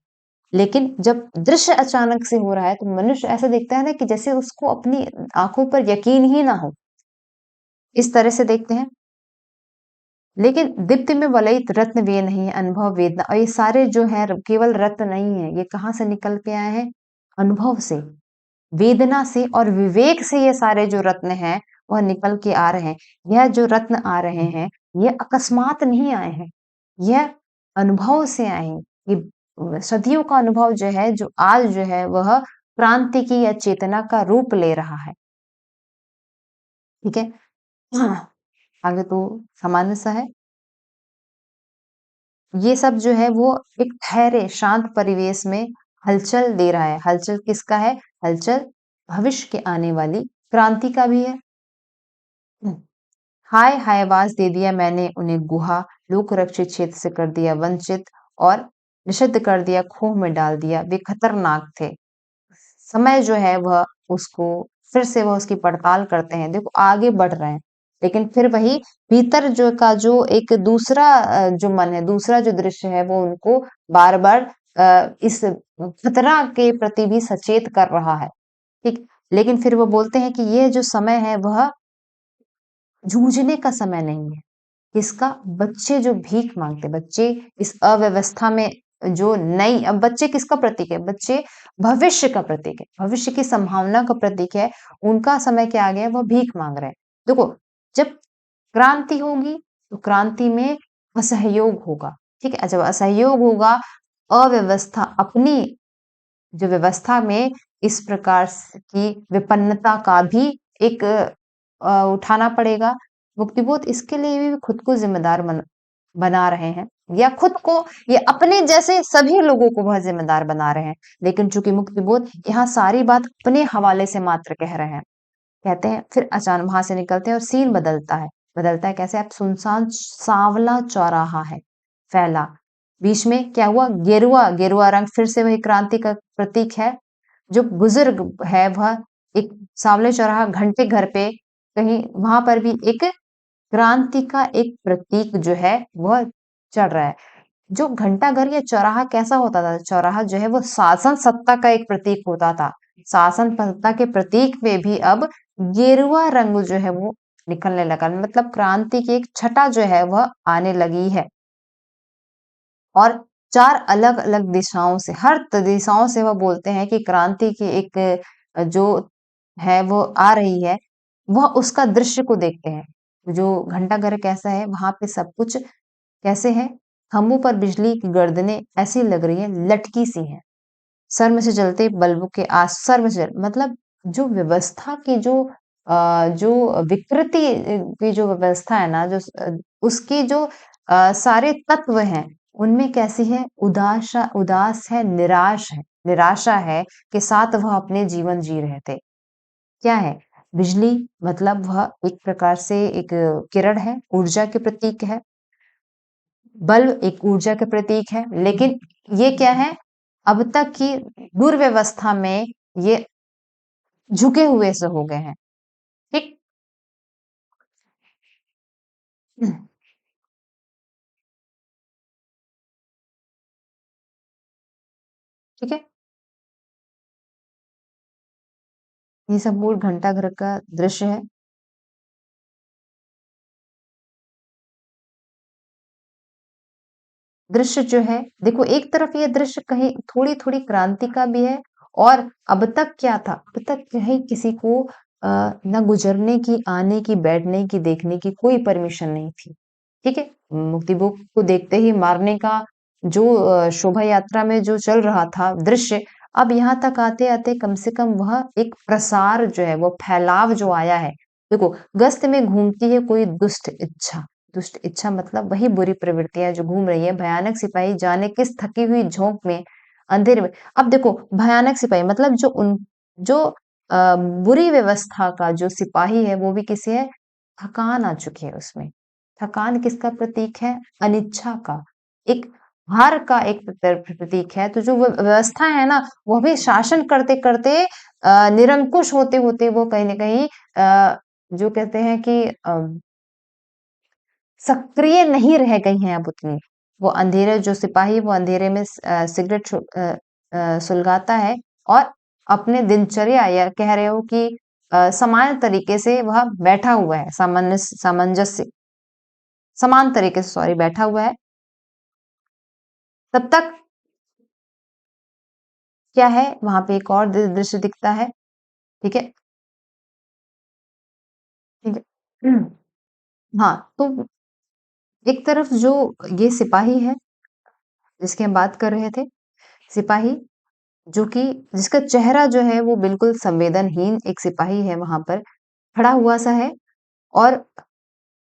लेकिन जब दृश्य अचानक से हो रहा है तो मनुष्य ऐसा देखता है ना कि जैसे उसको अपनी आंखों पर यकीन ही ना हो, इस तरह से देखते हैं। लेकिन दीप्ति में वलयित रत्न वे नहीं है, अनुभव वेदना। और ये सारे जो है केवल रत्न नहीं है, ये कहाँ से निकल के आए हैं? अनुभव से, वेदना से और विवेक से। ये सारे जो रत्न हैं वह निकल के आ रहे हैं। यह जो रत्न आ रहे हैं, ये अकस्मात नहीं आए हैं, यह अनुभव से आए हैं। ये सदियों का अनुभव जो है, जो आज जो है वह क्रांति की या चेतना का रूप ले रहा है। ठीक है। हाँ, आगे तो सामान्य सा है। ये सब जो है वो एक ठहरे शांत परिवेश में हलचल दे रहा है। हलचल किसका है? हलचल भविष्य के आने वाली क्रांति का भी है। हाय हाय आवाज दे दिया मैंने उन्हें गुहा, लोक रक्षित क्षेत्र से कर दिया वंचित, और निषिद्ध कर दिया, खोह में डाल दिया। वे खतरनाक थे। समय जो है वह उसको, फिर से वह उसकी पड़ताल करते हैं। देखो आगे बढ़ रहे हैं, लेकिन फिर वही भीतर जो का जो एक दूसरा जो मन है, दूसरा जो दृश्य है, वो उनको बार बार इस खतरा के प्रति भी सचेत कर रहा है। ठीक। लेकिन फिर वो बोलते हैं कि ये जो समय है वह जूझने का समय नहीं है। किसका? बच्चे जो भीख मांगते, बच्चे इस अव्यवस्था में जो नई, अब बच्चे किसका प्रतीक है? बच्चे भविष्य का प्रतीक है, भविष्य की संभावना का प्रतीक है। उनका समय क्या आ गया? वह भीख मांग रहे हैं। देखो, जब क्रांति होगी तो क्रांति में असहयोग होगा। ठीक है। जब असहयोग होगा, अव्यवस्था अपनी जो व्यवस्था में इस प्रकार की विपन्नता का भी एक उठाना पड़ेगा। मुक्तिबोध इसके लिए भी खुद को जिम्मेदार बना रहे हैं, या खुद को, ये अपने जैसे सभी लोगों को वह जिम्मेदार बना रहे हैं। लेकिन चूंकि मुक्तिबोध यहाँ सारी बात अपने हवाले से मात्र कह रहे हैं, कहते हैं, फिर अचानक वहां से निकलते हैं और सीन बदलता है। बदलता है कैसे? अब सुनसान सांवला चौराहा है फैला, बीच में क्या हुआ? गेरुआ, गेरुआ रंग फिर से वही क्रांति का प्रतीक है। जो बुजुर्ग है वह एक सांवले चौराहा, घंटे घर पे कहीं, वहां पर भी एक क्रांति का एक प्रतीक जो है वह चढ़ रहा है। जो घंटा घर या चौराहा कैसा होता था? चौराहा जो है वो शासन सत्ता का एक प्रतीक होता था। शासन सत्ता के प्रतीक पे भी अब गेरुआ रंग जो है वो निकलने लगा, मतलब क्रांति की एक छटा जो है वह आने लगी है। और चार अलग अलग दिशाओं से, हर दिशाओं से वह बोलते हैं कि क्रांति की एक जो है वो आ रही है। वह उसका दृश्य को देखते हैं। जो घंटा घर कैसा है, वहां पे सब कुछ कैसे है? खंभों पर बिजली की गर्दनें ऐसी लग रही है, लटकी सी हैं। सर में से जलते बल्बों के आस, सर में से मतलब जो व्यवस्था की जो विकृति की जो व्यवस्था है ना, जो उसकी जो सारे तत्व हैं, उनमें कैसी है? उदास है, निराश है, निराशा है, के साथ वह अपने जीवन जी रहे थे। क्या है? बिजली, मतलब वह एक प्रकार से एक किरण है, ऊर्जा के प्रतीक है। बल्ब एक ऊर्जा का प्रतीक है, लेकिन ये क्या है? अब तक की दुर्व्यवस्था में ये झुके हुए से हो गए हैं। ठीक? ठीक है? ये सब मूल घंटा घर का दृश्य है। दृश्य जो है देखो, एक तरफ ये दृश्य कहीं थोड़ी-थोड़ी क्रांति का भी है, और अब तक क्या था? अब तक कहीं किसी को ना गुज़रने की, आने की, बैठने की, देखने की कोई परमिशन नहीं थी। ठीक है? मुक्ति बोध को देखते ही मारने का जो शोभा यात्रा में जो चल रहा था दृश्य, अब यहाँ तक आते-आते कम से कम वह एक प्रसार जो है, वो फैलाव जो आया है। देखो, गश्त में घूमती है कोई दुष्ट इच्छा मतलब वही बुरी प्रवृत्तियाँ जो घूम रही हैं, भयानक सिपाही जाने किस थकी हुई झोंक में, अंधेरे में। अब देखो, भयानक सिपाही मतलब जो बुरी व्यवस्था का जो सिपाही है, वो भी किसी है, थकान आ चुकी है उसमें। थकान किसका प्रतीक है? अनिच्छा का, एक हार का एक प्रतीक है। तो जो व्यवस्था है ना, वो भी शासन करते-करते निरंकुश होते-होते वो कहीं न कहीं जो कहते हैं कि सक्रिय नहीं रह गई हैं अब उतनी। वो अंधेरे जो सिपाही वो अंधेरे में सिगरेट सुलगाता है और अपने दिनचर्या या कह रहे हो कि सामान्य तरीके से वह बैठा हुआ है, सामंजस्य समान तरीके से सॉरी बैठा हुआ है। तब तक क्या है, वहाँ पे एक और दृश्य दिखता है, ठीक है? ठीक है। हाँ, तो एक तरफ जो ये सिपाही है, जिसकी हम बात कर रहे थे, सिपाही जो कि जिसका चेहरा जो है वो बिल्कुल संवेदनहीन एक सिपाही है वहां पर खड़ा हुआ सा है, और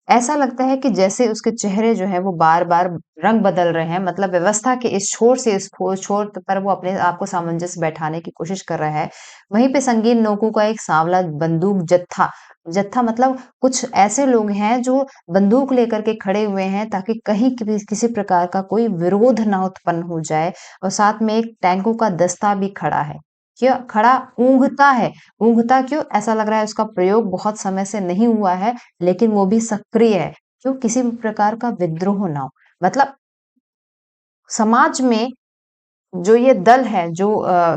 ऐसा लगता है कि जैसे उसके चेहरे जो है वो बार बार रंग बदल रहे हैं, मतलब व्यवस्था के इस छोर से इस छोर पर वो अपने आप को सामंजस्य बैठाने की कोशिश कर रहा है। वहीं पे संगीन नोकों का एक सांवला बंदूक जत्था, जत्था मतलब कुछ ऐसे लोग हैं जो बंदूक लेकर के खड़े हुए हैं ताकि कहीं किसी प्रकार का कोई विरोध ना उत्पन्न हो जाए, और साथ में एक टैंकों का दस्ता भी खड़ा है। क्या खड़ा? ऊँघता है। ऊँघता क्यों? ऐसा लग रहा है उसका प्रयोग बहुत समय से नहीं हुआ है, लेकिन वो भी सक्रिय है, क्यों? किसी भी प्रकार का विद्रोह ना हो। मतलब समाज में जो ये दल है, जो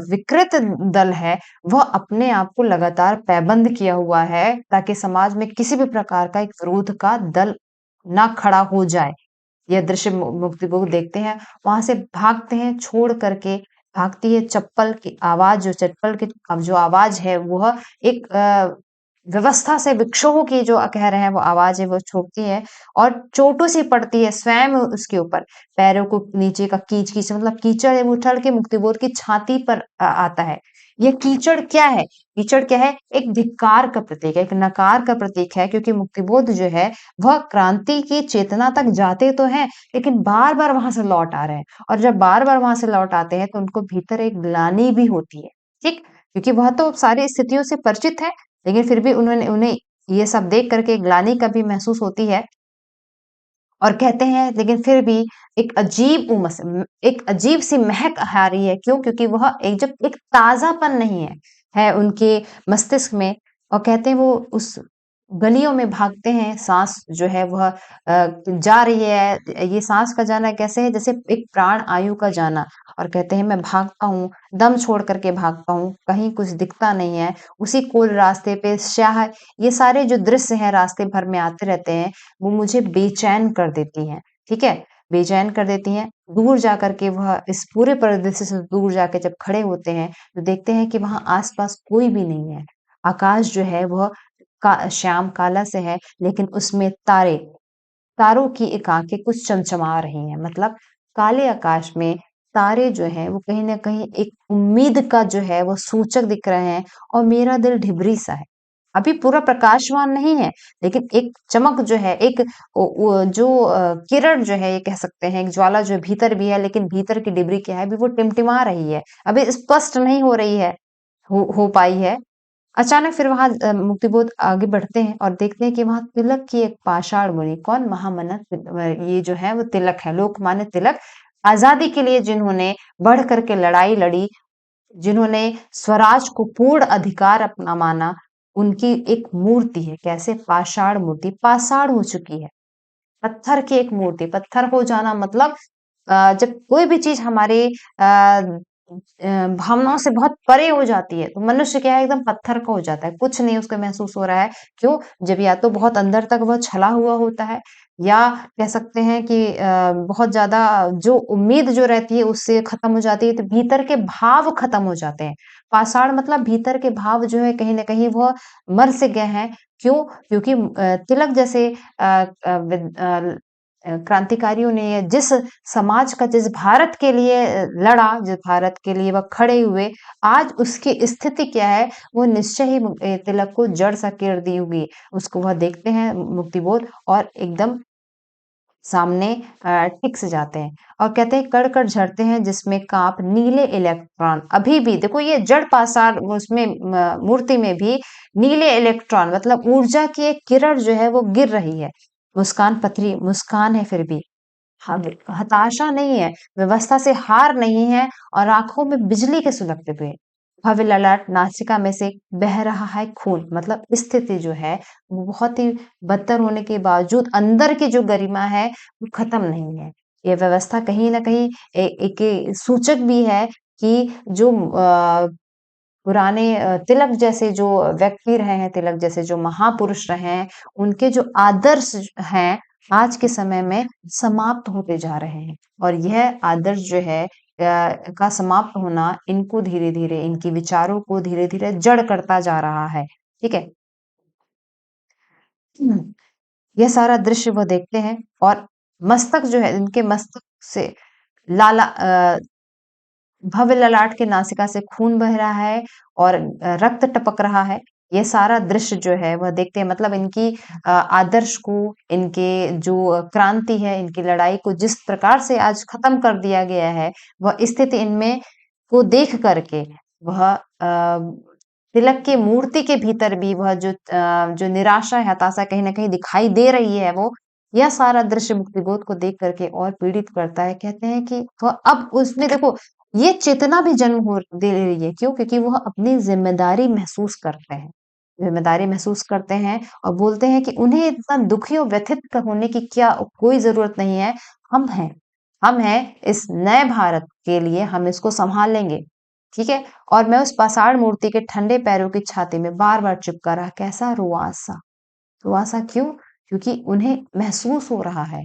विकृत दल है, वह अपने आप को लगातार पैबंद किया हुआ है ताकि समाज में किसी भी प्रकार का एक विरोध का दल ना खड़ा हो जाए। यह दृश्य मुक्ति को देखते हैं, वहां से भागते हैं छोड़ करके, भागती है चप्पल की आवाज, जो चप्पल की अब जो आवाज है वह एक व्यवस्था से विक्षोभ की जो कह रहे हैं वो आवाज है वो छोड़ती है, और चोटों सी पड़ती है स्वयं उसके ऊपर, पैरों को नीचे का कीच कीच मतलब कीचड़ है वो उछल के मुक्तिबोध की छाती पर आता है। ये कीचड़ क्या है? कीचड़ क्या है? एक धिक्कार का प्रतीक है, एक नकार का प्रतीक है, क्योंकि मुक्तिबोध जो है वह क्रांति की चेतना तक जाते तो हैं, लेकिन बार-बार वहाँ से लौट आ रहे हैं, और जब बार-बार वहाँ से लौट आते हैं, तो उनको भीतर एक ग्लानि भी होती है, ठीक? क्योंकि वह तो सारी स्थितियों से परिचित है, लेकिन फिर भी उन्होंने उन्हें ये सब देख कर के ग्लानि कभी महसूस होती है, और कहते हैं लेकिन फिर भी एक अजीब-सी महक आ रही है, क्यों? क्योंकि वह एक ताज़ापन नहीं है उनके मस्तिष्क में, और कहते हैं वो उस गलियों में भागते हैं, साँस जो है वह जा रही है, ये साँस का जाना कैसे है? जैसे एक प्राण आयु का जाना, और कहते हैं मैं भागता हूँ, दम छोड़ कर के भागता हूँ, कहीं कुछ दिखता नहीं है, उसी कुल रास्ते पे स्याह, ये सारे जो दृश्य हैं रास्ते भर में आते रहते हैं, वो मुझे बेचैन कर देती हैं, ठीक है? बेचैन कर देती हैं। दूर जाकर के वह इस पूरे परिदृश्य से दूर जाके जब खड़े होते हैं, तो देखते हैं कि वहाँ आस-पास कोई भी नहीं है। आकाश जो है वह श्याम काला से है, लेकिन उसमें तारों की एक आँखें कुछ चमचमा रही हैं। मतलब काले आकाश में तारे जो हैं वो कहीं न कहीं एक उम्मीद का जो है वो सूचक दिख रहे हैं, और मेरा दिल ढिबरी-सा है। अभी पूरा प्रकाशवान नहीं है, लेकिन एक चमक जो है, एक वो जो किरण जो है ये कह सकते हैं, एक ज्वाला जो भीतर भी है, लेकिन भीतर की डिबरी क्या है, अभी वो टिमटिमा रही है, अभी स्पष्ट नहीं हो रही है, हो पाई है। अचानक फिर वहाँ मुक्तिबोध आगे बढ़ते हैं और देखते हैं कि वहाँ तिलक की एक पाषाण मुनि, कौन? महामना ये जो है वो तिलक है, लोकमान्य तिलक आज़ादी के लिए जिन्होंने बढ़ कर के लड़ाई लड़ी, जिन्होंने स्वराज को पूर्ण अधिकार अपना माना, उनकी एक मूर्ति है। कैसे? पाषाण मूर्ति, पाषाण हो चुकी है। पत्थर की एक मूर्ति, पत्थर हो जाना मतलब जब कोई भी चीज़ हमारे भावनाओं से बहुत परे हो जाती है, तो मनुष्य क्या है एकदम पत्थर का हो जाता है, कुछ नहीं उसको महसूस हो रहा है। क्यों? जब या तो बहुत अंदर तक वह छला हुआ होता है या कह सकते हैं कि बहुत ज़्यादा जो उम्मीद जो रहती है उससे खत्म हो जाती है, तो भीतर के भाव खत्म हो जाते हैं। पाषाण मतलब भीतर के भाव जो है कहीं न कहीं वह मर से गए हैं। क्यों? क्योंकि तिलक जैसे क्रांतिकारियों ने जिस समाज का जिस भारत के लिए लड़ा, जिस भारत के लिए वह खड़े हुए, आज उसकी स्थिति क्या है, वो निश्चय ही तिलक को जड़ सा केर दी होगी। उसको वह देखते हैं मुक्तिबोध और एकदम सामने टिक से जाते हैं और कहते हैं कण-कण झरते हैं जिसमें काँप नीले इलेक्ट्रॉन। अभी भी देखो ये जड़ पाषाण उसमें मूर्ति में भी नीले इलेक्ट्रॉन मतलब ऊर्जा की एक किरण जो है वो गिर रही है। मुस्कान पथरी मुस्कान है फिर भी। हाँ, हताशा नहीं है, व्यवस्था से हार नहीं है और आँखों में बिजली के सुलगते हुए। भव्य ललाट नासिका में से बह रहा है खून मतलब स्थिति जो है वो बहुत ही बदतर होने के बावजूद अंदर की जो गरिमा है वो खत्म नहीं है। ये व्यवस्था कहीं न कहीं एक सूचक भी है कि जो पुराने तिलक जैसे जो व्यक्ति रहे हैं, तिलक जैसे जो महापुरुष रहे हैं, उनके जो आदर्श हैं, आज के समय में समाप्त होते जा रहे हैं और यह आदर्श जो है का समाप्त होना इनको धीरे-धीरे इनके विचारों को धीरे-धीरे जड़ करता जा रहा है। ठीक है? हुँ। यह सारा दृश्य वो देखते हैं और मस्तक जो है इनके मस्तक से लाला भव्य ललाट के नासिका से खून बह रहा है और रक्त टपक रहा है। ये सारा दृश्य जो है वह देखते हैं मतलब इनकी आदर्श को, इनके जो क्रांति है, इनकी लड़ाई को जिस प्रकार से आज खत्म कर दिया गया है, वह स्थिति इनमें को देख कर के वह तिलक की मूर्ति के भीतर भी वह जो निराशा है, हताशा कहीं न कहीं दिखाई दे रही है वो, यह सारा दृश्य मुक्तिबोध को देख कर के और पीड़ित करता है। कहते हैं कि वह अब उसमें देखो ये चेतना भी जन्म हो दे रही है। क्यों? क्योंकि वह अपनी ज़िम्मेदारी महसूस करते हैं। ज़िम्मेदारी महसूस करते हैं और बोलते हैं कि उन्हें इतना दुखी और व्यथित होने की क्या कोई ज़रूरत नहीं है। हम हैं। हम हैं इस नए भारत के लिए हम इसको सँभाल लेंगे। ठीक है? और मैं उस पाषाण मूर्ति के ठंडे पैरों की छाती में बार-बार चिपका रहा। कैसा रुआँसा। रुआँसा क्यों? क्योंकि उन्हें महसूस हो रहा है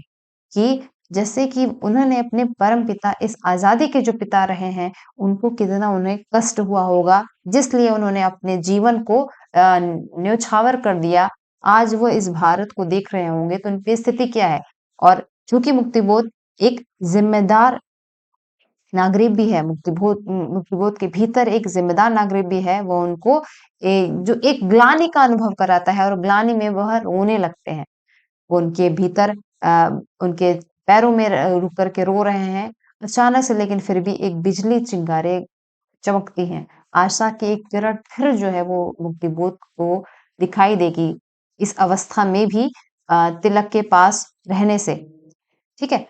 कि जैसे कि उन्होंने अपने परमपिता इस आज़ादी के जो पिता रहे हैं, उनको कितना उन्हें कष्ट हुआ होगा, जिसलिए उन्होंने अपने जीवन को न्योछावर कर दिया। आज वो इस भारत को देख रहे होंगे, तो उनकी स्थिति क्या है? और चूँकि मुक्तिबोध एक ज़िम्मेदार नागरिक भी है, मुक्तिबोध के भीतर एक ज़िम्मेदार नागरिक भी है, वो उनको जो एक ग्लानि का अनुभव कराता है और ग्लानि में वह रोने लगते हैं। वो उनके भीतर उनके पैरों में रुक कर के रो रहे हैं। अचानक से लेकिन फिर भी एक बिजली चिंगारे चमकती हैं। आशा की एक किरण फिर जो है वो मुक्तिबोध को दिखाई देगी, इस अवस्था में भी तिलक के पास रहने से। ठीक है?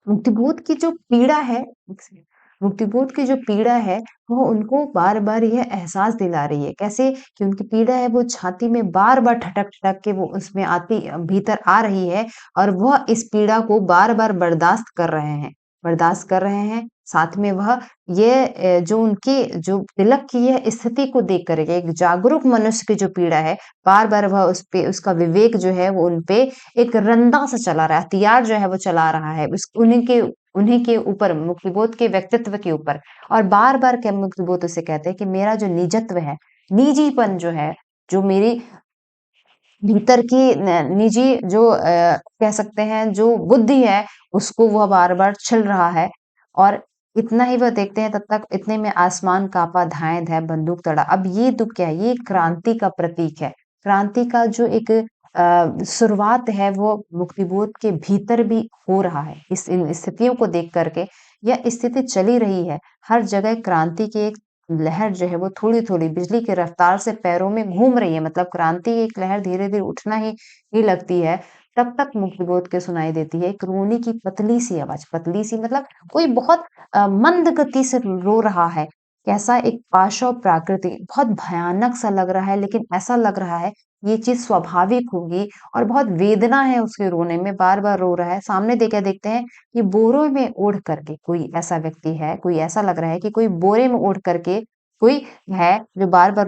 मुक्तिबोध की जो पीड़ा है एक सेकंड मुक्तिबोध की जो पीड़ा है, वो उनको बार-बार यह एहसास दिला रही है। कैसे? कि उनकी पीड़ा है वो छाती में बार-बार ठटक-ठटक के वो उसमें आती भीतर आ रही है और वह इस पीड़ा को बार-बार बर्दाश्त कर रहे हैं। बर्दाश्त कर रहे हैं, साथ में वह ये जो उनकी जो तिलक की यह स्थिति को देख कर के एक जागरूक मनुष्य की जो पीड़ा है, बार-बार वह उस पे उसका विवेक जो है वो उन पे एक रंदा सा चला रहा है, हथियार जो है वो चला रहा है। उस उन्हीं के ऊपर मुक्तिबोध के व्यक्तित्व के ऊपर और बार-बार क्या मुक्तिबोध उसे कहते हैं कि मेरा जो निजत्व है, निजीपन जो है, जो मेरी भीतर की निजी जो कह सकते हैं जो बुद्धि है, उसको वह बार-बार छल रहा है और इतना ही वह देखते हैं तब तक इतने में आसमान काँपा, धाएँ-धाएँ बंदूक तड़ा। अब ये दुःख क्या है? ये क्रांति का प्रतीक है। क्रांति का जो एक शुरुआत है वो मुक्तिबोध के भीतर भी हो रहा है। इस इन स्थितियों को देख कर के यह स्थिति चली रही है। हर जगह क्रांति की एक लहर जो है वो थोड़ी-थोड़ी बिजली की रफ्तार से पैरों में घूम रही है मतलब क्रांति की एक लहर धीरे-धीरे उठना ही लगती है। तब तक मुक्तिबोध के सुनाई देती है एक रोने की पतली-सी आवाज़, पतली-सी मतलब कोई बहुत मंद गति से रो रहा है। कैसा एक पाशव प्राकृति बहुत भयानक सा लग रहा है, लेकिन ऐसा लग रहा है ये चीज़ स्वाभाविक होगी और बहुत वेदना है उसके रोने में, बार-बार रो रहा है। सामने देखा देखते हैं कि बोरों में ओढ़ करके कोई ऐसा व्यक्ति है, कोई ऐसा लग रहा है कि कोई बोरे में ओढ़ करके कोई है जो बार-बार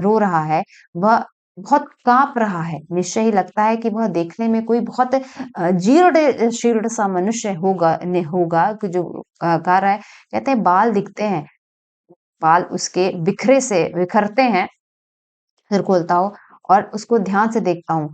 रो रहा है। वह बहुत काँप रहा है। निश्चय ही लगता है कि वह देखने में कोई बहुत जीर्ण शीर्ण सा मनुष्य होगा कि जो गा रहा है। कहते हैं बाल दिखते हैं, बाल उसके बिखरते हैं, सिर खोलता हूँ और उसको ध्यान से देखता हूँ।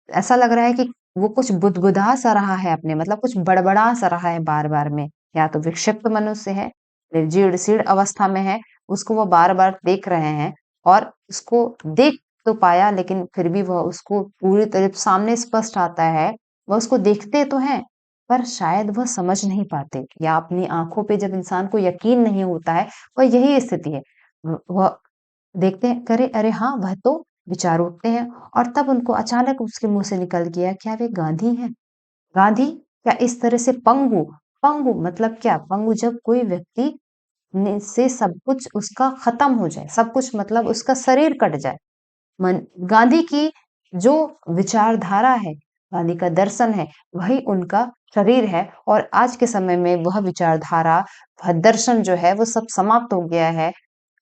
ऐसा लग रहा है कि वो कुछ बुदबुदा सा रहा है अपने मतलब कुछ बड़बड़ा सा रहा है बार-बार में। या तो विक्षिप्त मनुष्य है, जीर्ण-शीर्ण अवस्था में है, उसको वो बार-बार देख रहे हैं और उसको देख तो पाया लेकिन फिर भी वह उसको पूरी तरह सामने स्पष्ट आता है, वह उसको देखते तो हैं, पर शायद वह समझ नहीं पाते या अपनी आँखों पे जब इंसान को यकीन नहीं होता है, वह यही स्थिति है। वह देखते हैं, करे अरे हाँ, वह तो विचार उठते हैं और तब उनको अचानक उसके मुँह से निकल गया, क्या वे गांधी हैं? गांधी? क्या इस तरह से पंगु? पंगु मतलब क्या? पंगु जब कोई व्यक्ति ने से सब कुछ उसका खत्म हो जाए, सब कुछ मतलब उसका शरीर कट जाए। मन गांधी की जो विचारधारा है, गांधी का दर्शन है, वही उनका शरीर है और आज के समय में वह विचारधारा, वह दर्शन जो है, वो सब समाप्त हो गया है।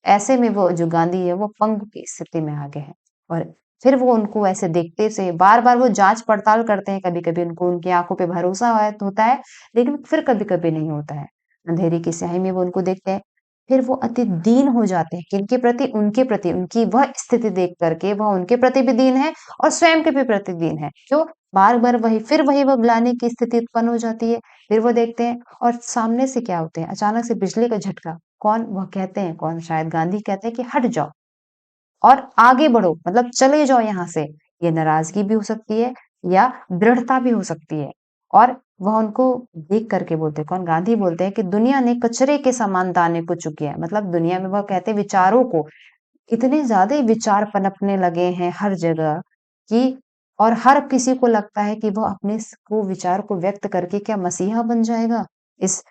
ऐसे में वो जो गांधी है वो पंगु की स्थिति में आ गए हैं और फिर वो उनको ऐसे देखते से बार-बार वो जाँच-पड़ताल करते हैं, कभी-कभी उनको उनकी आँखों पे भरोसा होता है, लेकिन फिर कभी-कभी नहीं होता है। अंधेरे की स्याही में वो उनको देखते हैं, फिर वो अति दीन हो जाते हैं, किनके प्रति? उनके प्रति, उनकी वह स्थिति देख कर के वह उनके प्रति भी दीन है और स्वयं के भी प्रति दीन है। क्यों? बार-बार वही वह ग्लानि की स्थिति उत्पन्न हो जाती है, फिर वो देखते हैं और सामने से क्या होते हैं, अचानक से बिजली का झटका। कौन? वह कहते हैं कौन? शायद गांधी कहते हैं कि हट जाओ और आगे बढ़ो मतलब चले जाओ यहाँ से। ये नाराज़गी भी हो सकती है या दृढ़ता भी हो सकती है और वह उनको देख कर के बोलते हैं कौन? गांधी बोलते हैं कि दुनिया ने कचरे के समान दाने को चुकी है। मतलब दुनिया में वह कहते हैं विचारों को इतने ज़्यादा विचार पनपने लगे हैं हर जगह कि और हर किसी को लगता है कि वह अपने को विचार को व्यक्त करके क्या मसीहा बन जाएगा? इस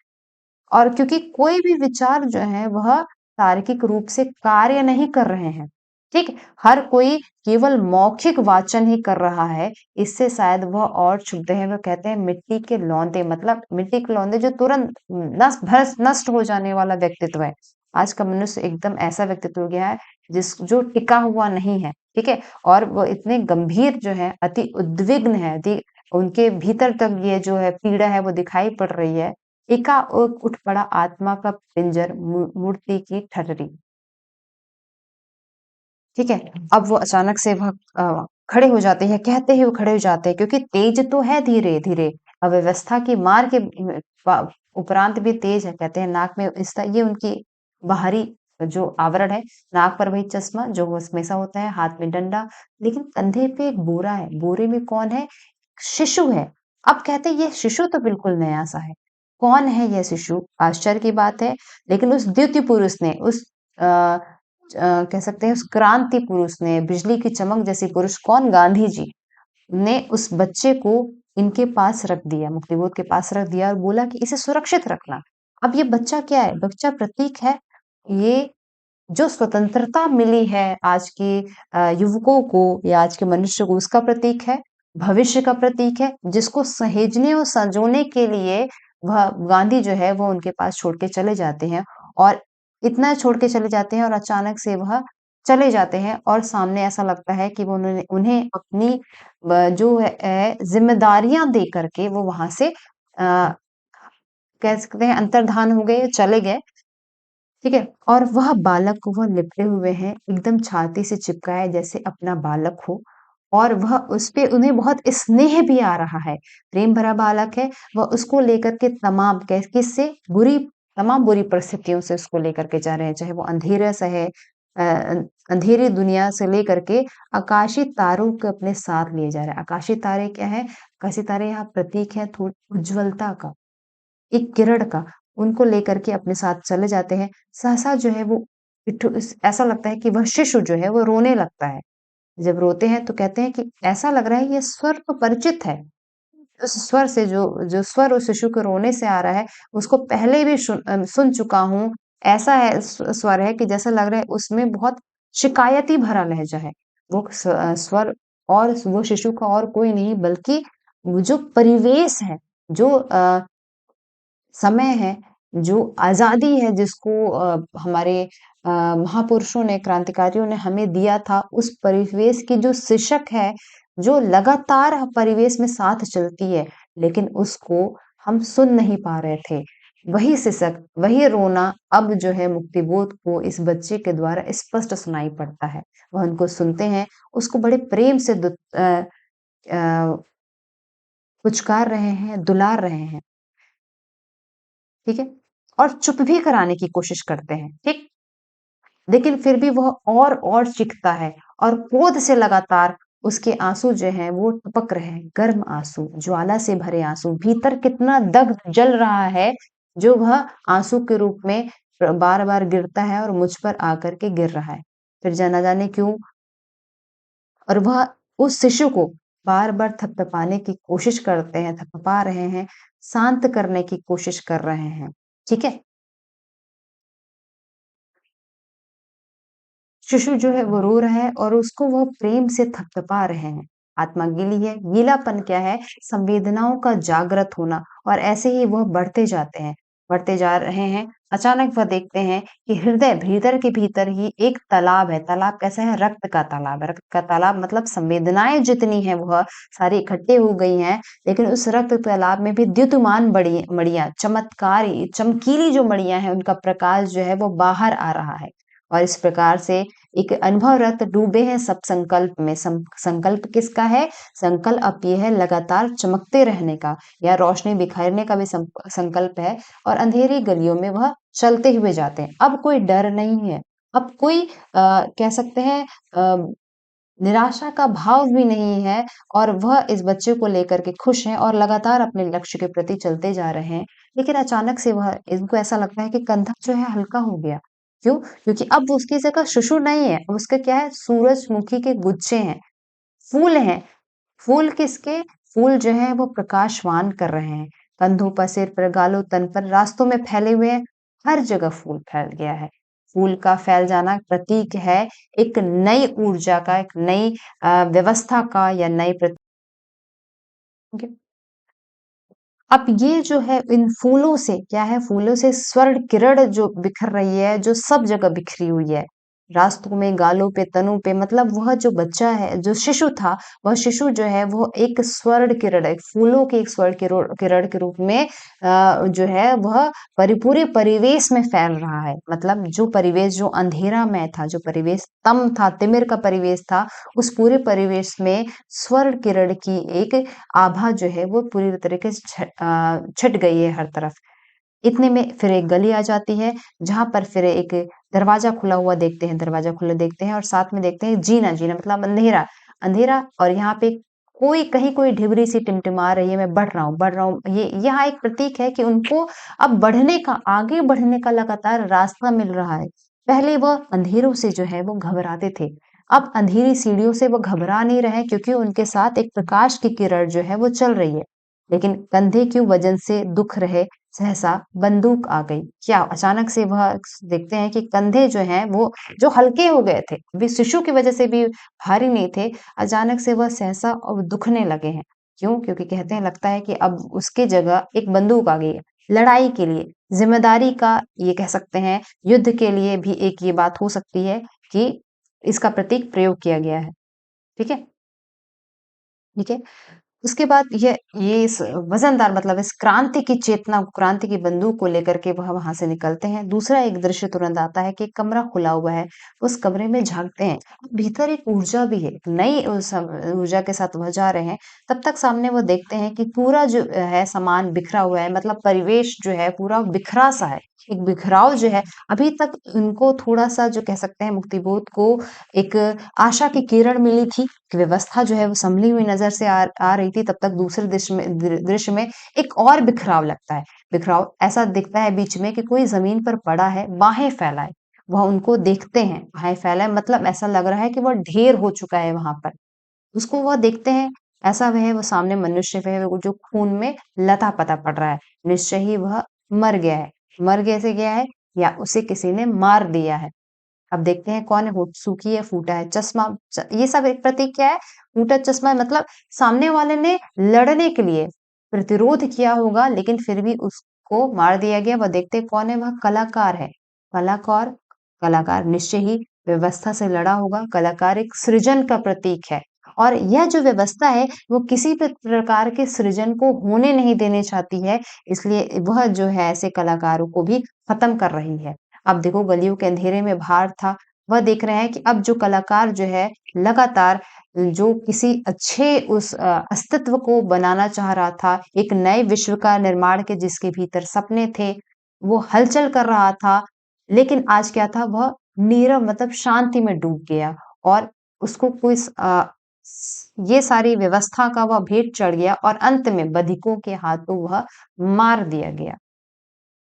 और क्योंकि कोई भी विचार जो है वह तार्किक रूप से कार्य नहीं कर रहे हैं, ठीक? हर कोई केवल मौखिक वाचन ही कर रहा है, इससे शायद वह और क्षुब्ध है, वो कहते हैं मिट्टी के लौंदे मतलब मिट्टी के लौंदे जो तुरंत नष्ट हो जाने वाला व्यक्तित्व है। आज का मनुष्य एकदम ऐसा व्यक्तित्व हो गया है जो टिका हुआ नहीं है, ठीक है? और वो इतने गंभीर जो है, अति उद्विग्न है, अति उनके भीतर तक ये जो है पीड़ा है वो दिखाई पड़ रही है। एकाएक उठ पड़ा आत्मा का पिंजर मूर्ति की ठठरी, ठीक है? अब वो अचानक से खड़े हो जाते हैं, कहते ही वो खड़े हो जाते हैं क्योंकि तेज तो है धीरे-धीरे, अव्यवस्था की मार के उपरांत भी तेज है, कहते हैं नाक में इस ये उनकी बाहरी जो आवरण है, नाक पर वही चश्मा जो हमेशा होता है, हाथ में डंडा, लेकिन कंधे पे एक बोरा है, बोरे में कौन है? शिशु है। अब कहते हैं ये शिशु तो बिल्कुल नया-सा है। कौन है यह शिशु? आश्चर्य की बात है, लेकिन उस द्वितीय पुरुष ने अ कह सकते हैं उस क्रांति पुरुष ने, बिजली की चमक जैसी पुरुष कौन? गांधी जी ने उस बच्चे को इनके पास रख दिया, मुक्तिबोध के पास रख दिया और बोला कि इसे सुरक्षित रखना। अब ये बच्चा क्या है? बच्चा प्रतीक है, ये जो स्वतंत्रता मिली है आज के युवकों को या आज के मनुष्य को उसका प्रतीक है, भविष्य का प्रतीक है, जिसको सहेजने और संजोने के लिए वह गांधी जो है वो उनके पास छोड़ के चले जाते हैं और इतना छोड़ के चले जाते हैं और अचानक से वह चले जाते हैं और सामने ऐसा लगता है कि वो उन्होंने उन्हें अपनी जो है जिम्मेदारियां दे करके वो वहां से कह सकते हैं अंतर्धान हो गए, चले गए ठीक है? और वह बालक को वह लिपटे हुए हैं, एकदम छाती से चिपका है जैसे अपना बालक हो और वह उसपे उन्हें बहुत स्नेह भी आ रहा है। प्रेम भरा बालक है, वह उसको लेकर के तमाम किससे तमाम बुरी परिस्थितियों से उसको लेकर के जा रहे हैं, चाहे वो अंधेरा सा है अंधेरी दुनिया से लेकर के आकाशीय तारों को अपने साथ लिए जा रहा है। आकाशीय तारे क्या है? आकाशीय तारे यहाँ प्रतीक है थोड़ी उज्ज्वलता का। एक किरण का, उनको लेकर के अपने साथ चले जाते हैं। सहसा जो है वो ऐसा लगता है कि वह शिशु जो है वो रोने लगता है। जब रोते हैं तो कहते हैं कि ऐसा लग रहा है ये स्वर तो परिचित है। उस स्वर से जो जो स्वर उस शिशु के रोने से आ रहा है, उसको पहले भी सुन चुका हूँ। ऐसा है स्वर है कि जैसा लग रहा है उसमें बहुत शिकायती भरा लहज़ा है। वो स्वर और वो शिशु का और कोई नहीं बल्कि वो जो परिवेश है, जो समय है, जो आज़ादी है जिसको हमारे महापुरुषों ने, क्रांतिकारियों ने हमें दिया था, उस परिवेश की जो शिशक है, जो लगातार परिवेश में साथ चलती है, लेकिन उसको हम सुन नहीं पा रहे थे। वही सिसक, वही रोना अब जो है मुक्तिबोध को इस बच्चे के द्वारा स्पष्ट सुनाई पड़ता है। वह उनको सुनते हैं, उसको बड़े प्रेम से अ, पुचकार रहे हैं, दुलार रहे हैं। ठीक है? और चुप भी कराने की कोशिश करते हैं, ठीक? लेकिन फिर भी वह और चीखता है और क्रोध से लगातार उसके आँसू जो हैं वो टपक रहे हैं, गर्म आँसू, ज्वाला से भरे आँसू, भीतर कितना दग्ध जल रहा है, जो वह आँसू के रूप में बार-बार गिरता है और मुझ पर आकर के गिर रहा है। फिर न जाने क्यों और वह उस शिशु को बार-बार थपथपाने की कोशिश करते हैं, थपथपा रहे हैं, शांत करने की कोशिश कर रहे हैं। ठीक है? शिशु जो है वो रो रहा है और उसको वो प्रेम से थपथपा रहे हैं। आत्मा गीली है, गीलापन क्या है? संवेदनाओं का जागृत होना और ऐसे ही वह बढ़ते जाते हैं, बढ़ते जा रहे हैं। अचानक वह देखते हैं कि हृदय भीतर के भीतर ही एक तालाब है। तालाब कैसा है? रक्त का तालाब है। रक्त का तालाब मतलब संवेदनाएँ जितनी हैं वह सारी इकट्ठे हो गई हैं, लेकिन उस रक्त तालाब में भी द्युतिमान बड़ी मणियाँ, चमत्कारी चमकीली जो मणियाँ हैं उनका प्रकाश जो है वो बाहर आ रहा है। और इस प्रकार से एक अनुभवरत डूबे हैं सब संकल्प में। संकल्प किसका है? संकल्प ये है लगातार चमकते रहने का या रोशनी बिखेरने का भी संकल्प है और अंधेरी गलियों में वह चलते हुए जाते हैं। अब कोई डर नहीं है। अब कोई कह सकते हैं निराशा का भाव भी नहीं है और वह इस बच्चे को लेकर के खुश हैं और लगातार अपने लक्ष्य के प्रति चलते जा रहे हैं। लेकिन अचानक से वह इनको ऐसा लगता है कि कंधा जो है हल्का हो गया। क्यों? क्योंकि अब वो उसकी जगह शिशु नहीं है, अब उसका क्या है सूरजमुखी के गुच्छे हैं, फूल हैं। फूल किसके? फूल जो हैं वो प्रकाशवान कर रहे हैं। कंधों पर, सिर पर, गालों, तन पर, रास्तों में फैले हुए हैं। हर जगह फूल फैल गया है। फूल का फैल जाना प्रतीक है एक नई ऊर्जा का, एक नई व्यवस्था का या नई अब ये जो है इन फूलों से क्या है फूलों से स्वर्ण किरण जो बिखर रही है, जो सब जगह बिखरी हुई है। रास्तों में, गालों पे, तनों पे मतलब वह जो बच्चा है, जो शिशु था, वह शिशु जो है वो एक स्वर्ण किरण है, फूलों के एक स्वर्ण किरण के रूप में जो है वह पूरे परिवेश में फैल रहा है। मतलब जो परिवेश जो अंधेरामय था, जो परिवेश तम था, तिमिर का परिवेश था, उस पूरे परिवेश में स्वर्ण किरण की एक आभा जो है वो पूरी तरीके से छट गई है हर तरफ। इतने में फिर एक गली आ जाती है, जहाँ पर फिर एक दरवाज़ा खुला हुआ देखते हैं, दरवाज़ा खुला देखते हैं और साथ में देखते हैं जीना, जीना मतलब अंधेरा, अंधेरा और यहाँ पे कोई कहीं कोई ढिबरी सी टिमटिमा रही है, मैं बढ़ रहा हूँ, बढ़ रहा हूँ। ये यहाँ एक प्रतीक है कि उनको अब बढ़ने का, आगे बढ़ने का लगातार रास्ता मिल रहा है। पहले वह अंधेरों से जो है वो घबराते थे। अब अंधेरी सीढ़ियों से वो घबरा नहीं रहे क्योंकि उनके साथ एक प्रकाश की किरण जो है वो चल रही है। लेकिन कंधे के वजन से दुख रहे, सहसा बंदूक आ गई। क्या अचानक से वह देखते हैं कि कंधे जो हैं वो जो हल्के हो गए थे, अभी शिशु की वजह से भी भारी नहीं थे, अचानक से वह सहसा अब दुखने लगे हैं। क्यों? क्योंकि कहते हैं लगता है कि अब उसकी जगह एक बंदूक आ गई है। लड़ाई के लिए, ज़िम्मेदारी का ये कह सकते हैं, युद्ध के लिए भी एक ये बात हो सकती है कि इसका प्रतीक प्रयोग किया गया है। ठीक है? ठीक है? उसके बाद ये इस वज़नदार मतलब इस क्रांति की चेतना, क्रांति की बंदूक को लेकर के वह वहाँ से निकलते हैं। दूसरा एक दृश्य तुरंत आता है कि एक कमरा खुला हुआ है, उस कमरे में झाँकते हैं। भीतर एक ऊर्जा भी है, एक नई ऊर्जा के साथ वह जा रहे हैं। तब तक सामने वो देखते हैं कि पूरा जो है सामान बिखरा हुआ है, मतलब परिवेश जो है पूरा बिखरा-सा है। एक बिखराव जो है, अभी तक उनको थोड़ा-सा जो कह सकते हैं मुक्तिबोध को एक आशा की किरण मिली थी कि व्यवस्था जो है वो सँभली हुई नज़र से आ रही थी, तब तक दूसरे दृश्य में एक और बिखराव लगता है। बिखराव ऐसा दिखता है बीच में कि कोई ज़मीन पर पड़ा है, बाहें फैलाए। वह उनको देखते हैं, भय फैला है मतलब ऐसा लग रहा है कि वह ढेर हो चुका है वहाँ पर। उसको वह देखते हैं, ऐसा वह वो सामने मनुष्य वह वो जो खून में लथा-पथा पड़ रहा है, निश्चय ही वह मर गया है। मर कैसे गया है? या उसे किसी ने मार दिया है। अब देखते हैं कौन है, होठ सूखी है, फूटा है चश्मा ये सब एक प्रतीक क्या है? फूटा चश्मा मतलब सामने वाले ने लड़ने के लिए प्रतिरोध किया होगा लेकिन फिर भी उसको मार दिया गया। वह देखते हैं कौन है? वह कलाकार है। कलाकार कलाकार निश्चय ही व्यवस्था से लड़ा होगा। कलाकार एक सृजन का प्रतीक है और यह जो व्यवस्था है वो किसी भी प्रकार के सृजन को होने नहीं देने चाहती है, इसलिए वह जो है ऐसे कलाकारों को भी खत्म कर रही है। अब देखो गलियों के अंधेरे में बाहर था, वह देख रहे हैं कि अब जो कलाकार जो है लगातार जो किसी अच्छे उस अस्तित्व को बनाना चाह रहा था, एक नए विश्व का निर्माण के जिसके भीतर सपने थे, वो हलचल कर रहा था, लेकिन आज क्या था वह नीरव मतलब शांति में डूब गया और उसको कोई ये सारी व्यवस्था का वह भेंट चढ़ गया और अंत में बधिकों के हाथों वह मार दिया गया।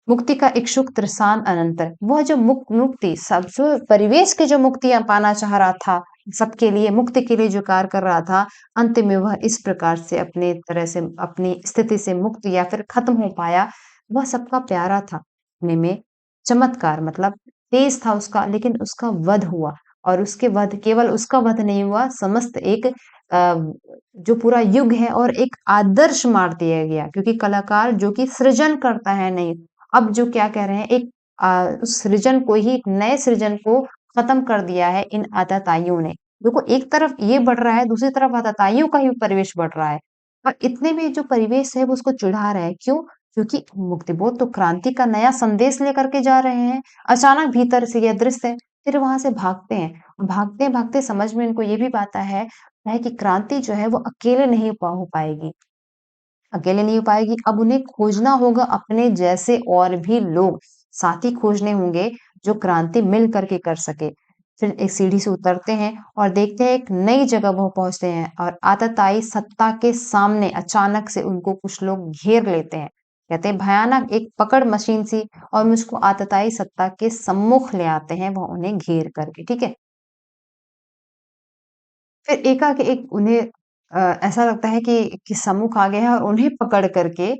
मुक्ति का इक्षुक तृषान अनंतर वह जो मुक्ति सब जो परिवेश की जो मुक्ति पाना चाह रहा था सबके लिए मुक्ति के लिए जो कार्य कर रहा था अंत में वह इस प्रकार से अपने तरह से अपनी स्थिति से मुक्त या फिर खत्म हो पाया वह सबका प्यारा था अपने में चमत्कार मतलब तेज था उसका लेकिन उसका वध हुआ और उसके वध केवल उसका वध नहीं हुआ समस्त एक जो पूरा युग है और एक आदर्श मार दिया गया क्योंकि कलाकार जो कि सृजन करता है नहीं अब जो क्या कह रहे हैं एक उस सृजन को ही एक नए सृजन को खत्म कर दिया है इन आतताइयों ने। देखो एक तरफ ये बढ़ रहा है, दूसरी तरफ आतताइयों का ही परिवेश बढ़ रहा है और इतने में जो परिवेश है वो उसको चिढ़ा रहा है। क्यों? क्योंकि मुक्तिबोध तो क्रांति का नया संदेश लेकर के जा रहे हैं। अचानक भीतर से यह दृश्य फिर वहां से भागते हैं। भागते-भागते समझ में इनको ये भी आता है कि क्रांति जो है वो अकेले नहीं हो पाएगी। अकेले नहीं हो पाएगी, अब उन्हें खोजना होगा अपने जैसे और भी लोग, साथी खोजने होंगे जो क्रांति मिल करके कर सके। फिर एक सीढ़ी से उतरते हैं और देखते हैं एक नई जगह वो पहुँचते हैं और आतताई सत्ता के सामने अचानक से उनको कुछ लोग घेर लेते हैं। कहते हैं भयानक एक पकड़ मशीन सी और मुझको आतताई सत्ता के सम्मुख ले आते हैं, वो उन्हें घेर करके, ठीक है? फिर एकाएक एक उन्हें ऐसा लगता है कि सम्मुख आ गए हैं और उन्हें पकड़ करके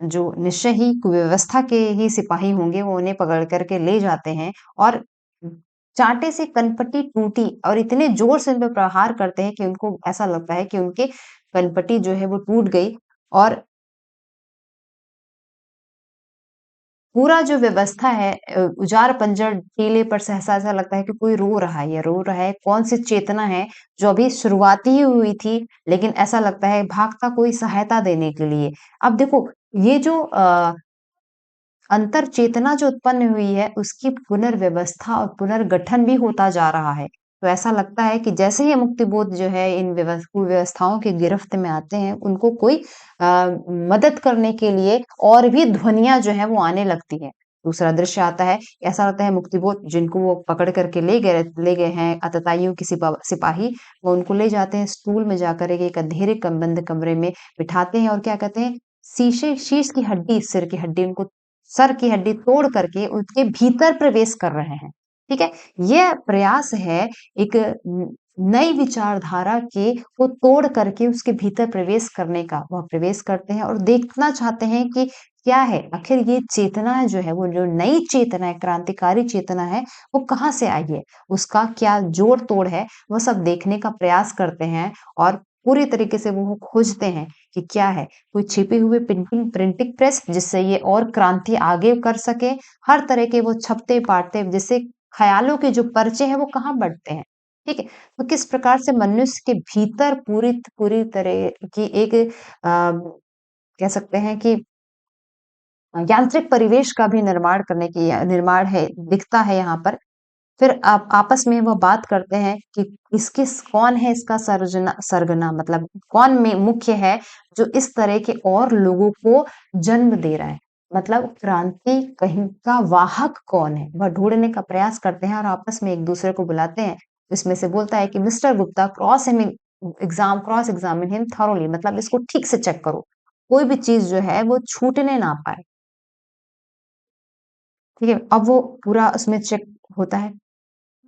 जो निश्चय ही कुव्यवस्था के ही सिपाही होंगे, वो उन्हें पकड़ कर के ले जाते हैं और चांटे से कनपटी टूटी और इतने ज़ोर से उन पे प्रहार करते हैं कि उनको ऐसा लगता है कि उनके कनपटी जो है वो टूट गई और पूरा जो व्यवस्था है उजाड़ पंजर टीले पर सहसा ऐसा लगता है कि कोई रो रहा है, ये रो रहा है, कौन-सी चेतना है जो अभी शुरुआती ही हुई थी, लेकिन ऐसा लगता है भागता कोई सहायता देने के लिए। अब देखो ये जो अंतर चेतना जो उत्पन्न हुई है, उसकी पुनर्व्यवस्था और पुनर्गठन भी होता जा रहा है। तो ऐसा लगता है कि जैसे ही मुक्तिबोध जो है इन कुव्यवस्थाओं की गिरफ्त में आते हैं, उनको कोई मदद करने के लिए और भी ध्वनियाँ जो हैं वो आने लगती हैं। दूसरा दृश्य आता है, ऐसा लगता है मुक्तिबोध जिनको वो पकड़ कर के ले गए हैं आतताइयों के सिपाही, वो उनको ले जाते हैं स्कूल में जाकर एक अंधेरे बंद कमरे में बिठाते हैं और क्या कहते हैं, शीश की हड्डी, सिर की हड्डी उनको सर की हड्डी तोड़ करके उसके भीतर प्रवेश कर रहे हैं, ठीक है? यह प्रयास है एक नई विचारधारा के को तोड़ करके उसके भीतर प्रवेश करने का। वह प्रवेश करते हैं और देखना चाहते हैं कि क्या है? आखिर ये चेतना जो है, वो जो नई चेतना है, क्रांतिकारी चेतना है, वो कहाँ से आई है? उसका क्या जोड़-तोड़ है? वो सब देखने का प्रयास करते हैं और पूरी तरीके से वो खोजते हैं कि क्या है? कोई छिपे हुए प्रिंटिंग प्रेस जिससे ये और क्रांति आगे कर सके हर तरह के वो छपते-पाटते जिससे ख़यालों के जो पर्चे हैं वो कहाँ बँटते हैं, ठीक है? तो किस प्रकार से मनुष्य के भीतर पूरी पूरी तरह की एक कह सकते हैं कि यांत्रिक परिवेश का भी निर्माण करने की निर्माण है दिखता है यहाँ पर। फिर आप आपस में वो बात करते हैं कि कौन है इसका सरगना मतलब कौन में मुख्य है जो इस तरह के और लोगों को जन्म दे रहा है। मतलब क्रांति कहीं का वाहक कौन है? वह ढूँढने का प्रयास करते हैं और आपस में एक-दूसरे को बुलाते हैं। इसमें से बोलता है कि mister Gupta cross examine him thoroughly मतलब इसको ठीक से चेक करो। कोई भी चीज़ जो है वो छूटने ना पाए। ठीक है? अब वो पूरा उसमें चेक होता है,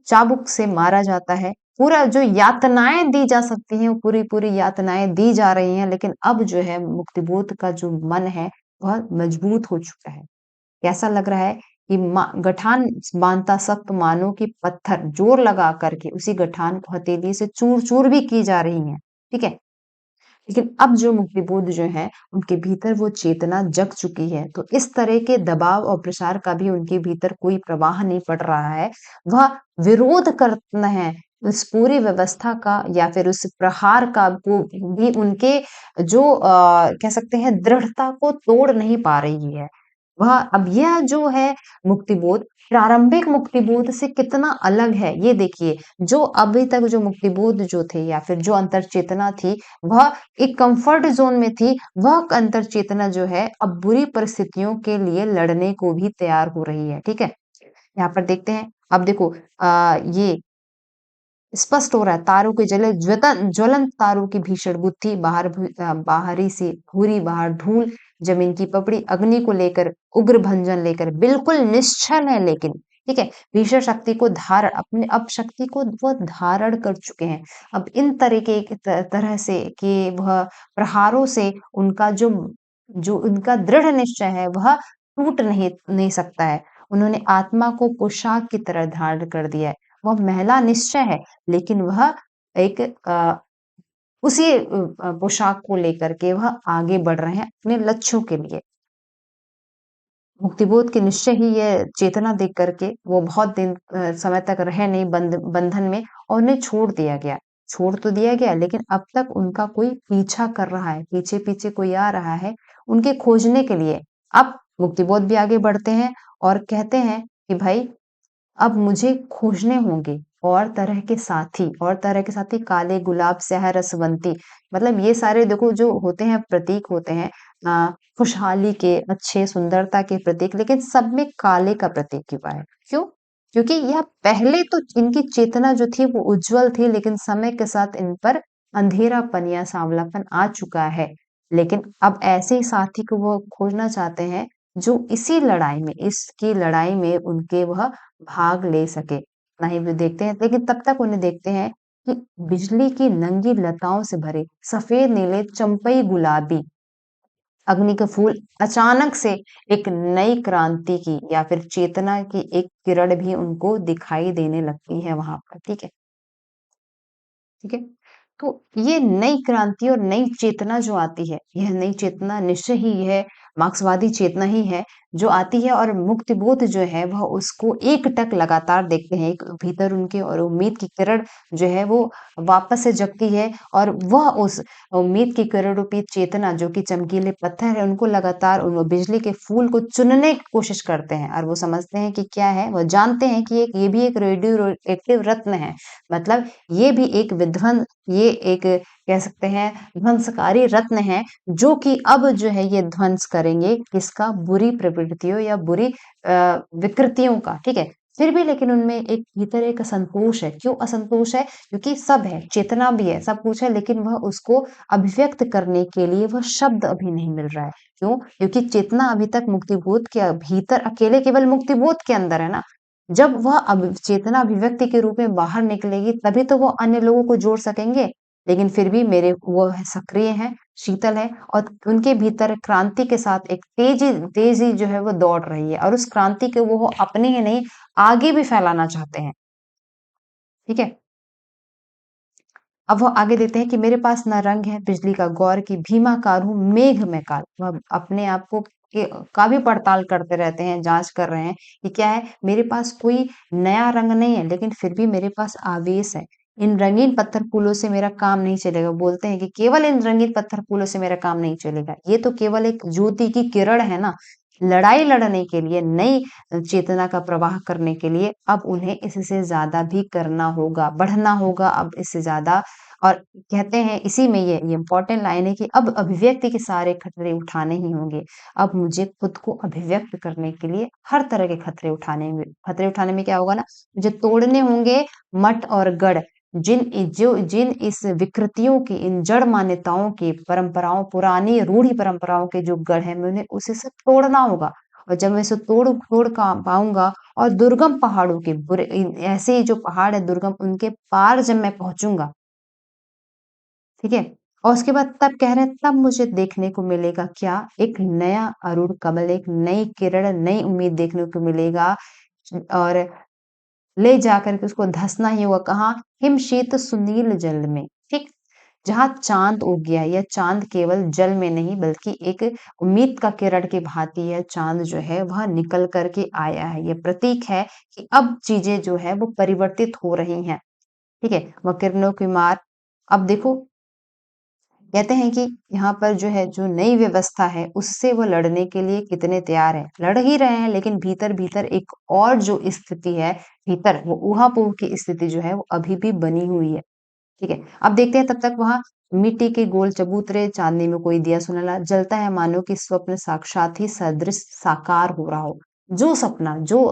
चाबुक से मारा जाता है, पूरा जो यातनाएँ दी जा सकती हैं, वो पूरी-पूरी यातनाएँ दी जा रही हैं, लेकिन अब जो है मुक्तिबोध का जो मन है, वह मजबूत हो चुका है। कैसा लग रहा है कि गठान बाँधता सख्त मानो कि पत्थर जोर लगा कर के उसी गठान को हथेली से चूर-चूर भी की जा रही हैं, ठीक है? लेकिन अब जो मुक्तिबोध जो हैं, उनके भीतर वो चेतना जग चुकी है, तो इस तरह के दबाव और प्रसार का भी उनके भीतर कोई प्रवाह नहीं पड़ रहा है। वह विरोध करते हैं, उस पूरी व्यवस्था का या फिर उस प्रहार का को भी उनके जो कह सकते हैं दृढ़ता को तोड़ नहीं पा रही है। वह अब यह जो है मुक्तिबोध, प्रारंभिक मुक्तिबोध से कितना अलग है, ये देखिए। जो अभी तक जो मुक्तिबोध जो थे या फिर जो अंतर चेतना थी, वह एक कम्फर्ट ज़ोन में थी, वह अंतर चेतना जो है अब बुरी परिस्थितियों के लिए लड़ने को भी तैयार हो रही है, ठीक है? यहाँ पर देखते हैं, अब देखो ये स्पष्ट हो रहा है, तारों के जले ज्वलंत तारों की भीषण गुत्थी, बाहरी से भूरी, बाहर धूल, जमीन की पपड़ी, अग्नि को लेकर, उग्र भंजन लेकर, बिल्कुल निश्चल है लेकिन, ठीक है? भीषण शक्ति को धारण अपने अब शक्ति को वो धारण कर चुके हैं। अब इन तरीके की तरह से कि वह प्रहारों से उनका जो जो उनका दृढ़ निश्चय है, वह टूट नहीं सकता है। उन्होंने आत्मा को पोशाक की तरह धारण कर दिया है। वह महिला निश्चय है, लेकिन वह एक उसी पोशाक को लेकर के वह आगे बढ़ रहे हैं अपने लक्ष्यों के लिए। मुक्तिबोध के निश्चय ही ये चेतना देख करके वो बहुत दिन समय तक रहे नहीं बंधन में और उन्हें छोड़ दिया गया। छोड़ तो दिया गया लेकिन अब तक उनका कोई पीछा कर रहा है, पीछे-पीछे कोई आ रहा है उनके खोजने के लिए। अब मुक्तिबोध भी आगे बढ़ते हैं और कहते हैं कि भाई अब मुझे खोजने होंगे और तरह के साथी काले गुलाब से है रसवंती मतलब ये सारे देखो जो होते हैं प्रतीक होते हैं खुशहाली के अच्छे सुंदरता के प्रतीक लेकिन सब में काले का प्रतीक क्यों है क्यों क्योंकि यह पहले तो इनकी चेतना जो थी वो उज्जवल थी लेकिन समय के साथ इन पर अंधेरापन या सांवलापन आ चुका है लेकिन अब ऐसे ही साथी को वो खोजना चाहते हैं जो इसी लड़ाई में इसकी लड़ाई में उनके वह भाग ले सके। नहीं भी देखते हैं लेकिन तब तक उन्हें देखते हैं कि बिजली की नंगी लताओं से भरे सफेद नीले चंपई गुलाबी अग्नि के फूल अचानक से एक नई क्रांति की या फिर चेतना की एक किरण भी उनको दिखाई देने लगती है वहां पर ठीक है ठीक है तो ये नई क्रांति और नई चेतना जो आती है यह नई चेतना निश्चय ही है मार्क्सवादी चेतना ही है जो आती है और मुक्तिबोध जो है वह उसको एक टक लगातार देखते हैं एक भीतर उनके और उम्मीद की किरण जो है वो वापस से जगती है और वह उस उम्मीद की किरण रूपी चेतना जो कि चमकीले पत्थर है उनको लगातार उन बिजली के फूल को चुनने की कोशिश करते हैं और वो समझते हैं कि क्या है वो जानते हैं कि एक ये भी एक रेडियो एक्टिव रत्न है मतलब ये भी एक विध्वंस ये एक कह सकते हैं ध्वंसकारी रत्न है जो कि अब जो है ये ध्वंस करेंगे किसका बुरी प्रवृत्तियों या बुरी विकृतियों का ठीक है फिर भी लेकिन उनमें एक भीतर एक असंतोष है क्यों असंतोष है क्योंकि सब है चेतना भी है सब कुछ है लेकिन वह उसको अभिव्यक्त करने के लिए वह शब्द अभी नहीं मिल रहा है क्यों क्योंकि चेतना अभी तक मुक्तिबोध के भीतर अकेले केवल मुक्तिबोध के अंदर है ना जब वह अब चेतना अभिव्यक्ति के रूप में बाहर निकलेगी तभी तो वो अन्य लोगों को जोड़ सकेंगे लेकिन फिर भी मेरे वो सक्रिय हैं शीतल है और उनके भीतर क्रांति के साथ एक तेजी तेजी जो है वो दौड़ रही है और उस क्रांति को वो अपने ही नहीं आगे भी फैलाना चाहते हैं ठीक है अब वो आगे देते हैं कि मेरे पास ना रंग है बिजली का गौर की भीमाकार हूँ मेघ में काल वह अपने आप को का भी पड़ताल करते रहते हैं जांच कर रहे हैं कि क्या है मेरे पास कोई नया रंग नहीं है लेकिन फिर भी मेरे पास आवेश है इन रंगीन पत्थर फूलों से मेरा काम नहीं चलेगा बोलते हैं कि केवल इन रंगीन पत्थर फूलों से मेरा काम नहीं चलेगा ये तो केवल एक ज्योति की किरण है ना लड़ाई लड़ने के लिए नई चेतना का प्रवाह करने के लिए अब उन्हें इससे ज्यादा भी करना होगा बढ़ना होगा अब इससे ज्यादा और कहते हैं इसी में ये इम्पोर्टेंट लाइन है कि अब अभिव्यक्ति के सारे खतरे उठाने ही होंगे अब मुझे खुद को अभिव्यक्त करने के लिए हर तरह के खतरे उठाने में क्या होगा ना मुझे तोड़ने होंगे मठ और गढ़ जिन इस विकृतियों की इन जड़ मान्यताओं की परंपराओं पुरानी रूढ़ी परंपराओं के जो गढ़ है मैं उन्हें उसे सब तोड़ना होगा और जब मैं इसे तोड़ तोड़ का पाऊंगा और दुर्गम पहाड़ों के बुरे ऐसे जो पहाड़ है दुर्गम उनके पार जब मैं पहुंचूंगा, ठीक है, और उसके बाद तब कह रहे हैं तब मुझे देखने को मिलेगा क्या, एक नया अरुण कमल, एक नई किरण, नई उम्मीद देखने को मिलेगा। और ले जाकर के उसको धंसना ही होगा कहाँ, हिमशीत सुनील जल में, ठीक, जहाँ चांद उग गया। यह चांद केवल जल में नहीं बल्कि एक उम्मीद का किरण की भांति है, चांद जो है वह निकल करके आया है। यह प्रतीक है कि अब चीजें जो है वो परिवर्तित हो रही हैं, ठीक है। वह किरणों की मार, अब देखो कहते हैं कि यहाँ पर जो है जो नई व्यवस्था है उससे वो लड़ने के लिए कितने तैयार हैं, लड़ ही रहे हैं, लेकिन भीतर भीतर एक और जो स्थिति है, भीतर वो ऊहापोह की स्थिति जो है वो अभी भी बनी हुई है, ठीक है। अब देखते हैं तब तक वहां मिट्टी के गोल चबूतरे, चांदनी में कोई दिया सुनहला जलता है, मानो कि स्वप्न साक्षात ही सदृश साकार हो रहा हो। जो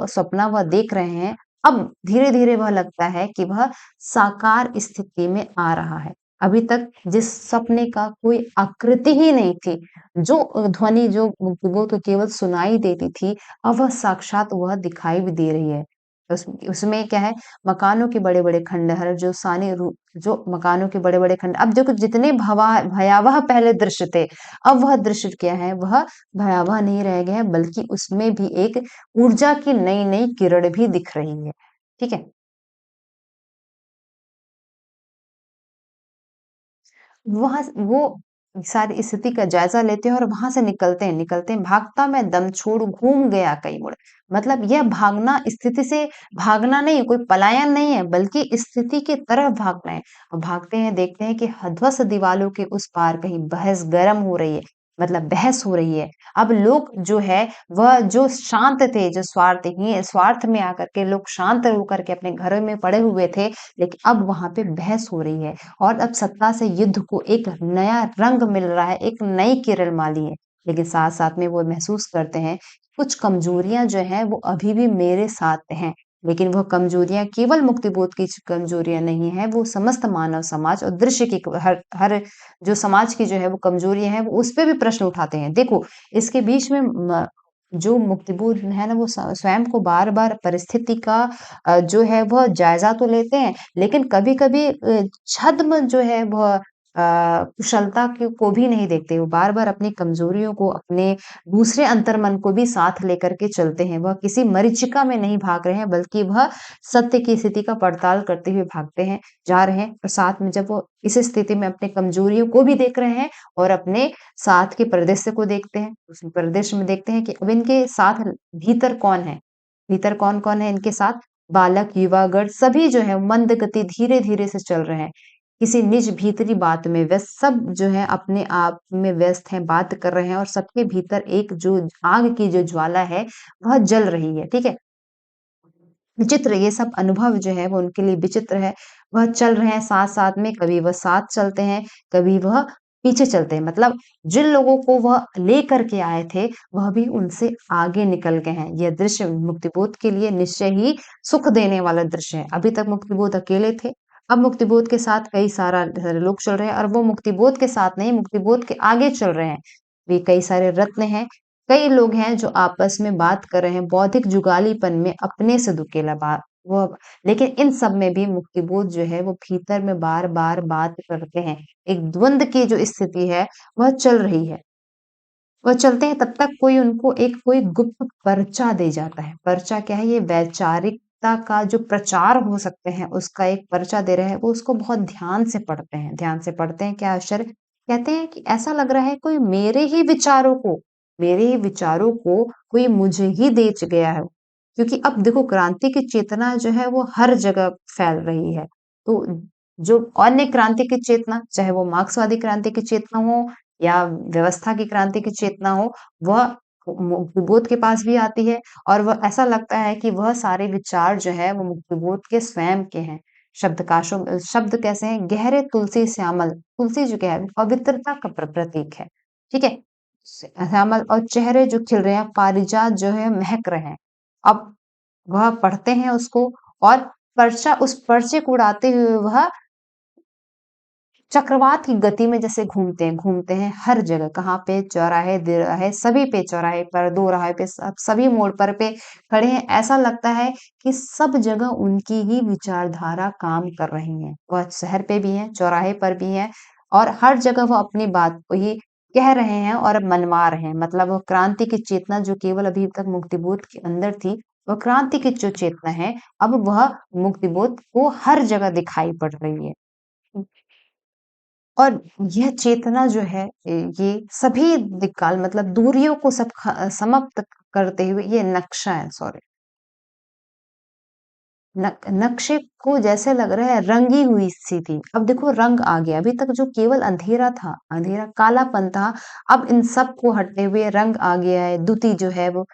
सपना वह देख रहे हैं, अब धीरे धीरे वह लगता है कि वह साकार स्थिति में आ रहा है। अभी तक जिस सपने का कोई आकृति ही नहीं थी, जो ध्वनि जो वो तो केवल सुनाई देती थी, अब वह साक्षात वह दिखाई भी दे रही है। उसमें क्या है, मकानों के बड़े-बड़े खंडहर जो साने रू जो मकानों के बड़े-बड़े खंड, अब देखो जितने भयावह पहले दृश्य थे, अब वह दृश्य क्या है, वह भयावह नहीं रह गए हैं, बल्कि उसमें भी एक ऊर्जा की नई-नई किरण भी दिख रही है। ठीक है? वहाँ स वो सारी स्थिति का जायज़ा लेते हैं और वहाँ से निकलते हैं, भागता मैं दम छोड़ घूम गया कई मोड़। मतलब यह भागना स्थिति से भागना नहीं, कोई पलायन नहीं है, बल्कि स्थिति की तरफ भागना है। और भागते हैं, देखते हैं कि ध्वस्त दीवालों के उस पार कहीं बहस गर्म हो रही है, मतलब बहस हो रही है। अब लोग जो है, वह जो शांत थे, जो स्वार्थ में आकर के लोग शांत होकर के अपने घरों में पड़े हुए थे, लेकिन अब वहाँ पे बहस हो रही है। और अब सत्ता से युद्ध को एक नया रंग मिल रहा है, एक नई किरण माली है। लेकिन साथ-साथ में वो महसूस करते हैं, कुछ कमजोरियाँ जो हैं वो अभी भी मेरे साथ हैं। लेकिन वह कमजोरियाँ केवल मुक्तिबोध की कमजोरियाँ नहीं हैं, वो समस्त मानव समाज और दृश्य की हर हर जो समाज की जो है वो कमजोरियाँ हैं, वो उस पे भी प्रश्न उठाते हैं। देखो, इसके बीच में जो मुक्तिबोध है ना, वो स्वयं को बार-बार परिस्थिति का जो है वह जायज़ा तो लेते हैं, लेकिन कभी-कभी छद्म जो है वह कुशलता को भी नहीं देखते। वो बार-बार अपनी कमज़ोरियों को, अपने दूसरे अंतर्मन को भी साथ लेकर के चलते हैं। वह किसी मरीचिका में नहीं भाग रहे हैं, बल्कि वह सत्य की स्थिति का पड़ताल करते हुए भागते हैं, जा रहे हैं। और साथ में जब वो इस स्थिति में अपनी कमज़ोरियों को भी देख रहे हैं और अपने साथ के परिदृश्य को देखते हैं, उस परिदृश्य में देखते हैं कि अब इनके साथ भीतर कौन है? भीतर कौन-कौन है इनके साथ? बालक, युवागण सभी जो है मंद गति धीरे-धीरे से चल रहे हैं। किसी निज भीतरी बात में व्यस्त, सब जो है अपने आप में व्यस्त हैं, बात कर रहे हैं और सबके भीतर एक जो आग की जो ज्वाला है, वह जल रही है, ठीक है? विचित्र ये सब अनुभव जो है वो उनके लिए विचित्र है। वह चल रहे हैं साथ-साथ में, कभी वह साथ चलते हैं, कभी वह पीछे चलते हैं। मतलब जिन लोगों को वह लेकर के आए थे, वह भी उनसे आगे निकल गए हैं। यह दृश्य मुक्तिबोध के लिए निश्चय ही सुख देने वाला दृश्य है। अभी तक मुक्तिबोध अकेले थे, अब मुक्तिबोध के साथ कई सारे लोग चल रहे हैं और वो मुक्तिबोध के साथ नहीं, मुक्तिबोध के आगे चल रहे हैं। वे कई सारे रत्न हैं, कई लोग हैं जो आपस में बात कर रहे हैं, बौद्धिक जुगालीपन में अपने से दुकेला बा वो लेकिन इन सब में भी मुक्तिबोध जो है वो भीतर में बार-बार बात करते हैं। एक द्वंद की जो स्थिति है, वह चल रही है। वह चलते हैं तब तक कोई उनको एक कोई गुप्त पर्चा दे जाता है। पर्चा क्या है? ये वैचारिकता का जो प्रचार हो सकते हैं, उसका एक पर्चा दे रहा है, वो उसको बहुत ध्यान से पढ़ते हैं। ध्यान से पढ़ते हैं, क्या आश्चर्य! कहते हैं कि ऐसा लग रहा है कोई मेरे ही विचारों को कोई मुझे ही बेच गया है। क्योंकि अब देखो क्रांति की चेतना जो है वो हर जगह फैल रही है। तो जो अन्य क्रांति की चेतना, चाहे वो मार्क्सवादी क्रांति की चेतना हो या व्यवस्था की क्रांति की चेतना हो, वह मुक्तिबोध के पास भी आती है और वह ऐसा लगता है कि वह सारे विचार जो है वो मुक्तिबोध के स्वयं के हैं। शब्द कैसे हैं? गहरे तुलसी श्यामल, तुलसी जो क्या है? पवित्रता का प्रतीक है। ठीक है? श्यामल और चेहरे जो खिल रहे हैं, पारिजात जो है महक रहे हैं। अब वह पढ़ते हैं उसको और उस पर्चे को उड़ाते हुए वह चक्रवात की गति में जैसे घूमते हैं हर जगह, कहाँ पे? चौराहे, तिराहे, सभी पे, चौराहे पर, दोराहे पे, सभी मोड़ पर पे खड़े हैं। ऐसा लगता है कि सब जगह उनकी ही विचारधारा काम कर रही है। वह शहर पे भी हैं, चौराहे पर भी हैं और हर जगह वो अपनी बात को ही कह रहे हैं और मनवा रहे हैं। मतलब वो क्रांति की चेतना जो केवल अभी तक मुक्तिबोध के अंदर थी, वह क्रांति की जो चेतना है, अब वह मुक्तिबोध को हर जगह दिखाई पड़ रही है। और यह चेतना जो है ये सभी दिक्काल मतलब दूरियों को सब समाप्त करते हुए ये नक्शा है, सॉरी, नक्शे को जैसे लग रहा है रंगी हुई सी थी। अब देखो रंग आ गया, अभी तक जो केवल अंधेरा था, अंधेरा कालापन था, अब इन सब को हटते हुए रंग आ गया है। द्युति जो है वो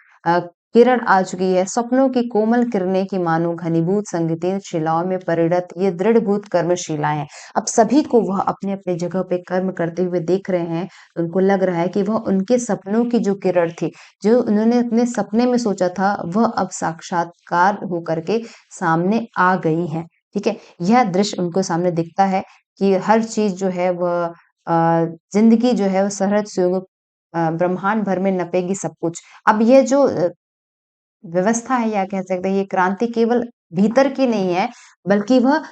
किरण आ चुकी है, सपनों की कोमल किरणें की मानो घनीभूत संगीतें शिलाओं में परिणत ये दृढ़भूत कर्मशिलाएं हैं। अब सभी को वह अपने अपने जगह पे कर्म करते हुए देख रहे हैं, उनको लग रहा है कि वह उनके सपनों की जो किरण थी, जो उन्होंने अपने सपने में सोचा था, वह अब साक्षात्कार होकर के सामने आ गई हैं। ठीक है? यह दृश्य उनको सामने दिखता है कि हर चीज़ जो है वह ज़िंदगी जो है वो सहज सुलभ ब्रह्मांड भर में नपेगी सब कुछ। अब ये जो व्यवस्था है या कह सकते हैं ये क्रांति केवल भीतर की नहीं है, बल्कि वह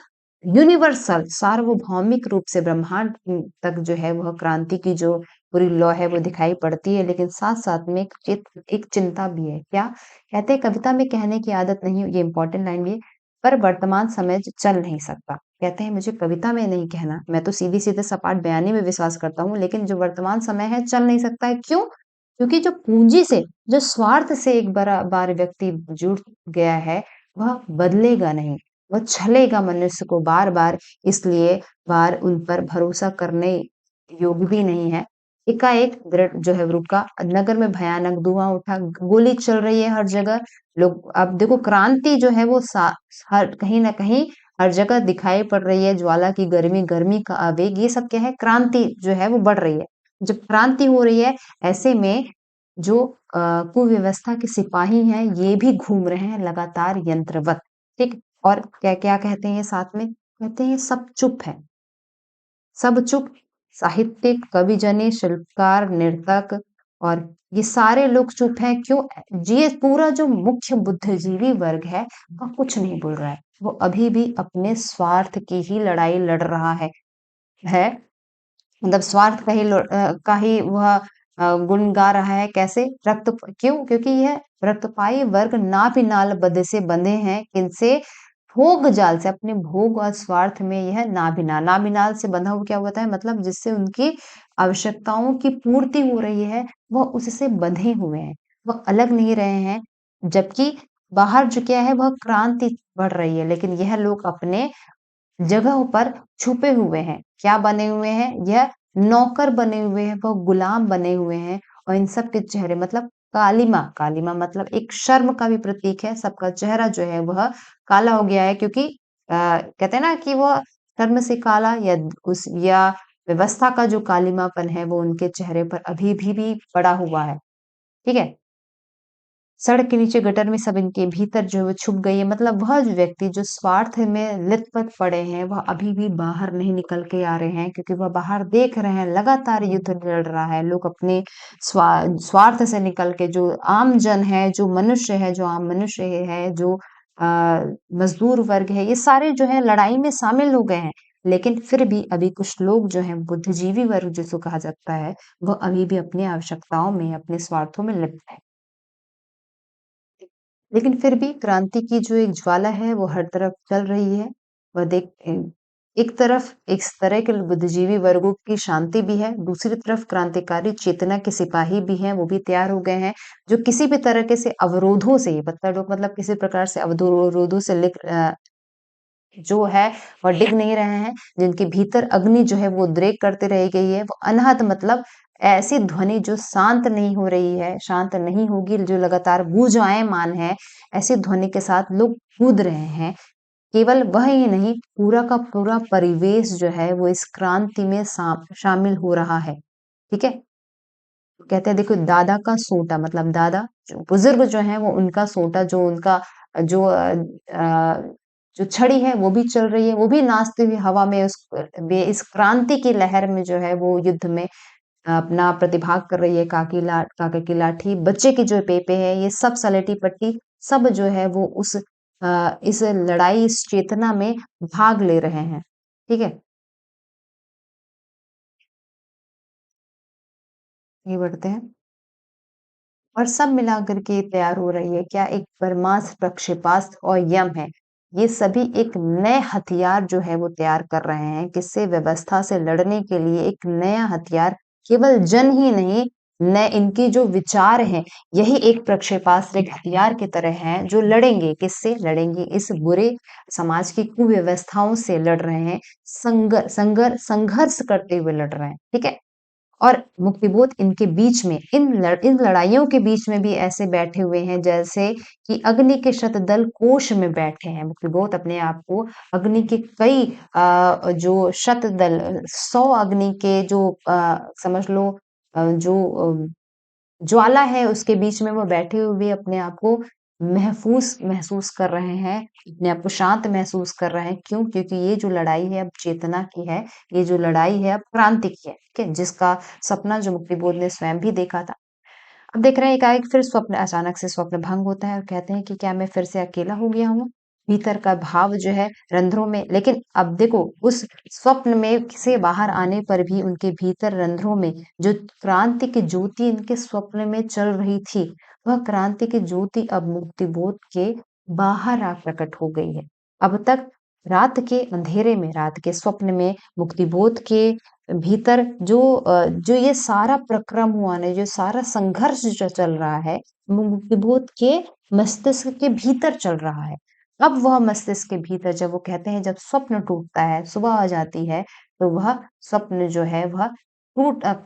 यूनिवर्सल सार्वभौमिक रूप से ब्रह्मांड तक जो है वह क्रांति की जो पूरी लौ है वो दिखाई पड़ती है। लेकिन साथ-साथ में एक चिंता भी है। क्या? कहते हैं कविता में कहने की आदत नहीं, ये इम्पोर्टेंट लाइन भी है, पर वर्तमान समय चल नहीं सकता। कहते हैं मुझे कविता में नहीं कहना, मैं तो सीधे-सीधे सपाट बयानी में विश्वास करता हूँ, लेकिन जो वर्तमान समय है चल नहीं सकता है, क्यों? क्योंकि जो पूंजी से, जो स्वार्थ से एक बड़ा बार व्यक्ति जुड़ गया है, वह बदलेगा नहीं। वह छलेगा मनुष्य को बार-बार, इसलिए बार उन पर भरोसा करने योग्य भी नहीं है। एकाएक दृढ़ जो है रुका, नगर में भयानक धुआँ उठा, गोली चल रही है हर जगह। लोग अब देखो क्रांति जो है वो हर कहीं न कहीं हर जगह दिखाई पड़ रही है, ज्वाला की गर्मी, गर्मी का आवेग, ये सब क्या है? क्रांति जो है वो बढ़ रही है। जब क्रांति हो रही है, ऐसे में जो कुव्यवस्था के सिपाही हैं, ये भी घूम रहे हैं लगातार यंत्रवत, ठीक? और क्या-क्या कहते हैं ये साथ में? कहते हैं सब चुप है, सब चुप, साहित्यिक, कवि जने, शिल्पकार, नर्तक और ये सारे लोग चुप हैं, क्यों? ये पूरा जो मुख्य बुद्धिजीवी वर्ग है, वह कुछ नहीं बोल रहा है। वो अभी भी अपने स्वार्थ की ही लड़ाई लड़ रहा है। मतलब स्वार्थ का ही वह गुण गा रहा है, कैसे? क्यों? क्योंकि यह रक्तपाई वर्ग नाभिनाल बध से बंधे हैं, किनसे? भोग जाल से, अपने भोग और स्वार्थ में यह नाभिनाल, नाभिनाल से बंधा हुआ क्या होता है? मतलब जिससे उनकी आवश्यकताओं की पूर्ति हो रही है, वह उससे बंधे हुए हैं, वह अलग नहीं रहे हैं। जबकि बाहर जो क्या है, वह क्रांति बढ़ रही है, लेकिन यह लोग अपने जगहों पर छुपे हुए हैं। क्या बने हुए हैं? यह नौकर बने हुए हैं, वो गुलाम बने हुए हैं और इन सब के चेहरे मतलब कालिमा, कालिमा मतलब एक शर्म का भी प्रतीक है। सबका चेहरा जो है वह काला हो गया है, क्योंकि कहते हैं ना कि वो शर्म से काला या व्यवस्था का जो कालिमापन है वो उनके चेहरे पर अभी भी पड़ा हुआ है। ठीक है? सड़क के नीचे गटर में सब इनके भीतर जो है वो छुप गई है, मतलब वह जो व्यक्ति जो स्वार्थ में लिप्त पड़े हैं, वह अभी भी बाहर नहीं निकल के आ रहे हैं, क्योंकि वह बाहर देख रहे हैं लगातार युद्ध लड़ रहा है। लोग अपने स्वार्थ से निकल के, जो आम जन है, जो मनुष्य है, जो आम मनुष्य है, जो मजदूर वर्ग है, ये सारे जो है लड़ाई में शामिल हो गए हैं। लेकिन फिर भी अभी कुछ लोग जो हैं बुद्धिजीवी वर्ग जिसको कहा जाता है, वह अभी भी अपनी आवश्यकताओं में, अपने स्वार्थों में लिप्त है। लेकिन फिर भी क्रांति की जो एक ज्वाला है वो हर तरफ चल रही है। वह एक तरफ इस तरह के बुद्धिजीवी वर्गों की शांति भी है, दूसरी तरफ क्रांतिकारी चेतना के सिपाही भी हैं, वो भी तैयार हो गए हैं, जो किसी भी तरह के से अवरोधों से, मतलब लोग मतलब किसी प्रकार से अवरोधों से जो है वह डिग नहीं रहे हैं, जिनके भीतर अग्नि जो है वो उद्रेक करते रह गई है, वो अनहद मतलब ऐसी ध्वनि जो शांत नहीं हो रही है, शांत नहीं होगी, जो लगातार गूंजायमान है, ऐसी ध्वनि के साथ लोग कूद रहे हैं। केवल वह ही नहीं, पूरा का पूरा परिवेश जो है वो इस क्रांति में शामिल हो रहा है। ठीक है? कहते हैं देखो दादा का सोटा, मतलब दादा जो बुजुर्ग जो हैं वो उनका सोटा जो उनका जो जो छड़ी है वो भी चल रही है, वो भी नाचते हुए हवा में वे इस क्रांति की लहर में जो है वो युद्ध में अपना प्रतिभाग कर रही है। काका की लाठी, बच्चे की जो पेपे है, ये सब सलेटी पट्टी सब जो है वो इस लड़ाई, इस चेतना में भाग ले रहे हैं। ठीक है? आगे बढ़ते हैं। और सब मिलाकर के तैयार हो रही है क्या? एक परमास्त्र, प्रक्षेपास्त्र और यम है। ये सभी एक नए हथियार जो है वो तैयार कर रहे हैं, किससे? व्यवस्था से लड़ने के लिए एक नया हथियार। केवल जन ही नहीं, नए इनकी जो विचार हैं, यही एक प्रक्षेपास्त्र, एक हथियार की तरह हैं, जो लड़ेंगे। किससे लड़ेंगे? इस बुरे समाज की कुव्यवस्थाओं से लड़ रहे हैं, संघर्ष करते हुए लड़ रहे हैं। ठीक है? और मुक्तिबोध इनके बीच में, इन लड़ाइयों के बीच में भी ऐसे बैठे हुए हैं जैसे कि अग्नि के शतदल कोष में बैठे हैं। मुक्तिबोध अपने आप को अग्नि के कई जो शतदल, 100 अग्नि के जो समझ लो जो ज्वाला है उसके बीच में वो बैठे हुए अपने आप को महफूस महसूस कर रहे हैं, अपने आप को शांत महसूस कर रहे हैं। क्यों? क्योंकि ये जो लड़ाई है अब चेतना की है, ये जो लड़ाई है अब क्रांति की है, ठीक है? जिसका सपना जो मुक्तिबोध ने स्वयं भी देखा था। अब देख रहे हैं एकाएक फिर स्वप्न, अचानक से स्वप्न भंग होता है और कहते हैं कि क्या मैं फिर से अकेला हो गया हूँ? भीतर का भाव जो है रंध्रों में, लेकिन अब देखो उस स्वप्न में से बाहर आने पर भी उनके भीतर रंध्रों में जो क्रांति की ज्योति इनके स्वप्न में चल रही थी, वह क्रांति की ज्योति अब मुक्तिबोध के बाहर आ प्रकट हो गई है। अब तक रात के अंधेरे में, रात के स्वप्न में मुक्तिबोध के भीतर जो ये सारा प्रक्रम हुआ ना, जो सारा संघर्ष जो चल रहा है, वो मुक्तिबोध के मस्तिष्क के भीतर चल रहा है। अब वह मस्तिष्क के भीतर, जब वो कहते हैं जब स्वप्न टूटता है, सुबह आ जाती है, तो वह स्वप्न जो है वह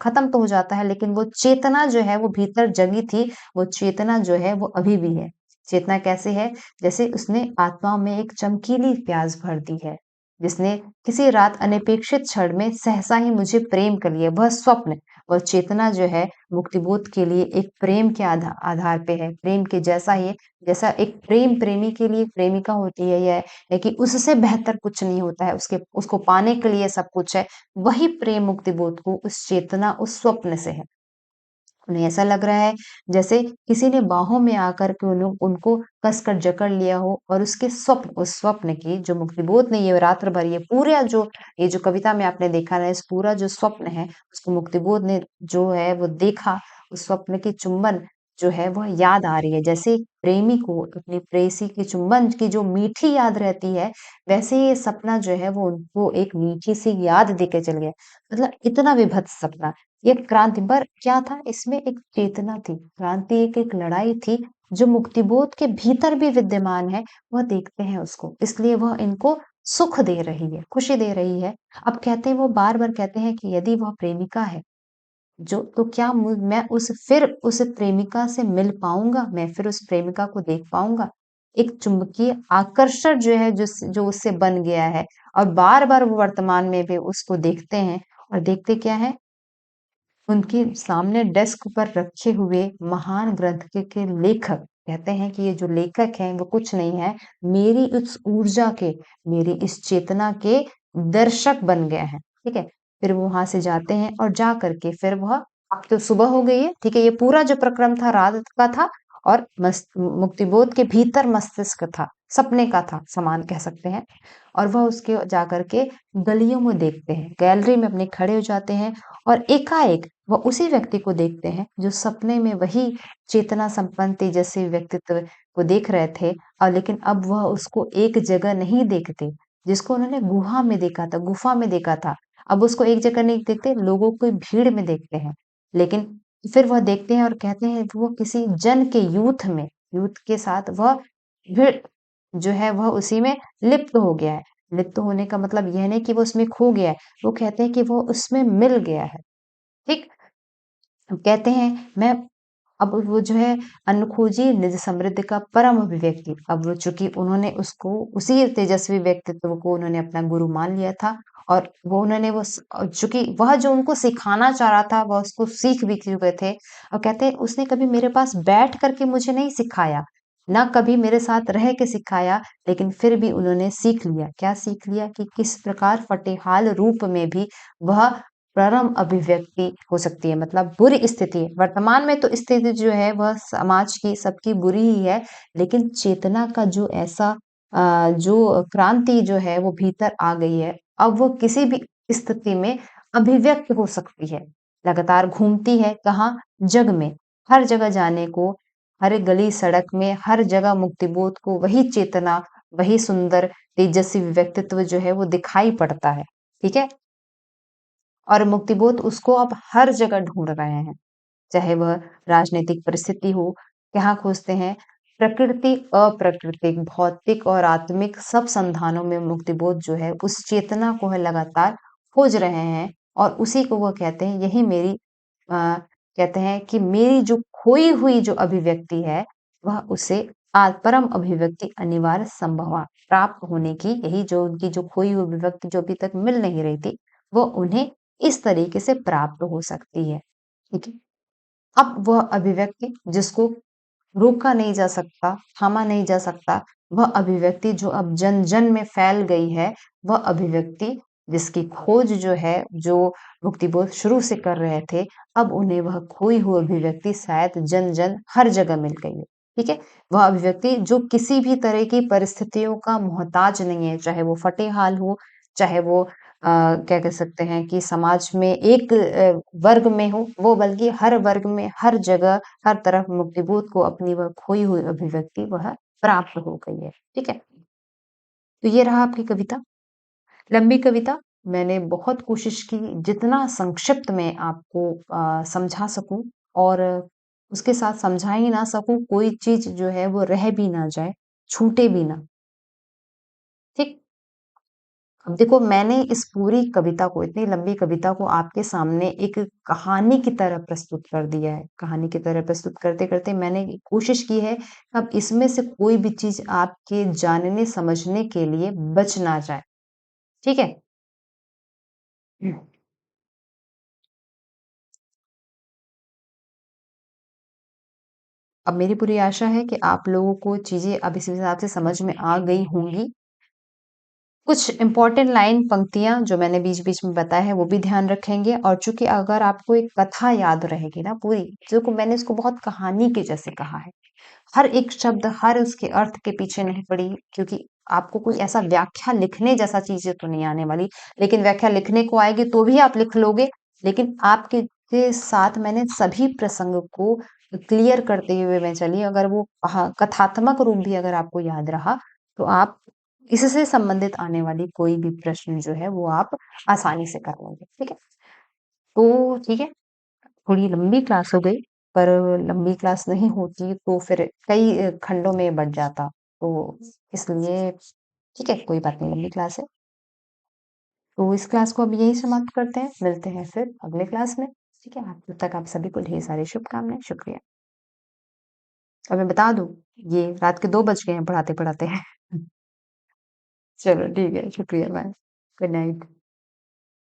खत्म तो हो जाता है, लेकिन वो चेतना जो है वो भीतर जगी थी, वो चेतना जो है वो अभी भी है। चेतना कैसे है? जैसे उसने आत्मा में एक चमकीली प्यास भर दी है, जिसने किसी रात अनपेक्षित क्षण में सहसा ही मुझे प्रेम कर लिया। वह स्वप्न, वह चेतना जो है मुक्तिबोध के लिए एक प्रेम के आधार पे है, प्रेम के जैसा ही है। जैसा एक प्रेम प्रेमी के लिए प्रेमिका होती है, यह है कि उससे बेहतर कुछ नहीं होता है, उसके उसको पाने के लिए सब कुछ है। वही प्रेम मुक्तिबोध को उस चेतना, उस स्वप्न से है। उन्हें ऐसा लग रहा है जैसे किसी ने बाहों में आकर के उनको कसकर जकड़ लिया हो, और उसके स्वप्न, उस स्वप्न की जो मुक्तिबोध ने ये रात्र भर, ये जो कविता में आपने देखा ना, इस पूरा जो स्वप्न है उसको मुक्तिबोध ने जो है वो देखा, उस स्वप्न की चुंबन जो है वह याद आ रही है। जैसे प्रेमी को अपनी प्रेयसी की चुंबन की जो मीठी याद रहती है, वैसे ये सपना जो है वो उनको एक मीठी सी याद देके चल गया। मतलब इतना विभत्स सपना। ये क्रांति पर क्या था? इसमें एक चेतना थी, क्रांति एक लड़ाई थी जो मुक्तिबोध के भीतर भी विद्यमान है। वह देखते हैं उसको, इसलिए वह इनको सुख दे रही है, खुशी दे रही है। अब कहते हैं, वो बार बार कहते हैं कि यदि वह प्रेमिका है जो, तो क्या मैं उस प्रेमिका से मिल पाऊंगा, मैं फिर उस प्रेमिका को देख पाऊंगा? एक चुंबकीय आकर्षण जो है, जो उससे बन गया है, और बार बार वो वर्तमान में भी उसको देखते हैं। और देखते क्या है? उनके सामने डेस्क पर रखे हुए महान ग्रंथ के लेखक। कहते हैं कि ये जो लेखक हैं वो कुछ नहीं है, मेरी उस ऊर्जा के, मेरी इस चेतना के दर्शक बन गए हैं। ठीक है? फिर वो वहां से जाते हैं और जा करके फिर वह, अब तो सुबह हो गई है, ठीक है, ये पूरा जो प्रक्रम था रात का था, और मुक्तिबोध के भीतर मस्तिष्क था, सपने का था, समान कह सकते हैं। और वह उसके जाकर के गलियों में देखते हैं, गैलरी में अपने खड़े हो जाते हैं, और एकाएक वह उसी व्यक्ति को देखते हैं जो सपने में वही चेतना संपन्न तेजस्वी व्यक्तित्व को देख रहे थे। और लेकिन अब वह उसको एक जगह नहीं देखते, जिसको उन्होंने गुफा में देखा था। अब उसको एक जगह नहीं देखते, लोगों की भीड़ में देखते हैं। लेकिन फिर वह देखते हैं और कहते हैं कि वो किसी जन के यूथ के साथ वह भीड़ जो है वह उसी में लिप्त हो गया है। लिप्त होने का मतलब यह नहीं कि वो उसमें खो गया है, वो कहते हैं कि वो उसमें मिल गया है। ठीक? कहते हैं मैं, अब वो जो है अनखोजी निज समृद्धि का परम अभिव्यक्ति, अब वो चूंकि उन्होंने उसको, उसी तेजस्वी व्यक्तित्व को उन्होंने अपना गुरु मान लिया था, और वो उन्होंने चूंकि वह जो उनको सिखाना चाह रहा था वह उसको सीख भी चुके थे। और कहते हैं उसने कभी मेरे पास बैठ करके मुझे नहीं सिखाया, ना कभी मेरे साथ रह के सिखाया, लेकिन फिर भी उन्होंने सीख लिया। क्या सीख लिया? कि किस प्रकार फटेहाल रूप में भी वह परम अभिव्यक्ति हो सकती है। मतलब बुरी स्थिति, वर्तमान में तो स्थिति जो है वह समाज की सबकी बुरी ही है, लेकिन चेतना का जो ऐसा जो क्रांति जो है वो भीतर आ गई है, अब वो किसी भी स्थिति में अभिव्यक्त हो सकती है। लगातार घूमती है कहाँ? जग में। हर जगह जाने को, हर गली सड़क में, हर जगह मुक्तिबोध को वही चेतना, वही सुंदर तेजस्वी व्यक्तित्व जो है वो दिखाई पड़ता है। ठीक है? और मुक्तिबोध उसको अब हर जगह ढूंढ रहे हैं। चाहे वह राजनीतिक परिस्थिति हो, यहाँ खोजते हैं प्रकृति, अप्राकृतिक, भौतिक और आत्मिक सब संधानों में मुक्तिबोध जो है उस चेतना को है लगातार खोज रहे हैं, और उसी को वह कहते हैं, यही मेरी कहते हैं कि मेरी जो खोई हुई जो अभिव्यक्ति है वह उसे परम अभिव्यक्ति अनिवार्य संभव प्राप्त होने की, यही जो उनकी जो खोई हुई अभिव्यक्ति जो अभी तक मिल नहीं रही थी, वो उन्हें इस तरीके से प्राप्त हो सकती है। ठीक है? अब वह अभिव्यक्ति जिसको रोका नहीं जा सकता, थामा नहीं जा सकता, वह अभिव्यक्ति जो अब जन-जन में फैल गई है, वह अभिव्यक्ति जिसकी खोज जो है, जो मुक्तिबोध शुरू से कर रहे थे, अब उन्हें वह खोई हुई अभिव्यक्ति शायद जन-जन हर जगह मिल गई है। ठीक है? वह अभिव्यक्ति जो किसी भी तरह की परिस्थितियों का मोहताज नहीं है, चाहे वो फटेहाल हो, चाहे वो क्या कह सकते हैं कि समाज में एक वर्ग में हो, वो बल्कि हर वर्ग में, हर जगह, हर तरफ मुक्तिबोध को अपनी वह खोई हुई अभिव्यक्ति वह प्राप्त हो गई है। ठीक है? तो ये रहा आपकी कविता। लंबी कविता, मैंने बहुत कोशिश की जितना संक्षिप्त में आपको समझा सकूँ, और उसके साथ समझा ही ना सकूँ, कोई चीज़ जो है वो रह भी ना जाए, छूटे भी ना। ठीक? अब देखो, मैंने इस पूरी कविता को, इतनी लंबी कविता को आपके सामने एक कहानी की तरह प्रस्तुत कर दिया है। कहानी की तरह प्रस्तुत करते-करते मैंने कोशिश की है, अब इसमें से कोई भी चीज़ आपके जानने समझने के लिए बच ना जाए। ठीक है? हुँ। अब मेरी पूरी आशा है कि आप लोगों को चीज़ें अब इस हिसाब से समझ में आ गई होंगी। कुछ इम्पोर्टेंट लाइन, पंक्तियाँ जो मैंने बीच-बीच में बताया है, वो भी ध्यान रखेंगे, और चूँकि अगर आपको एक कथा याद रहेगी ना पूरी, जो को मैंने इसको बहुत कहानी के जैसे कहा है। हर एक शब्द, हर उसके अर्थ के पीछे नहीं पड़ी, क्योंकि आपको कोई ऐसा व्याख्या लिखने जैसा चीज़ें तो नहीं आने वाली, लेकिन व्याख्या लिखने को आएगी तो भी आप लिख लोगे, लेकिन आपके के साथ मैंने सभी प्रसंग को क्लियर करते हुए मैं चली। अगर वो कथात्मक रूप भी अगर आपको याद रहा, तो आप इससे संबंधित आने वाली कोई भी प्रश्न जो है वो आप आसानी से कर लोगे। ठीक है? तो ठीक है, थोड़ी लंबी क्लास हो गई, पर लंबी क्लास नहीं होती तो फिर कई खंडों में बँट जाता। तो इसलिए ठीक है, कोई बात नहीं, लंबी क्लास है। तो इस क्लास को अब यहीं समाप्त करते हैं, मिलते हैं फिर अगले क्लास में। ठीक है? तब तक आप सभी को ढेर सारी शुभकामनाएँ, शुक्रिया। और मैं बता दूँ, ये रात के 2 बज गए हैं पढ़ाते-पढ़ाते। चलो ठीक है, शुक्रिया, बाय। Good night.